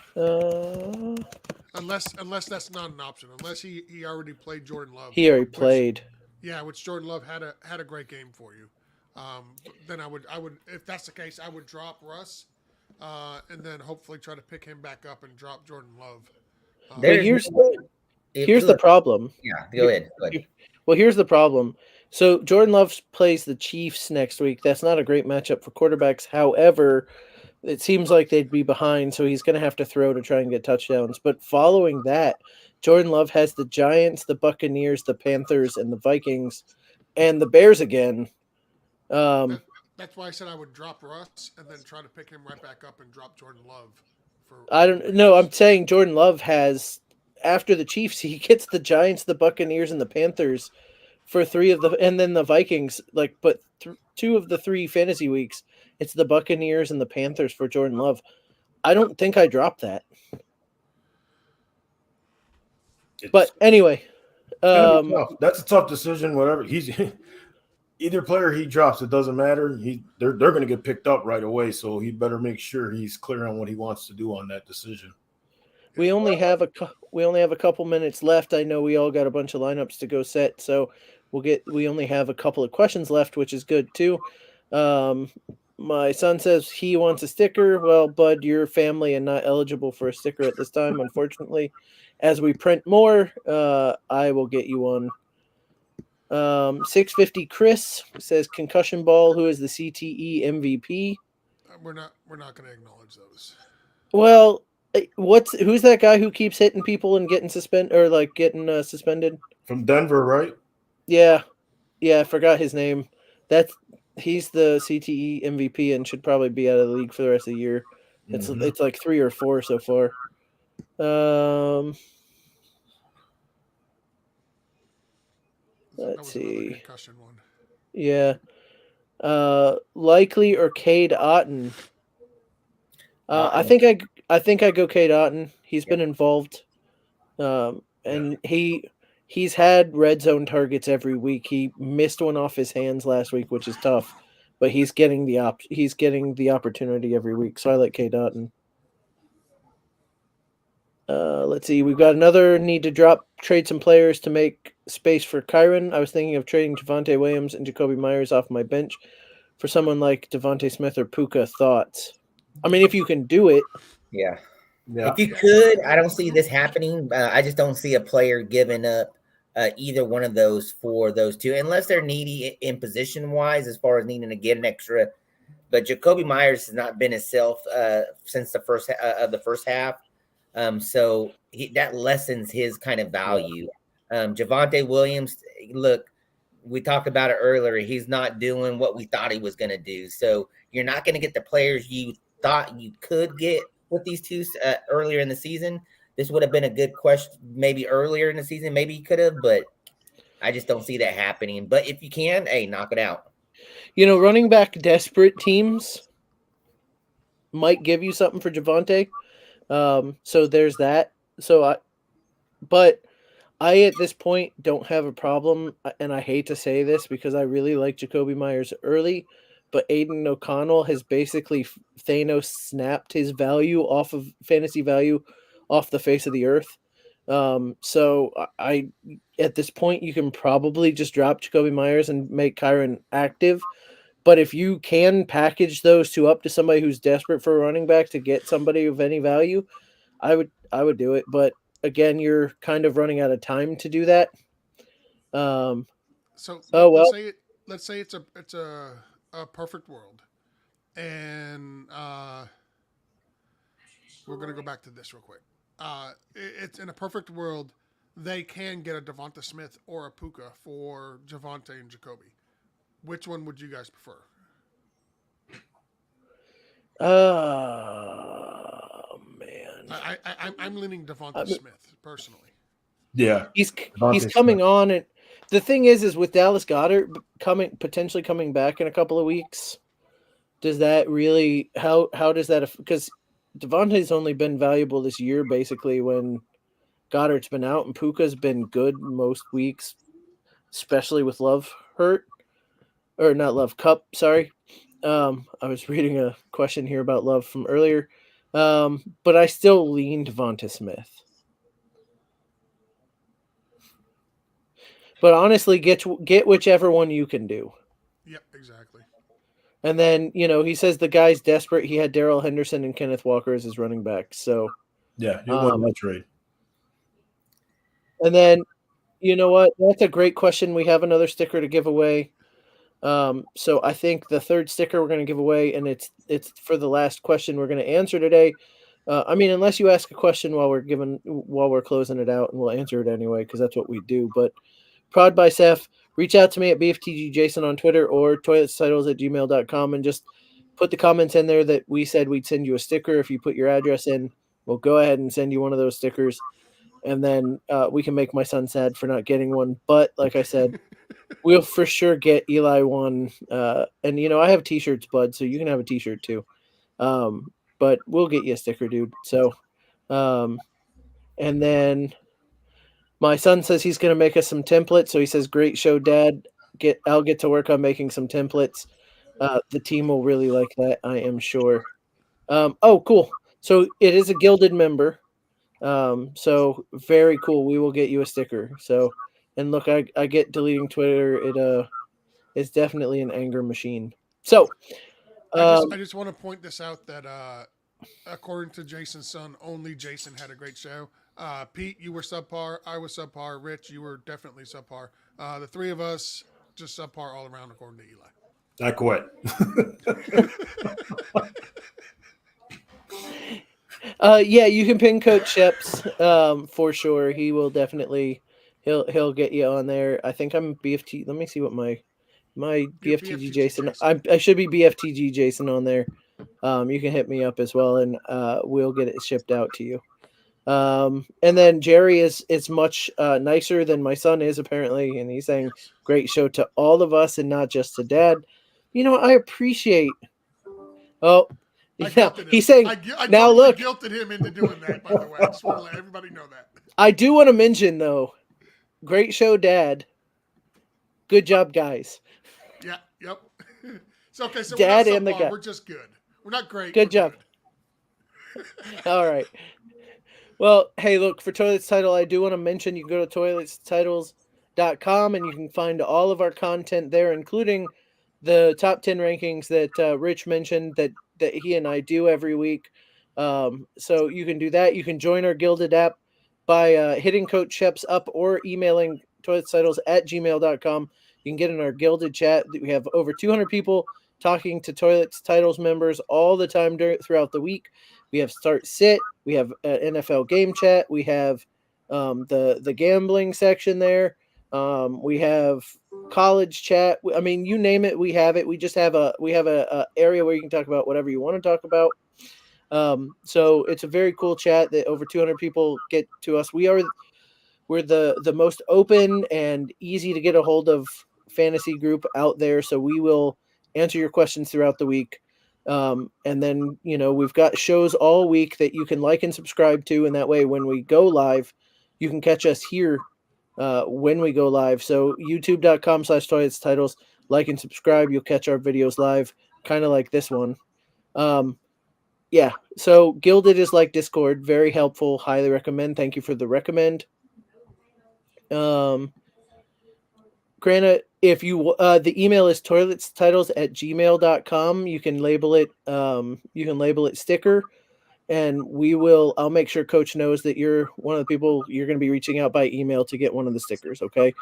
Unless that's not an option. Unless he already played Jordan Love. He already played. Yeah, which Jordan Love had a great game for you. Then I would if that's the case, I would drop Russ, and then hopefully try to pick him back up and drop Jordan Love. But here's the problem. Yeah, go ahead. Well, here's the problem. So Jordan Love plays the Chiefs next week. That's not a great matchup for quarterbacks. However, it seems like they'd be behind, so he's going to have to throw to try and get touchdowns. But following that, Jordan Love has the Giants, the Buccaneers, the Panthers, and the Vikings, and the Bears again. That's why I said I would drop Russ and then try to pick him right back up and drop Jordan Love. I don't know. I'm saying Jordan Love has, after the Chiefs, he gets the Giants, the Buccaneers, and the Panthers for three of the, and then the Vikings. Like, but two of the three fantasy weeks, it's the Buccaneers and the Panthers for Jordan Love. I don't think I dropped that. But anyway, that's a tough decision. Whatever he's either player he drops, it doesn't matter. They're going to get picked up right away, so he better make sure he's clear on what he wants to do on that decision. we only have a couple minutes left. I know we all got a bunch of lineups to go set, so we only have a couple of questions left, which is good too. My son says he wants a sticker. Well, Bud, you're family and not eligible for a sticker at this time, unfortunately. As we print more, I will get you one. 650 Chris says concussion ball. Who is the CTE MVP? We're not going to acknowledge those. Well, who's that guy who keeps hitting people and getting suspended From Denver, right? Yeah, I forgot his name. He's the CTE MVP and should probably be out of the league for the rest of the year. It's like 3 or 4 so far. Let's see. Yeah. Likely or Cade Otton. I think I go Cade Otton. He's been involved. And he's had red zone targets every week. He missed one off his hands last week, which is tough. But he's getting the opportunity every week. So I like Cade Otton. Let's see. We've got another need to trade some players to make space for Kyron. I was thinking of trading Javonte Williams and Jacoby Myers off my bench for someone like Devontae Smith or Puka. Thoughts? I mean, if you can do it. Yeah. If you could, I don't see this happening. I just don't see a player giving up either one of those for those two, unless they're needy in position-wise as far as needing to get an extra. But Jacoby Myers has not been himself since the first half. So that lessens his kind of value. Javonte Williams, look, we talked about it earlier. He's not doing what we thought he was going to do. So you're not going to get the players you thought you could get with these two earlier in the season. This would have been a good question maybe earlier in the season. Maybe you could have, but I just don't see that happening. But if you can, hey, knock it out. Running back desperate teams might give you something for Javonte. So there's that. But I at this point don't have a problem, and I hate to say this because I really like Jacoby Myers early, but Aiden O'Connell has basically Thanos snapped his value off of fantasy value off the face of the earth. So I at this point you can probably just drop Jacoby Myers and make Kyron active. But if you can package those two up to somebody who's desperate for a running back to get somebody of any value, I would do it. But again, you're kind of running out of time to do that. Let's say it's a perfect world, and we're gonna go back to this real quick. It's in a perfect world, they can get a Devonta Smith or a Puka for Javonte and Jacoby. Which one would you guys prefer? Oh man, I'm leaning Devonta Smith personally. Yeah, he's coming on, and the thing is with Dallas Goedert potentially coming back in a couple of weeks. Does that really how does that, because Devontae's only been valuable this year basically when Goddard's been out, and Puka's been good most weeks, especially with Love hurt. Or not Love, Cup, sorry. I was reading a question here about Love from earlier. But I still lean Devonta Smith. But honestly, get whichever one you can do. Yep, exactly. And then, he says the guy's desperate. He had Darrell Henderson and Kenneth Walker as his running back. So yeah, you won that trade. And then, you know what? That's a great question. We have another sticker to give away. So I think the third sticker we're going to give away, and it's for the last question we're going to answer today. Unless you ask a question while we're closing it out, and we'll answer it anyway because that's what we do. But Prod by Seth. Reach out to me at BFTGJason on Twitter or toiletstitles@gmail.com and just put the comments in there that we said we'd send you a sticker. If you put your address in, we'll go ahead and send you one of those stickers. And then we can make my son sad for not getting one. But like I said, we'll for sure get Eli one. And, I have T-shirts, bud, so you can have a T-shirt too. But we'll get you a sticker, dude. So, and then my son says he's going to make us some templates. So he says, great show, Dad. I'll get to work on making some templates. The team will really like that, I am sure. Oh, cool. So it is a gilded member. So very cool. We will get you a sticker. So, and look, I get deleting Twitter. It's definitely an anger machine. So, I just want to point this out that according to Jason's son, only Jason had a great show. Pete, you were subpar. I was subpar. Rich, you were definitely subpar. The three of us just subpar all around, according to Eli. I quit. Yeah, you can pin Coach Sheps for sure. He will definitely he'll get you on there. I think I'm BFT. Let me see what my BFTG Jason. I should be BFTG Jason on there. You can hit me up as well, and we'll get it shipped out to you. And then Jerry is much nicer than my son is apparently, and he's saying great show to all of us and not just to Dad. I appreciate. Oh, yeah, he's saying I now. totally Look, guilted him into doing that. By the way, I just want to let everybody know that. I do want to mention though, great show, Dad. Good job, guys. Yeah. Yep. So okay. So Dad we're not and the subpar, guy. we're just good. We're not great. Good job. Good. All right. Well, hey, look, for Toilets Title, I do want to mention you can go to toiletstitles.com and you can find all of our content there, including the top 10 rankings that Rich mentioned that he and I do every week. So you can do that. You can join our Gilded app by hitting Coach Sheps up or emailing toiletstitles@gmail.com. You can get in our Gilded chat. We have over 200 people talking to Toilets Titles members all the time throughout the week. We have Start Sit. We have NFL game chat. We have the gambling section there. We have college chat. I mean, you name it, we have it. We just have a area where you can talk about whatever you want to talk about. So it's a very cool chat that over 200 people get to us. We're the most open and easy to get a hold of fantasy group out there. So we will answer your questions throughout the week. And then, we've got shows all week that you can like and subscribe to. And that way, when we go live, you can catch us here when we go live. So youtube.com/toiletstitles, like and subscribe. You'll catch our videos live, kind of like this one. Yeah. So Gilded is like Discord, very helpful. Highly recommend. Thank you for the recommend. Granted, if you the email is toiletstitles@gmail.com. You can label it sticker, and I'll make sure Coach knows that you're one of the people you're going to be reaching out by email to get one of the stickers. Okay.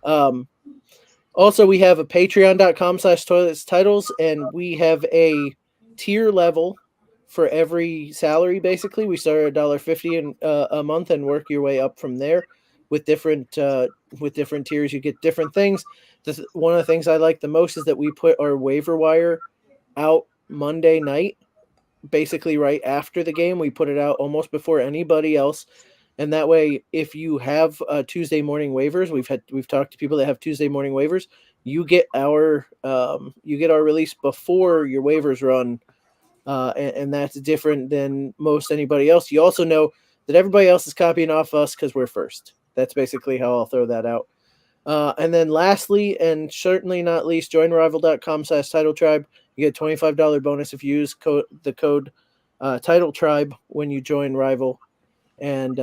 Also, we have a patreon.com/toiletstitles, and we have a tier level for every salary. Basically, we start at $1.50 a month and work your way up from there. With different tiers, you get different things. One of the things I like the most is that we put our waiver wire out Monday night, basically right after the game. We put it out almost before anybody else, and that way, if you have Tuesday morning waivers, we've talked to people that have Tuesday morning waivers. You get our release before your waivers run, and that's different than most anybody else. You also know that everybody else is copying off us because we're first. That's basically how I'll throw that out. And then lastly, and certainly not least, joinrival.com/title tribe. You get a $25 bonus if you use the code title tribe when you join Rival. And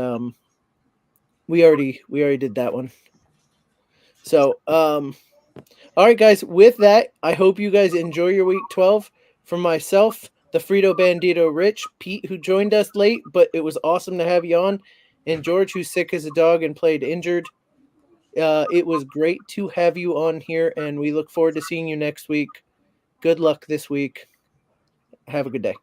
we already did that one. So, all right, guys, with that, I hope you guys enjoy your week 12. From myself, the Frito Bandito Rich, Pete, who joined us late, but it was awesome to have you on, and George, who's sick as a dog and played injured. It was great to have you on here, and we look forward to seeing you next week. Good luck this week. Have a good day.